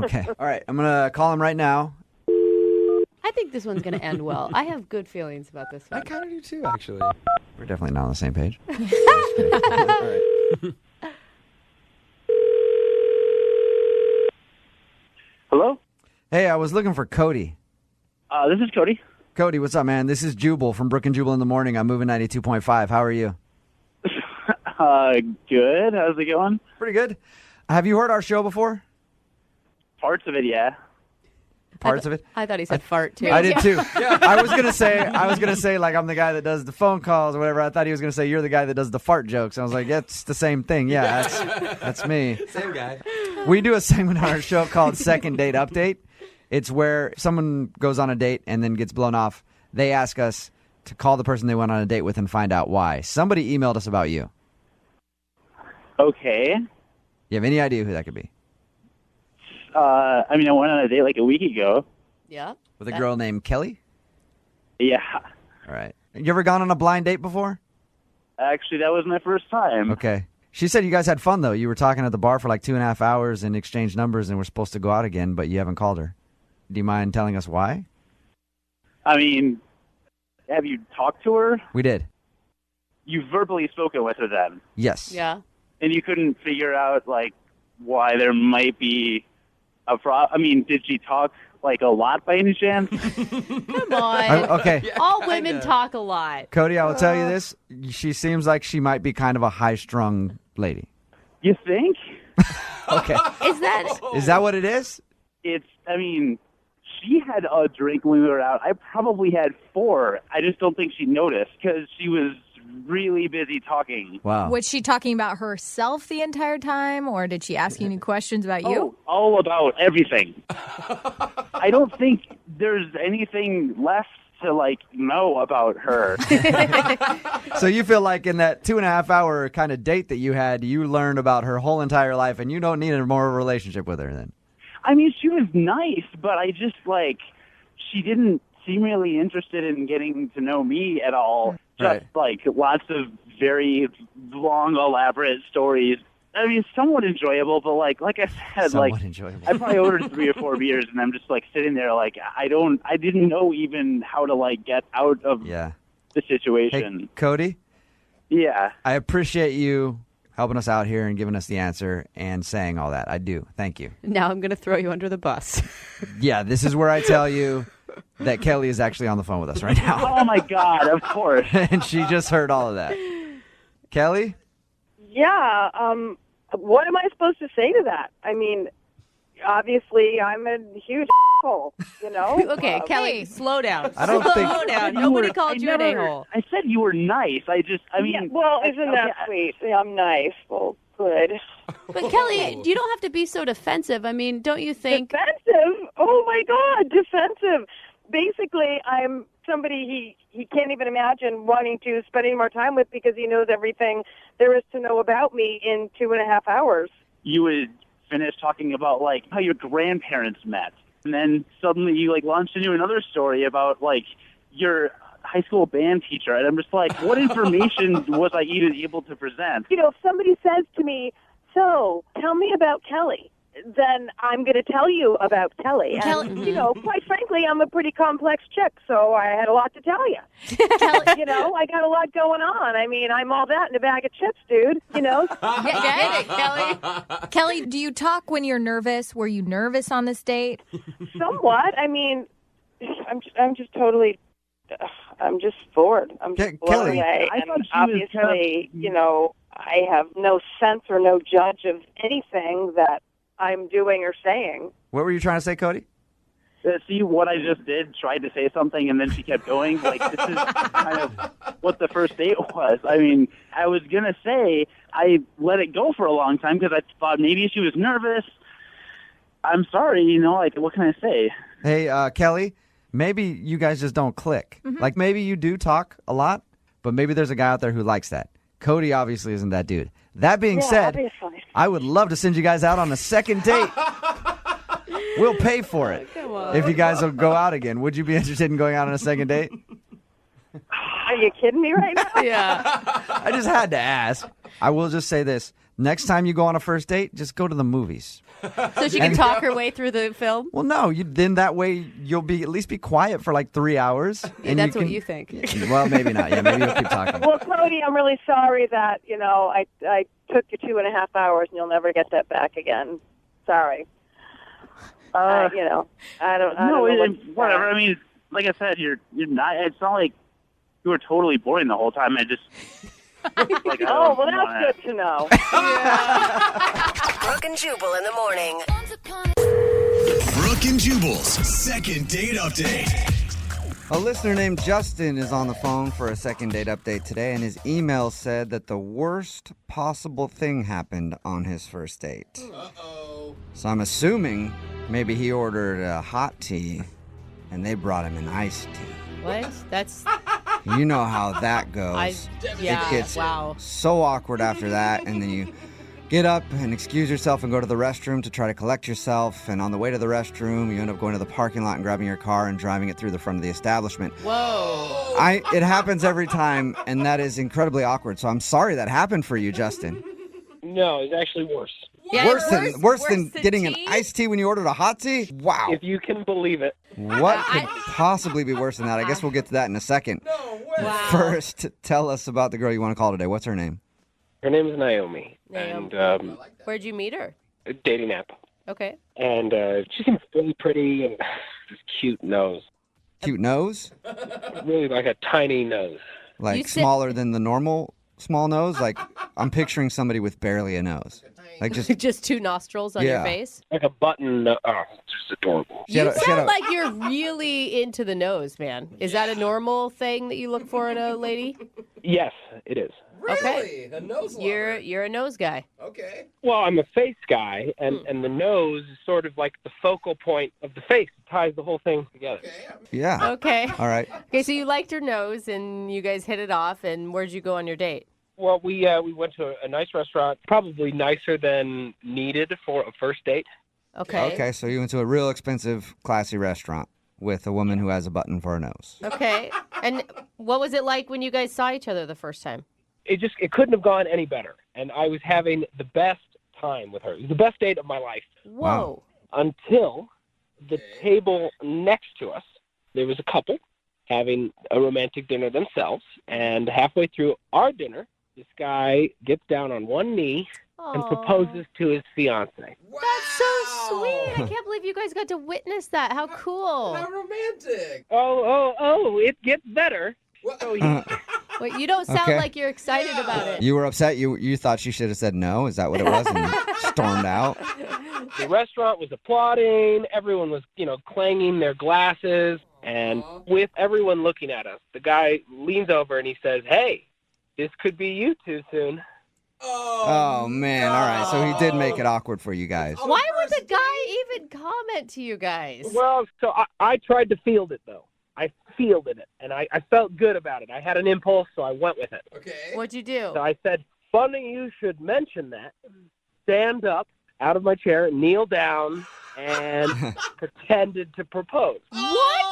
Okay. All right. I'm going to call him right now. I think this one's going to end well. I have good feelings about this one. I kind of do too, actually. We're definitely not on the same page. All right. Hello? Hey, I was looking for Cody. This is Cody. Cody, what's up, man? This is Jubal from Brooke and Jubal in the Morning. I'm moving 92.5. How are you? Good. How's it going? Pretty good. Have you heard our show before? Parts of it, yeah. Parts of it? I thought he said fart too. I did too. I was gonna say like I'm the guy that does the phone calls or whatever. I thought he was gonna say you're the guy that does the fart jokes. I was like, it's the same thing. Yeah, that's me. Same guy. We do a segment on our show called Second Date Update. It's where someone goes on a date and then gets blown off. They ask us to call the person they went on a date with and find out why. Somebody emailed us about you. Okay. You have any idea who that could be? I went on a date like a week ago. Yeah. With a girl named Kelly? Yeah. All right. You ever gone on a blind date before? Actually, that was my first time. Okay. She said you guys had fun, though. You were talking at the bar for like 2.5 hours and exchanged numbers and were supposed to go out again, but you haven't called her. Do you mind telling us why? I mean, have you talked to her? We did. You've verbally spoken with her then? Yes. Yeah. And you couldn't figure out, like, why there might be a problem? I mean, did she talk, like, a lot by any chance? Come on. Okay. Yeah, All women talk a lot. Cody, I will tell you this. She seems like she might be kind of a high-strung lady. You think? Okay. Is that what it is? She had a drink when we were out. I probably had 4. I just don't think she noticed because she was really busy talking. Wow. Was she talking about herself the entire time, or did she ask you any questions about you? Oh, all about everything. I don't think there's anything left to, like, know about her. So you feel like in that 2.5 hour kind of date that you had, you learned about her whole entire life, and you don't need a more relationship with her then? I mean, she was nice, but I just, like, she didn't seem really interested in getting to know me at all. Just, like, lots of very long, elaborate stories. I mean, somewhat enjoyable, but, like I said, somewhat enjoyable. I probably ordered 3 or 4 beers, and I'm just, like, sitting there, like, I didn't know even how to, like, get out of the situation. Hey, Cody? Yeah. I appreciate you helping us out here and giving us the answer and saying all that. I do. Thank you. Now I'm going to throw you under the bus. Yeah, this is where I tell you that Kelly is actually on the phone with us right now. Oh, my God, of course. And she just heard all of that. Kelly? Yeah. What am I supposed to say to that? I mean, obviously, I'm a huge asshole, you know? Okay, Kelly, slow down. I don't think... Slow down. Nobody called you an a-hole. I said you were nice. Yeah, well, isn't that sweet? Yeah, I'm nice. Well, good. But Kelly, you don't have to be so defensive. I mean, don't you think... Defensive? Oh, my God, defensive. basically, I'm somebody he can't even imagine wanting to spend any more time with because he knows everything there is to know about me in 2.5 hours. You would finish talking about, like, how your grandparents met. And then suddenly you, like, launched into another story about, like, your high school band teacher. And I'm just like, what information was I even able to present? You know, if somebody says to me, so, tell me about Kelly, then I'm going to tell you about Kelly. And, you know, quite frankly, I'm a pretty complex chick, so I had a lot to tell you. You know, I got a lot going on. I mean, I'm all that in a bag of chips, dude, you know? Get it, Kelly. Kelly, do you talk when you're nervous? Were you nervous on this date? Somewhat. I mean, I'm just totally... I'm just bored. I'm just blown Kelly. away. And obviously, you know, I have no sense or no judge of anything that I'm doing or saying. What were you trying to say, Cody? See what I just did? Tried to say something, and then she kept going. Like, this is kind of what the first date was. I mean, I was going to say I let it go for a long time because I thought maybe she was nervous. I'm sorry, you know, like, what can I say? Hey, Kelly, maybe you guys just don't click. Like, maybe you do talk a lot, but maybe there's a guy out there who likes that. Cody obviously isn't that dude. That being said, obviously. I would love to send you guys out on a second date. We'll pay for it if you guys will go out again. Would you be interested in going out on a second date? Are you kidding me right now? Yeah. I just had to ask. I will just say this. Next time you go on a first date, just go to the movies. So she can talk her way through the film? Well, no. Then that way you'll be at least be quiet for like 3 hours. Yeah, that's what you think. Well, maybe not. Yeah, maybe you'll keep talking. Well, Cody, I'm really sorry that, you know, I took you 2.5 hours and you'll never get that back again. Sorry. You know, I don't know. Whatever. I mean, like I said, you're not. It's not like you were totally boring the whole time. I just. Like, oh, well, that's good to know. Brooke and Jubal in the morning. Brooke and Jubal's second date update. A listener named Justin is on the phone for a second date update today, and his email said that the worst possible thing happened on his first date. Uh-oh. So I'm assuming maybe he ordered a hot tea, and they brought him an iced tea. What? That's... You know how that goes. It gets so awkward after that, and then you get up and excuse yourself and go to the restroom to try to collect yourself, and on the way to the restroom, you end up going to the parking lot and grabbing your car and driving it through the front of the establishment. Whoa. It happens every time, and that is incredibly awkward, so I'm sorry that happened for you, Justin. No, it's actually worse. Yeah, worse than getting an iced tea when you ordered a hot tea? Wow. If you can believe it. What could possibly be worse than that? I guess we'll get to that in a second. No way. Wow. First, tell us about the girl you want to call today. What's her name? Her name is Naomi. And where'd you meet her? A dating app. Okay. And she seems really pretty and this cute nose. Cute nose? Really like a tiny nose. Like smaller than the normal small nose? Like, I'm picturing somebody with barely a nose. Like just two nostrils on your face? Like a button. Oh, it's just adorable. You sound like you're really into the nose, man. Is that a normal thing that you look for in a lady? Yes, it is. Really? Okay. A nose lover? You're a nose guy. Okay. Well, I'm a face guy, and the nose is sort of like the focal point of the face. It ties the whole thing together. Yeah. Okay. All right. Okay, so you liked her nose, and you guys hit it off, and where'd you go on your date? Well, we went to a nice restaurant, probably nicer than needed for a first date. Okay. Okay, so you went to a real expensive, classy restaurant with a woman who has a button for a nose. Okay. And what was it like when you guys saw each other the first time? It couldn't have gone any better. And I was having the best time with her. It was the best date of my life. Whoa. Until the table next to us, there was a couple having a romantic dinner themselves. And halfway through our dinner, this guy gets down on one knee and proposes to his fiancée. Wow. That's so sweet. I can't believe you guys got to witness that. How cool. How romantic. Oh, it gets better. Wait, you don't sound like you're excited about it. You were upset? You thought she should have said no? Is that what it was? And you stormed out? The restaurant was applauding. Everyone was, clanging their glasses. And with everyone looking at us, the guy leans over and he says, "Hey, this could be you two soon." Oh, man. All right. So he did make it awkward for you guys. Why would the guy even comment to you guys? Well, so I tried to field it, though. I fielded it, and I felt good about it. I had an impulse, so I went with it. Okay. What'd you do? So I said, funny you should mention that. Stand up out of my chair, kneel down, and pretended to propose. What?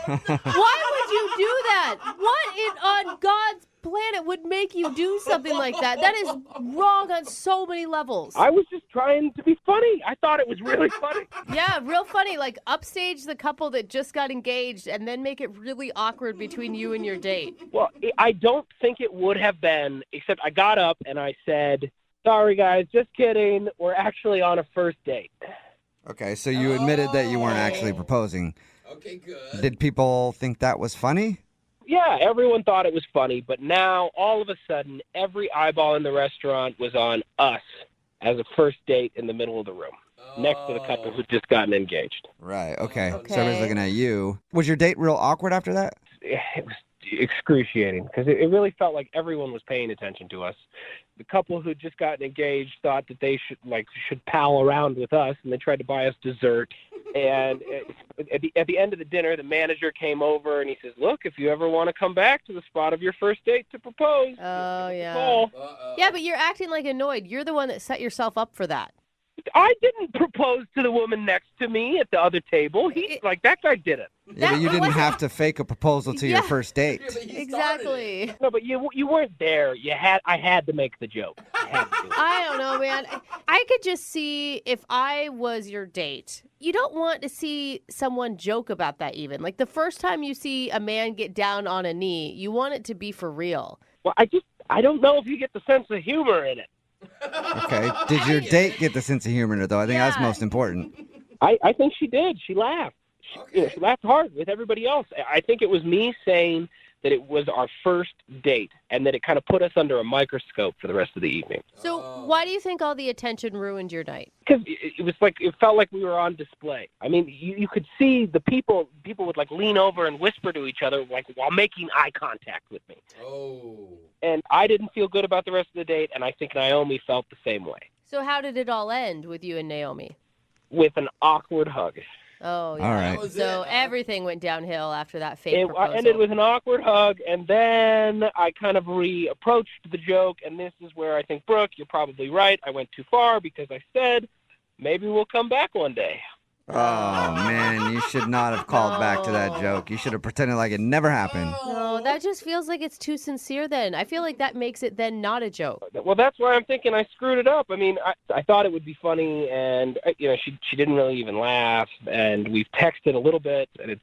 Why would you do that? What on God's planet would make you do something like that? That is wrong on so many levels. I was just trying to be funny. I thought it was really funny. Yeah, real funny. Like, upstage the couple that just got engaged and then make it really awkward between you and your date. Well, I don't think it would have been, except I got up and I said, sorry, guys, just kidding. We're actually on a first date. Okay, so you admitted that you weren't actually proposing. Okay, good. Did people think that was funny? Yeah, everyone thought it was funny, but now, all of a sudden, every eyeball in the restaurant was on us as a first date in the middle of the room, next to the couple who'd just gotten engaged. Right, okay. So everybody's looking at you. Was your date real awkward after that? It was excruciating, because it really felt like everyone was paying attention to us. The couple who'd just gotten engaged thought that they should pal around with us, and they tried to buy us dessert. And at the end of the dinner, the manager came over and he says, look, if you ever want to come back to the spot of your first date to propose. Oh, yeah. Yeah, but you're acting like annoyed. You're the one that set yourself up for that. I didn't propose to the woman next to me at the other table. That guy did it. Yeah, but you didn't have to fake a proposal to your first date. Exactly. No, but you weren't there. I had to make the joke. I don't know, man. I could just see if I was your date. You don't want to see someone joke about that even. Like the first time you see a man get down on a knee, you want it to be for real. Well, I don't know if you get the sense of humor in it. Okay. Did your date get the sense of humor in it, though? I think that's most important. I think she did. She laughed. She laughed hard with everybody else. I think it was me saying that it was our first date and that it kind of put us under a microscope for the rest of the evening. So why do you think all the attention ruined your night? Because it felt like we were on display. I mean, you could see the people would like lean over and whisper to each other like while making eye contact with me. Oh. And I didn't feel good about the rest of the date, and I think Naomi felt the same way. So how did it all end with you and Naomi? With an awkward hug. Oh, yeah. All right. So everything went downhill after that fake proposal. It ended with an awkward hug, and then I kind of reapproached the joke, and this is where I think, Brooke, you're probably right. I went too far because I said, maybe we'll come back one day. Oh, man, you should not have called back to that joke. You should have pretended like it never happened. No, that just feels like it's too sincere then. I feel like that makes it then not a joke. Well, that's why I'm thinking I screwed it up. I mean, I thought it would be funny, and she didn't really even laugh, and we've texted a little bit, and it's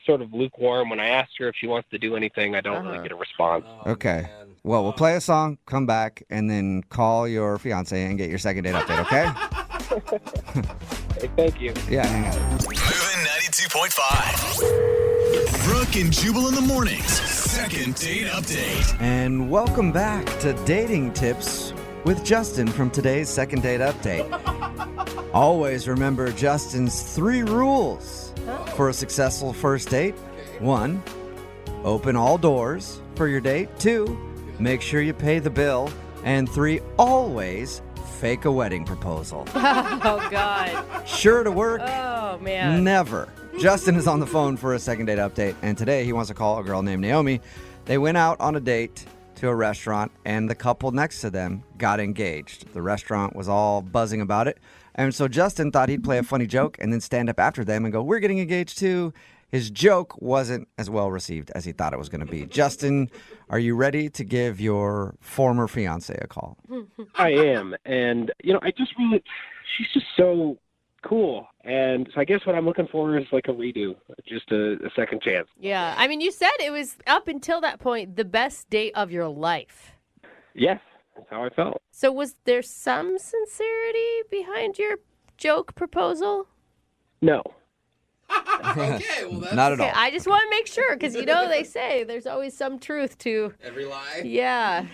sort of lukewarm. When I asked her if she wants to do anything, I don't really get a response. Okay. Well, we'll play a song, come back, and then call your fiance and get your second date update, okay? Hey, thank you. Yeah, hang on. Moving 92.5. Brooke and Jubal in the mornings. Second date update. And welcome back to Dating Tips with Justin from today's second date update. Always remember Justin's 3 rules for a successful first date. 1, open all doors for your date. 2, make sure you pay the bill. And 3, always fake a wedding proposal. Oh, God. Sure to work. Oh, man. Never. Justin is on the phone for a second date update, and today he wants to call a girl named Naomi. They went out on a date to a restaurant, and the couple next to them got engaged. The restaurant was all buzzing about it, and so Justin thought he'd play a funny joke and then stand up after them and go, we're getting engaged too. His joke wasn't as well received as he thought it was going to be. Justin, are you ready to give your former fiance a call? I am. And, she's just so cool. And so I guess what I'm looking for is like a redo, just a second chance. Yeah. I mean, you said it was up until that point the best date of your life. Yes, that's how I felt. So was there some sincerity behind your joke proposal? No. Okay, well that's not at all. I just want to make sure because they say there's always some truth to every lie. Yeah.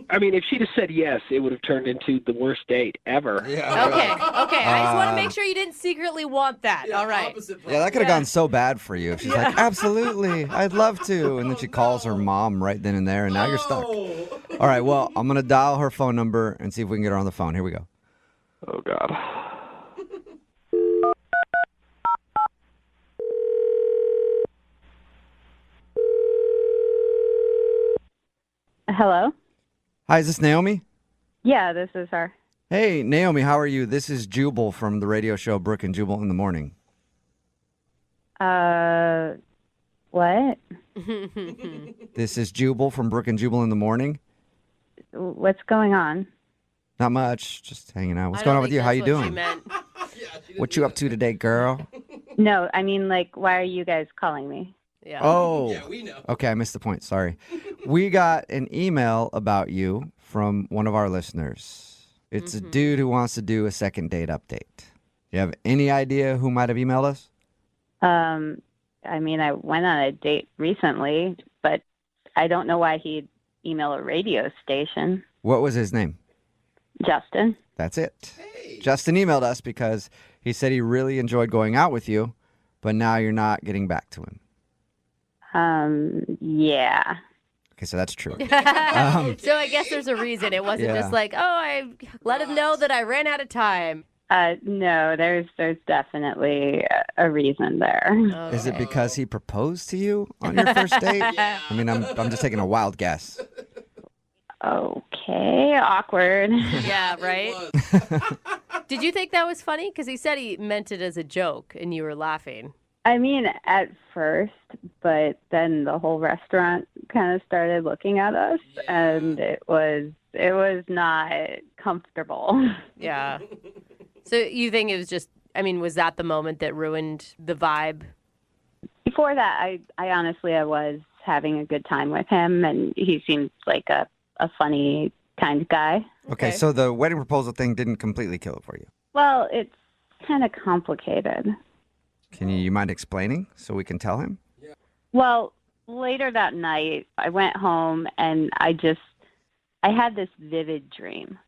I mean, if she'd have said yes, it would have turned into the worst date ever. Yeah. Okay. I just want to make sure you didn't secretly want that. All right. Yeah, that could have gone so bad for you. She's like, absolutely, I'd love to. And then she calls her mom right then and there, and now you're stuck. All right, well, I'm going to dial her phone number and see if we can get her on the phone. Here we go. Oh, God. Hello? Hi, is this Naomi? Yeah, this is her. Hey, Naomi, how are you? This is Jubal from the radio show Brooke and Jubal in the Morning. What? This is Jubal from Brooke and Jubal in the Morning. What's going on? Not much, just hanging out. What's going on with you? How you doing? What you up to today, girl? No, I mean, like, why are you guys calling me? Yeah. Oh. Yeah, we know. Okay, I missed the point. Sorry. We got an email about you from one of our listeners. It's a dude who wants to do a second date update. Do you have any idea who might have emailed us? I mean, I went on a date recently, but I don't know why he'd email a radio station. What was his name? Justin. That's it. Hey. Justin emailed us because he said he really enjoyed going out with you, but now you're not getting back to him. Yeah. Okay, so that's true. So I guess there's a reason. It wasn't just like, oh, I let him know that I ran out of time. No, there's definitely a reason there. Okay. Is it because he proposed to you on your first date? Yeah. I mean, I'm just taking a wild guess. Okay, awkward. Yeah, right? Did you think that was funny? Because he said he meant it as a joke and you were laughing. I mean, at first, but then the whole restaurant kind of started looking at us, and it was not comfortable. Yeah. So you think it was just, I mean, was that the moment that ruined the vibe? Before that, I honestly, I was having a good time with him, and he seemed like a funny kind of guy. Okay, so the wedding proposal thing didn't completely kill it for you. Well, it's kind of complicated. Can you mind explaining so we can tell him? Well, later that night, I went home and I had this vivid dream.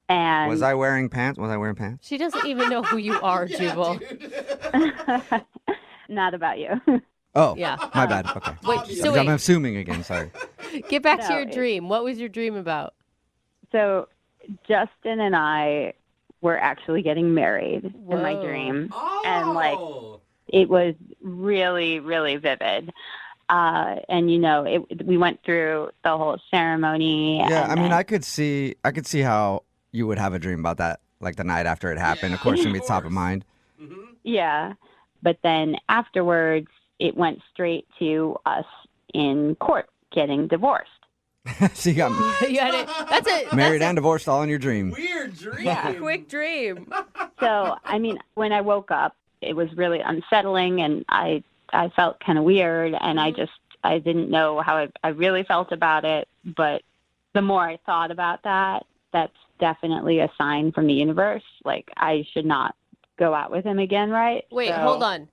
And Was I wearing pants? She doesn't even know who you are, Jubal. Not about you. Oh, yeah. My bad. Okay. I'm assuming again. Sorry. Get back to your dream. What was your dream about? So Justin and I were actually getting married in my dream. Oh. And it was really, really vivid. And we went through the whole ceremony. Yeah, I mean, I could see how you would have a dream about that, like the night after it happened. Of course, it's gonna be top of mind. Mm-hmm. Yeah, but then afterwards, it went straight to us in court getting divorced. So you got married and divorced all in your dream. Weird dream. Yeah. Quick dream. So, I mean, when I woke up, it was really unsettling, and I felt kind of weird, and I didn't know how I really felt about it. But the more I thought about that, that's definitely a sign from the universe. Like, I should not go out with him again, right? Wait, hold on.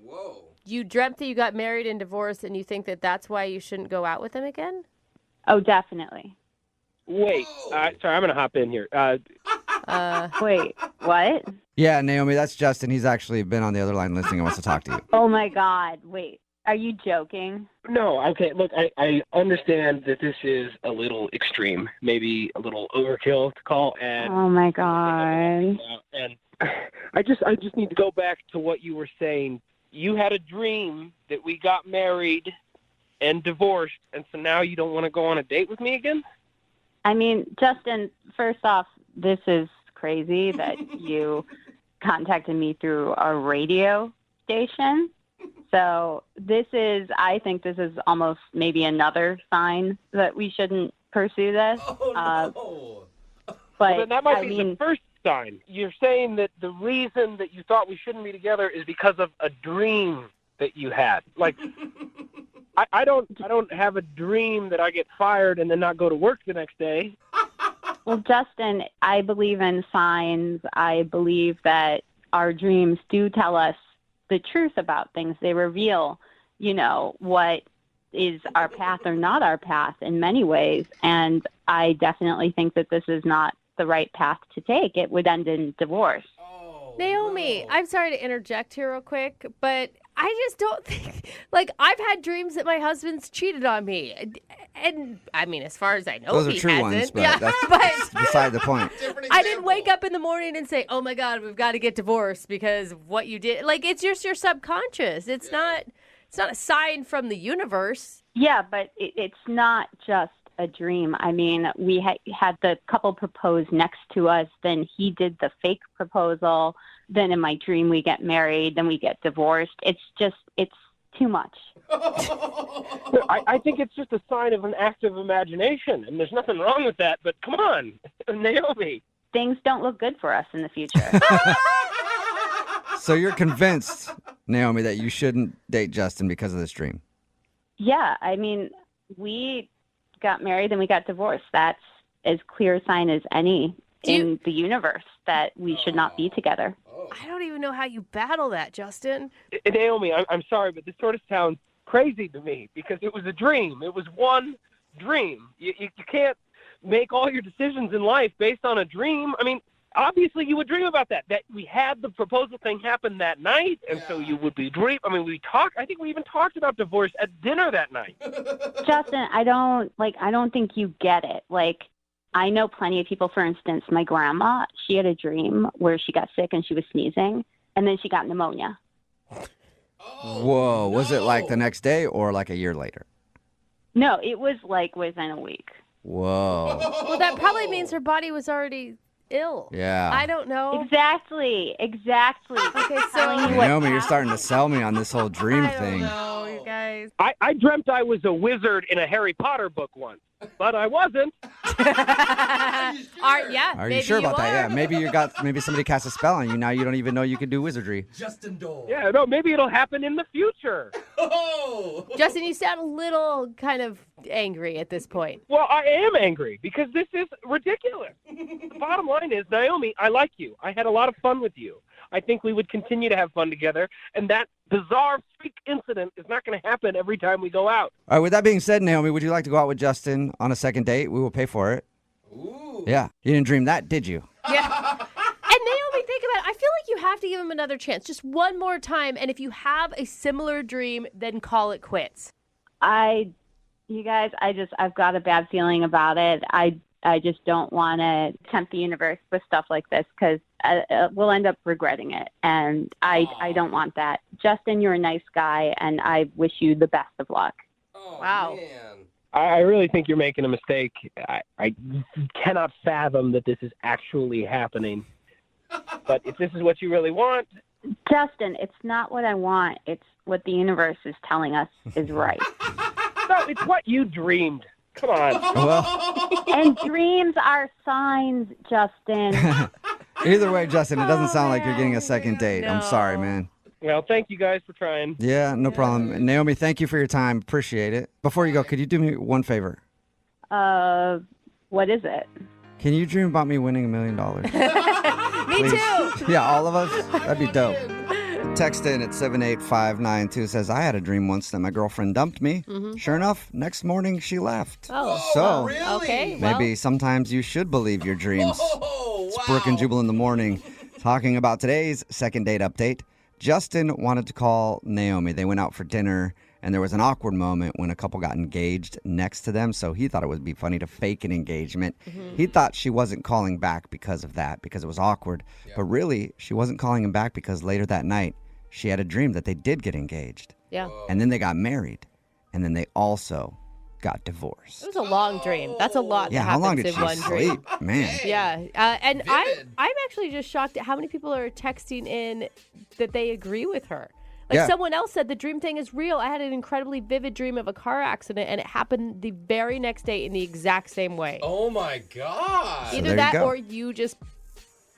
Whoa. You dreamt that you got married and divorced, and you think that that's why you shouldn't go out with him again? Oh, definitely. Wait, sorry, I'm going to hop in here. Wait, what? Yeah, Naomi, that's Justin. He's actually been on the other line listening and wants to talk to you. Oh, my God. Wait, are you joking? No, okay, look, I understand that this is a little extreme, maybe a little overkill to call, and Oh, my God. and I just need to go back to what you were saying. You had a dream that we got married and divorced, and so now you don't want to go on a date with me again? I mean, Justin, first off, this is crazy that you contacted me through a radio station. So I think this is almost maybe another sign that we shouldn't pursue this. Well, then that might be the first sign. You're saying that the reason that you thought we shouldn't be together is because of a dream that you had. Like, I don't have a dream that I get fired and then not go to work the next day. Well, Justin, I believe in signs. I believe that our dreams do tell us the truth about things. They reveal, what is our path or not our path in many ways. And I definitely think that this is not the right path to take. It would end in divorce. Naomi, I'm sorry to interject here real quick, but I just don't think, like, I've had dreams that my husband's cheated on me. And I mean, as far as I know, Those are he true hasn't. ones, but yeah, that's beside the point. I didn't wake up in the morning and say, oh my God, we've got to get divorced because of what you did. Like, it's just your subconscious. It's not a sign from the universe. Yeah, but it's not just a dream. I mean, we had the couple propose next to us. Then he did the fake proposal. Then in my dream, we get married. Then we get divorced. It's too much. I think it's just a sign of an active imagination, and there's nothing wrong with that. But come on, Naomi. Things don't look good for us in the future. So you're convinced, Naomi, that you shouldn't date Justin because of this dream? Yeah, I mean, we got married and we got divorced. That's as clear a sign as any in the universe that we should not be together. I don't even know how you battle that, Justin. Naomi, I'm sorry, but this sort of sounds crazy to me because it was a dream. It was one dream. You can't make all your decisions in life based on a dream. I mean, obviously you would dream about that we had the proposal thing happen that night, and so you would be dream. I mean, I think we even talked about divorce at dinner that night. Justin, I don't think you get it. Like, I know plenty of people, for instance, my grandma, she had a dream where she got sick and she was sneezing, and then she got pneumonia. Whoa, was it like the next day or like a year later? No, it was like within a week. Whoa. Well, that probably means her body was already ill. Yeah. I don't know. Exactly. Okay, so Naomi, you're starting to sell me on this whole dream thing. No, you guys. I dreamt I was a wizard in a Harry Potter book once, but I wasn't. Are you sure about that? Yeah, maybe somebody cast a spell on you. Now you don't even know you can do wizardry. Justin Dole. Yeah, no, maybe it'll happen in the future. Oh! Justin, you sound a little kind of angry at this point. Well, I am angry because this is ridiculous. The bottom line is, Naomi, I like you. I had a lot of fun with you. I think we would continue to have fun together, and that bizarre freak incident is not going to happen every time we go out. All right, with that being said, Naomi, would you like to go out with Justin on a second date? We will pay for it. Ooh. Yeah. You didn't dream that, did you? Yeah. And Naomi, think about it. I feel like you have to give him another chance, just one more time, and if you have a similar dream, then call it quits. You guys, I've got a bad feeling about it. I just don't want to tempt the universe with stuff like this because we'll end up regretting it. And I don't want that. Justin, you're a nice guy, and I wish you the best of luck. Oh, wow. Man. I really think you're making a mistake. I cannot fathom that this is actually happening. But if this is what you really want... Justin, it's not what I want. It's what the universe is telling us is right. No, it's what you dreamed. Come on. Well, and dreams are signs, Justin. Either way, Justin, it doesn't sound like you're getting a second date. No. I'm sorry, man. Well, thank you guys for trying. Yeah, no problem. Naomi, thank you for your time. Appreciate it. Before you go, could you do me one favor? What is it? Can you dream about me winning $1 million? Me too. Yeah, all of us? That'd be dope. Text in at 78592 says, I had a dream once that my girlfriend dumped me. Mm-hmm. Sure enough, next morning she left. Oh, so really? Okay. Maybe sometimes you should believe your dreams. It's Brooke and Jubal in the morning, talking about today's second date update. Justin wanted to call Naomi. They went out for dinner, and there was an awkward moment when a couple got engaged next to them, so he thought it would be funny to fake an engagement. Mm-hmm. He thought she wasn't calling back because of that, because it was awkward. Yeah. But really, she wasn't calling him back because later that night, she had a dream that they did get engaged. Yeah. And then they got married, and then they also got divorced. It was a long dream. That's a lot that how long happens did in one she dream. sleep? Man. Yeah. And I'm actually just shocked at how many people are texting in that they agree with her. Like someone else said, the dream thing is real. I had an incredibly vivid dream of a car accident, and it happened the very next day in the exact same way. Oh, my God. Either that or you just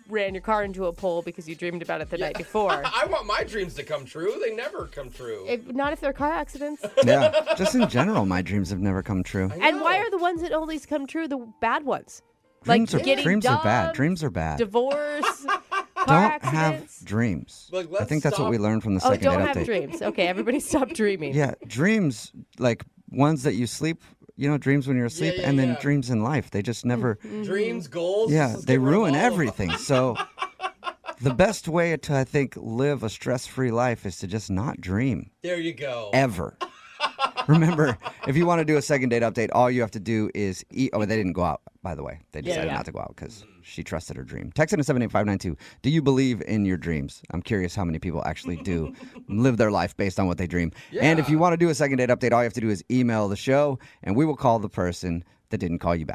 ran your car into a pole because you dreamed about it the night before. I want my dreams to come true. They never come true. Not if they're car accidents. Yeah. Just in general, my dreams have never come true. And why are the ones that always come true the bad ones? Dreams like dreams are bad. Dreams are bad. Divorce. Don't have dreams. Like, I think that's what we learned from the second date update. Don't have dreams. Okay, everybody stop dreaming. Yeah, dreams, like ones that you sleep, dreams when you're asleep, and then dreams in life. They just never... Dreams, goals. Yeah, they ruin everything. So the best way to, I think, live a stress-free life is to just not dream. There you go. Ever. Remember, if you want to do a second date update, all you have to do is eat. Oh, they didn't go out, by the way. They decided not to go out because she trusted her dream. Text in to 78592. Do you believe in your dreams? I'm curious how many people actually do live their life based on what they dream. Yeah. And if you want to do a second date update, all you have to do is email the show, and we will call the person that didn't call you back.